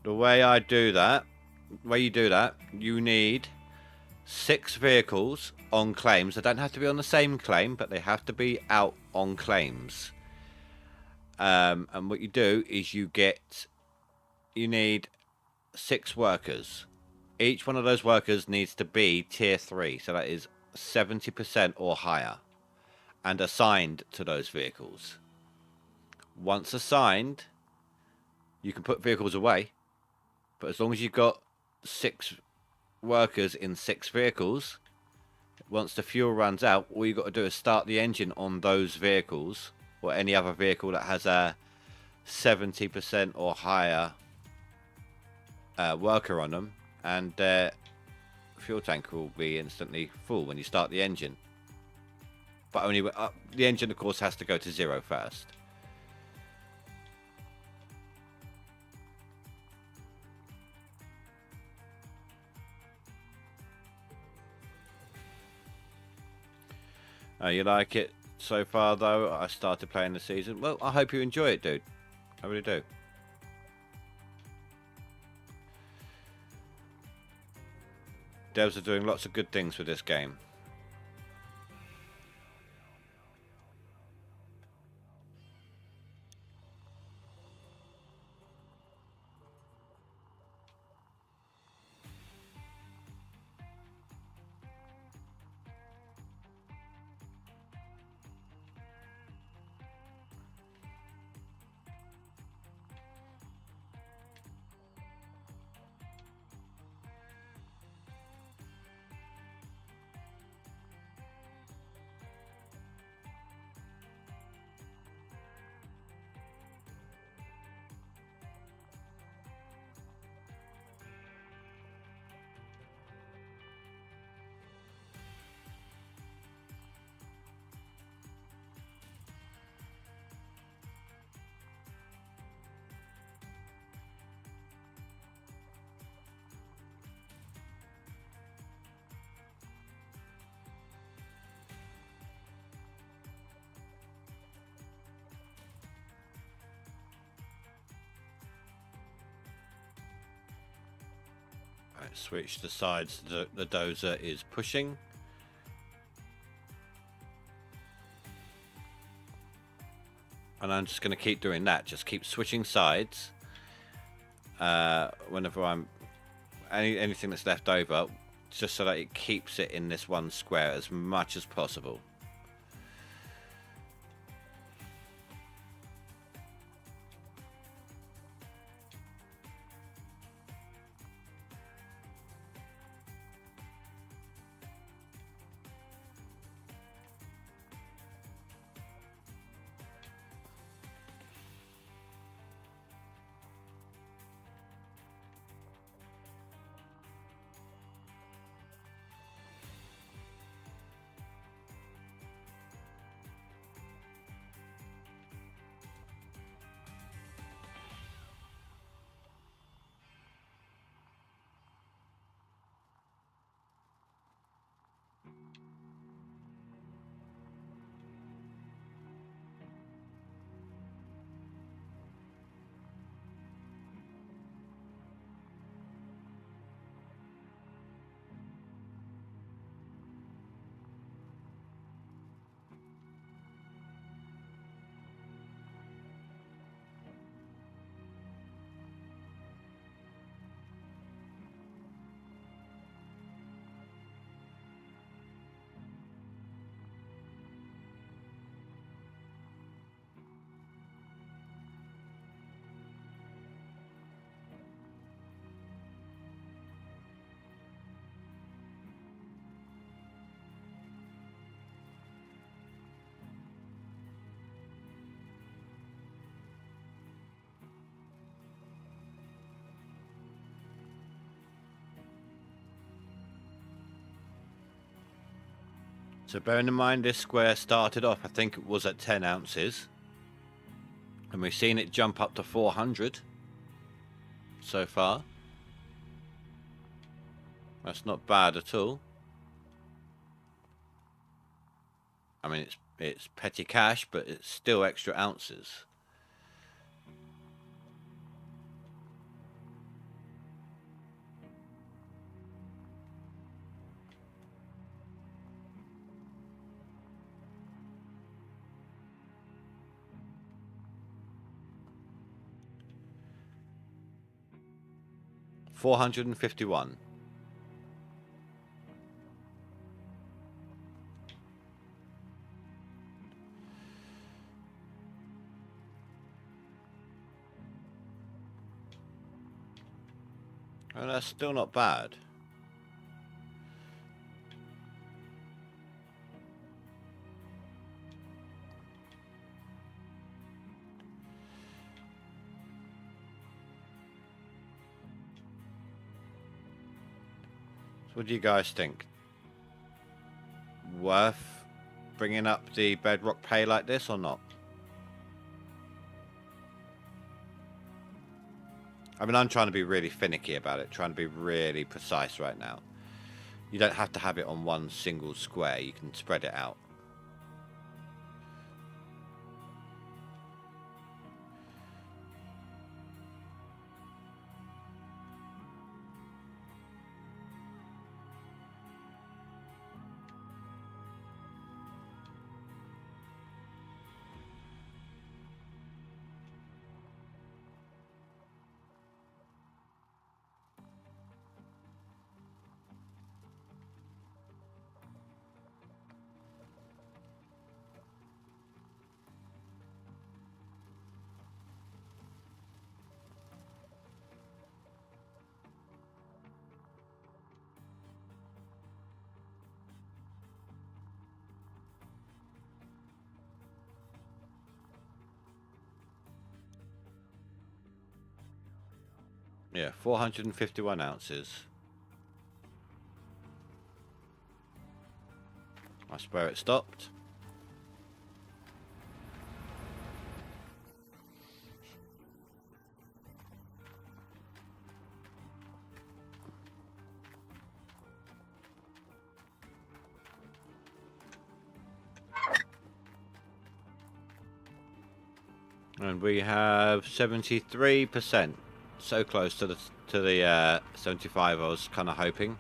The way I do that, you need 6 vehicles on claims. They don't have to be on the same claim, but they have to be out on claims. And what you do is you need 6 workers. Each one of those workers needs to be tier 3, so that is 70% or higher, and assigned to those vehicles. Once assigned, you can put vehicles away, but as long as you've got 6 workers in 6 vehicles, once the fuel runs out, all you've got to do is start the engine on those vehicles, or any other vehicle that has a 70% or higher worker on them, and fuel tank will be instantly full when you start the engine. But only the engine, of course, has to go to 0 first. You like it so far, though? I started playing the season. Well, I hope you enjoy it, dude. I really do. Devs are doing lots of good things with this game. Right, switch the sides the dozer is pushing. And I'm just going to keep doing that. Just keep switching sides. Whenever I'm anything that's left over, just so that it keeps it in this one square as much as possible. So bearing in mind this square started off, I think it was at 10 ounces. And we've seen it jump up to 400 so far. That's not bad at all. I mean, it's petty cash, but it's still extra ounces. $451. And that's still not bad. So what do you guys think? Worth bringing up the bedrock pay like this or not? I mean, I'm trying to be really finicky about it, trying to be really precise right now. You don't have to have it on one single square, you can spread it out. Yeah, 451 ounces. That's where it stopped. And we have 73%. So close to the 75 I was kind of hoping.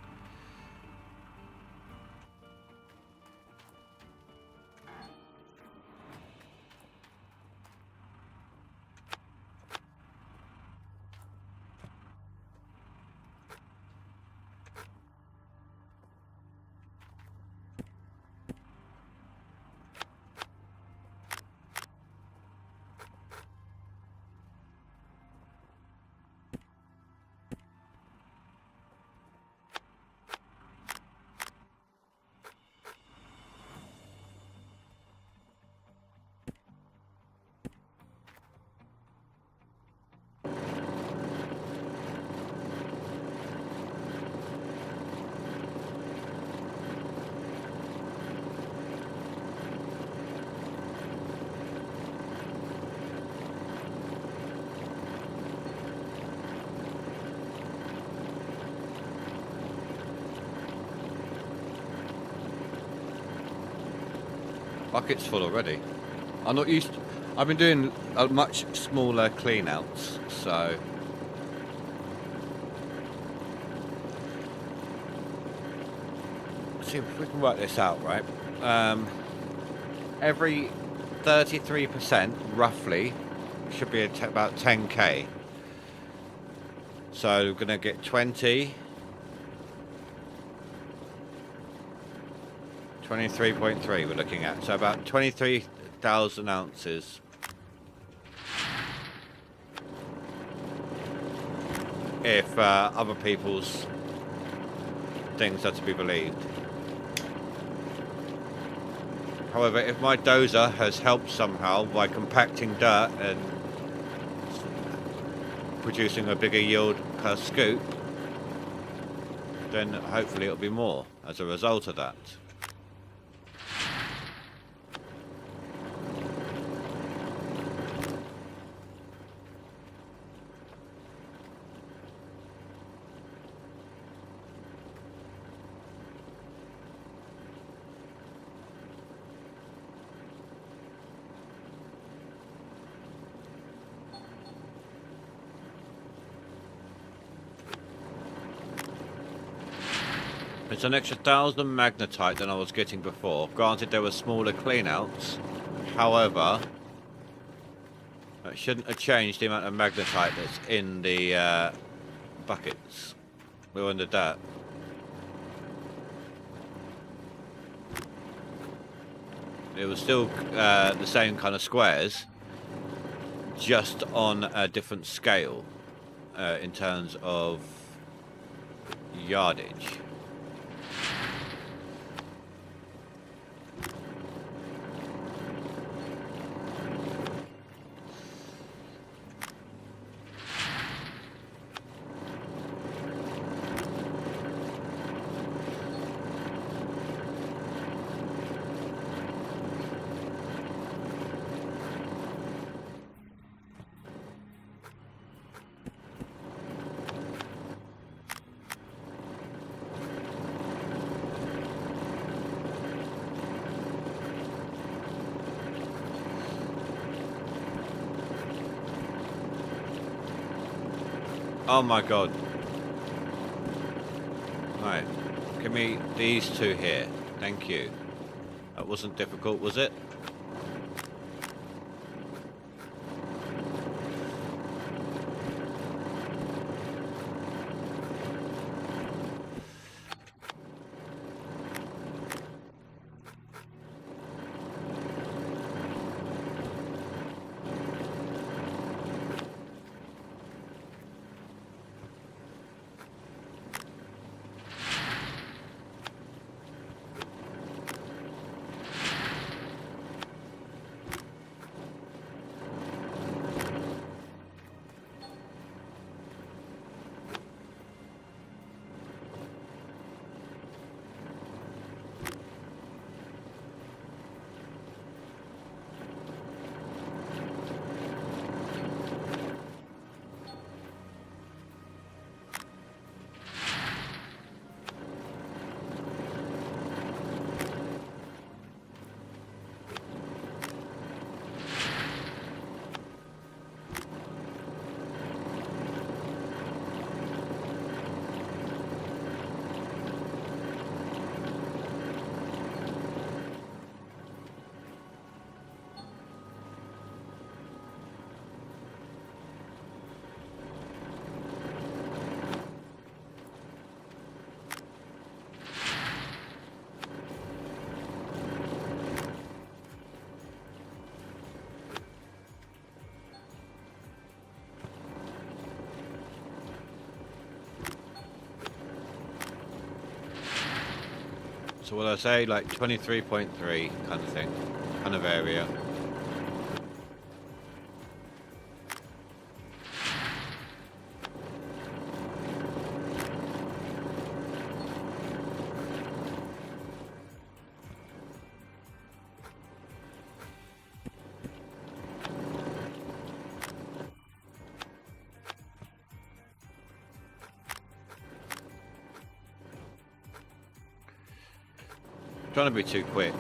Bucket's full already. I'm not used to, I've been doing a much smaller clean outs, so see if we can work this out, right? Every 33% roughly should be about 10k. So we're gonna get 20. 23.3 we're looking at, so about 23,000 ounces. If other people's things are to be believed. However, if my dozer has helped somehow by compacting dirt and producing a bigger yield per scoop, then hopefully it'll be more as a result of that. It's an extra 1,000 magnetite than I was getting before. Granted, there were smaller cleanouts. However, that shouldn't have changed the amount of magnetite that's in the buckets. We're under that. It was still the same kind of squares, just on a different scale in terms of yardage. Oh my god. Right. Give me these two here. Thank you. That wasn't difficult, was it? So what I say, like 23.3 kind of thing, kind of area. Trying to be too quick.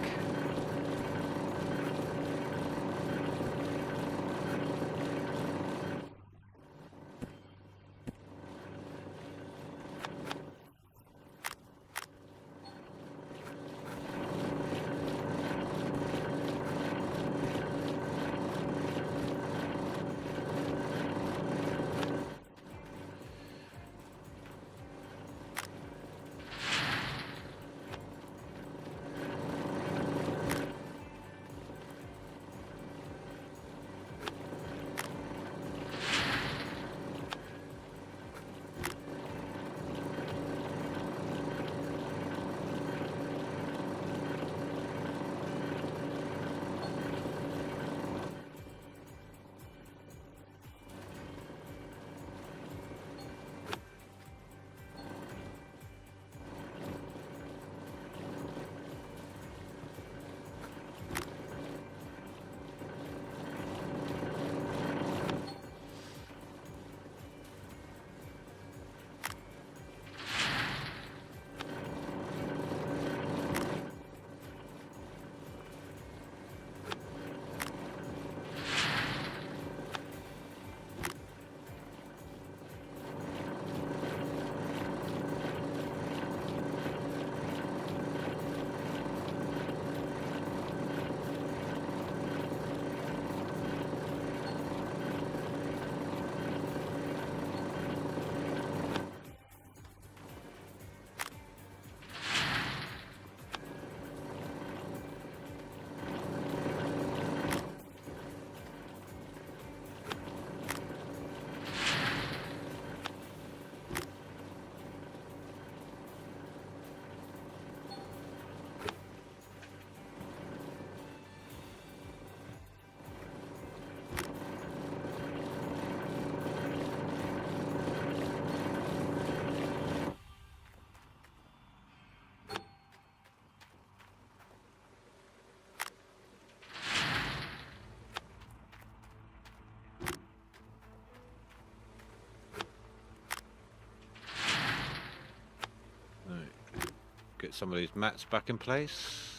get some of these mats back in place.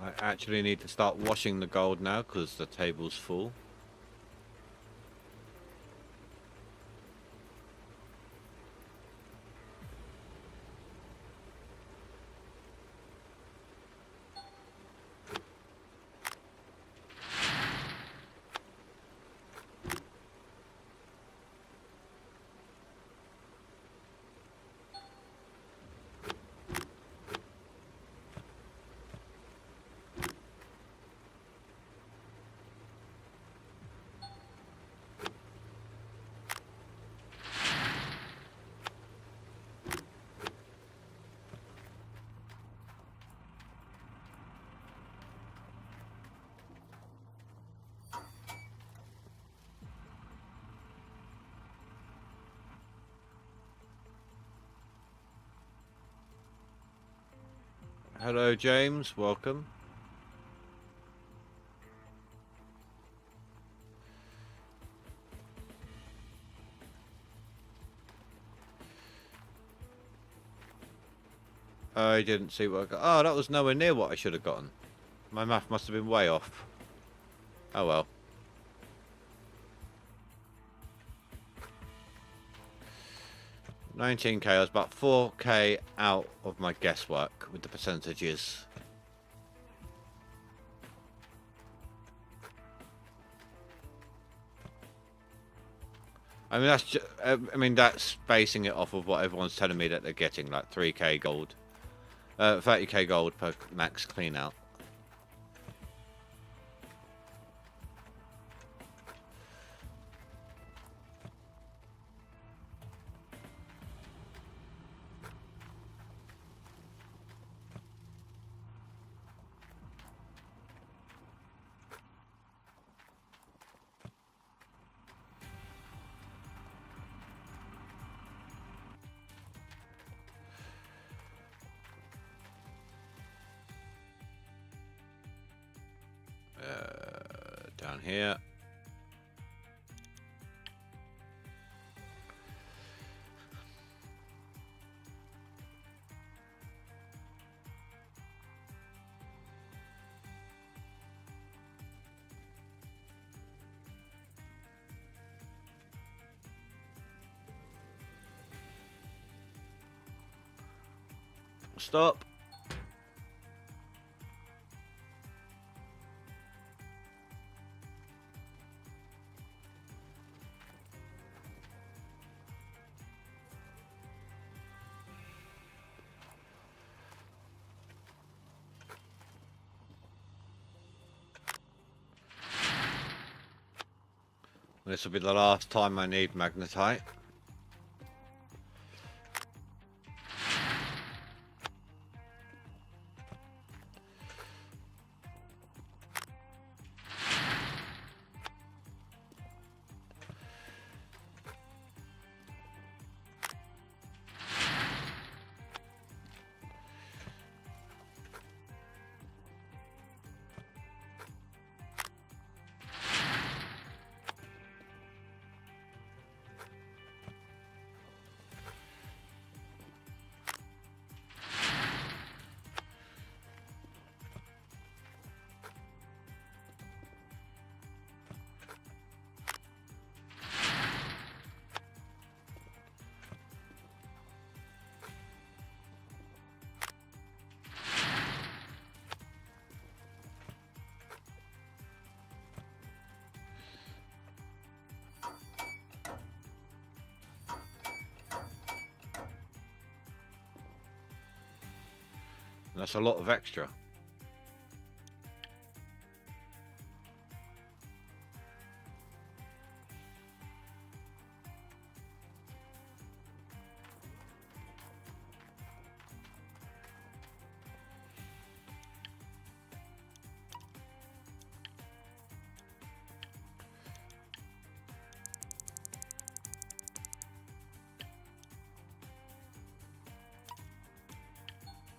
I actually need to start washing the gold now because the table's full. Hello James, welcome. I didn't see what I got. Oh, that was nowhere near what I should have gotten. My math must have been way off. Oh well. $19K, I was about $4K out of my guesswork with the percentages. I mean that's that's basing it off of what everyone's telling me that they're getting, like 3K gold, 30K gold per max clean out. Down here. Stop. This will be the last time I need magnetite. That's a lot of extra.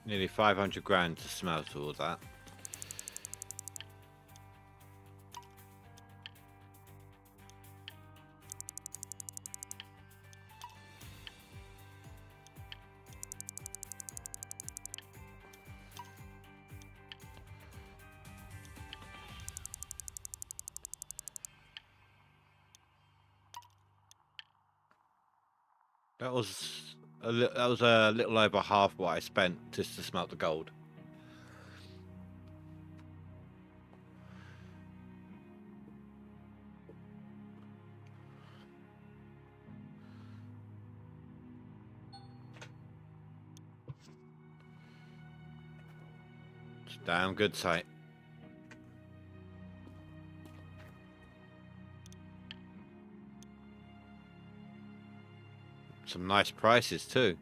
Nearly 500 grand to smelt all that. That was a little over half what I spent just to smelt the gold. It's a damn good site. Some nice prices too.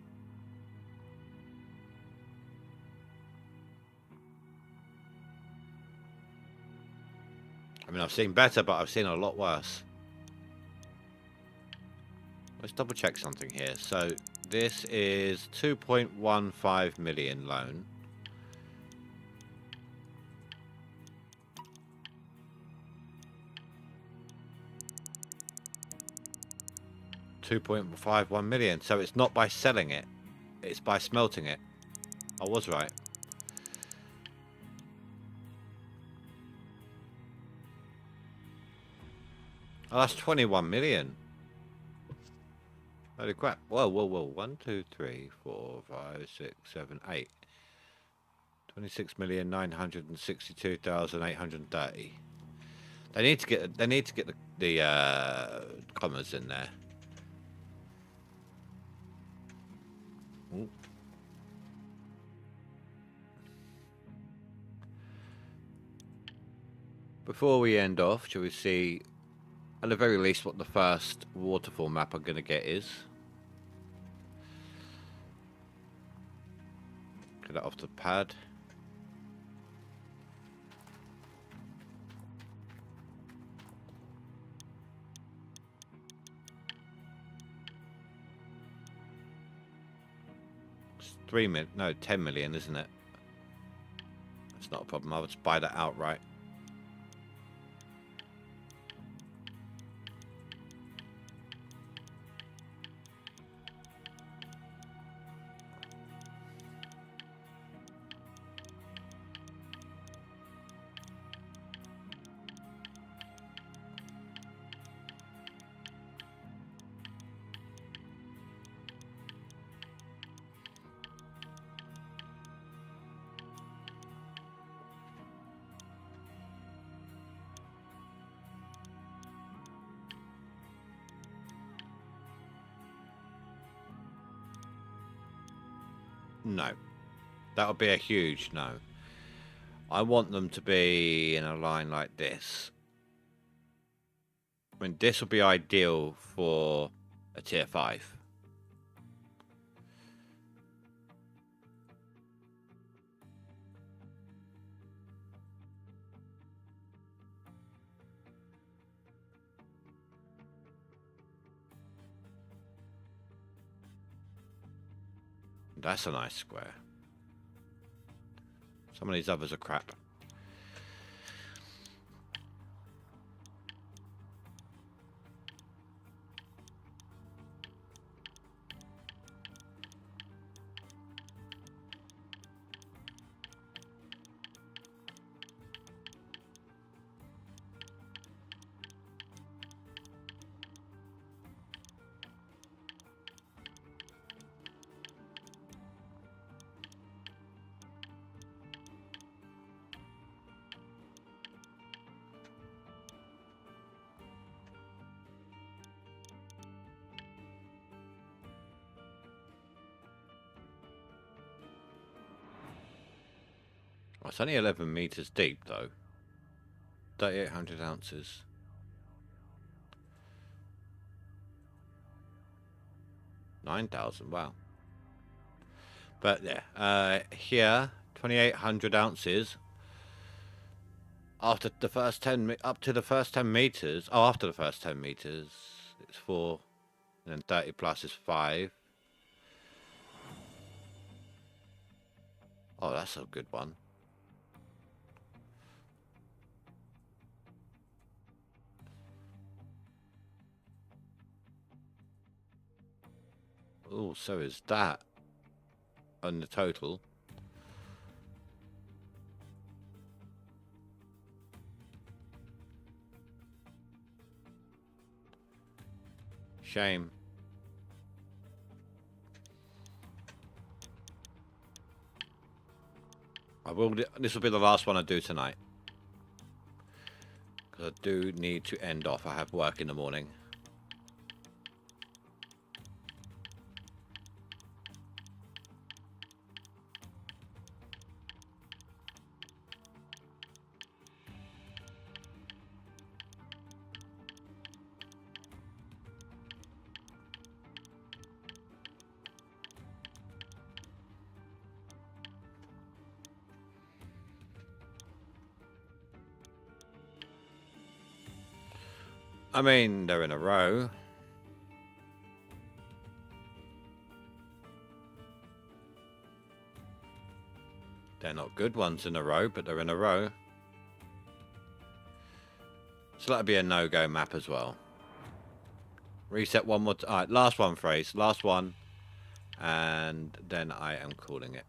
I mean, I've seen better, but I've seen a lot worse. Let's double check something here. So this is 2.15 million loan. $2.51 million. So it's not by selling it, it's by smelting it. I was right. Oh, that's 21 million. Holy crap. Whoa, whoa, whoa. 1, 2, 3, 4, 5, 6, 7, 8. 26,962,830. They need to get the commas in there. Ooh. Before we end off, shall we see at the very least what the first waterfall map I'm going to get is? Get that off the pad. It's 10 million, isn't it? That's not a problem. I'll just buy that outright. No. That would be a huge no. I want them to be in a line like this. I mean, this would be ideal for a tier 5. That's a nice square. Some of these others are crap. Oh, it's only 11 meters deep, though. 3,800 ounces. $9,000, wow. But yeah, here, 2,800 ounces. After the first 10, up to the first 10 meters. Oh, after the first 10 meters, it's 4, and then 30 plus is 5. Oh, that's a good one. Oh, so is that on the total. Shame. This will be the last one I do tonight. Because I do need to end off. I have work in the morning. I mean, they're in a row. They're not good ones in a row, but they're in a row. So that'll be a no-go map as well. Reset one more. Alright, last one, phrase. Last one. And then I am calling it.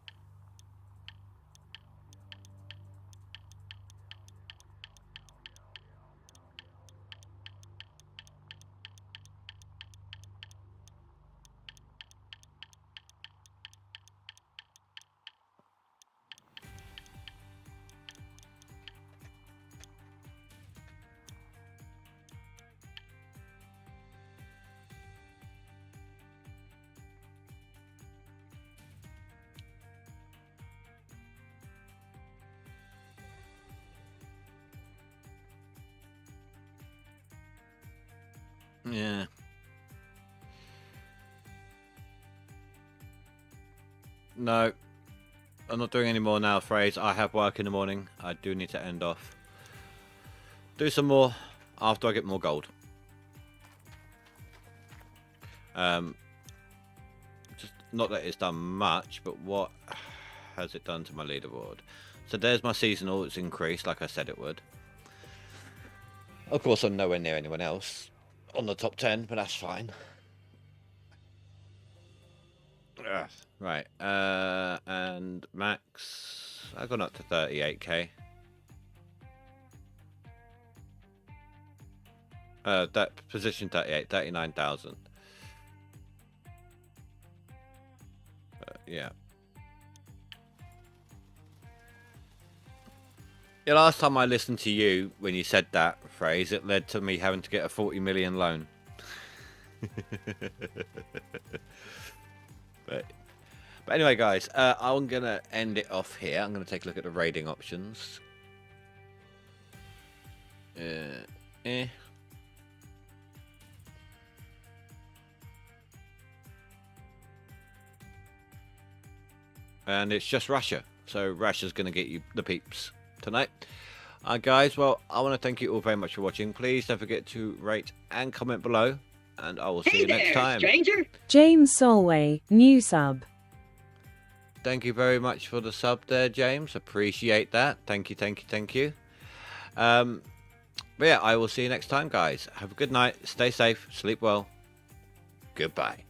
Yeah. No. I'm not doing any more now, phrase. I have work in the morning. I do need to end off. Do some more after I get more gold. Just not that it's done much, but what has it done to my leaderboard? So there's my seasonal. It's increased like I said it would. Of course, I'm nowhere near anyone else on the top 10, but that's fine. Right, and max, I've gone up to 38k. That position 38, 39,000. Yeah. The last time I listened to you when you said that phrase, it led to me having to get a 40 million loan. But anyway, guys, I'm going to end it off here. I'm going to take a look at the raiding options. And it's just Russia. So Russia's going to get you the peeps tonight. Guys, well, I want to thank you all very much for watching. Please don't forget to rate and comment below. And I will see you next time. Stranger. James Solway, new sub. Thank you very much for the sub there, James. Appreciate that. Thank you, thank you, thank you. But yeah, I will see you next time, guys. Have a good night. Stay safe. Sleep well. Goodbye.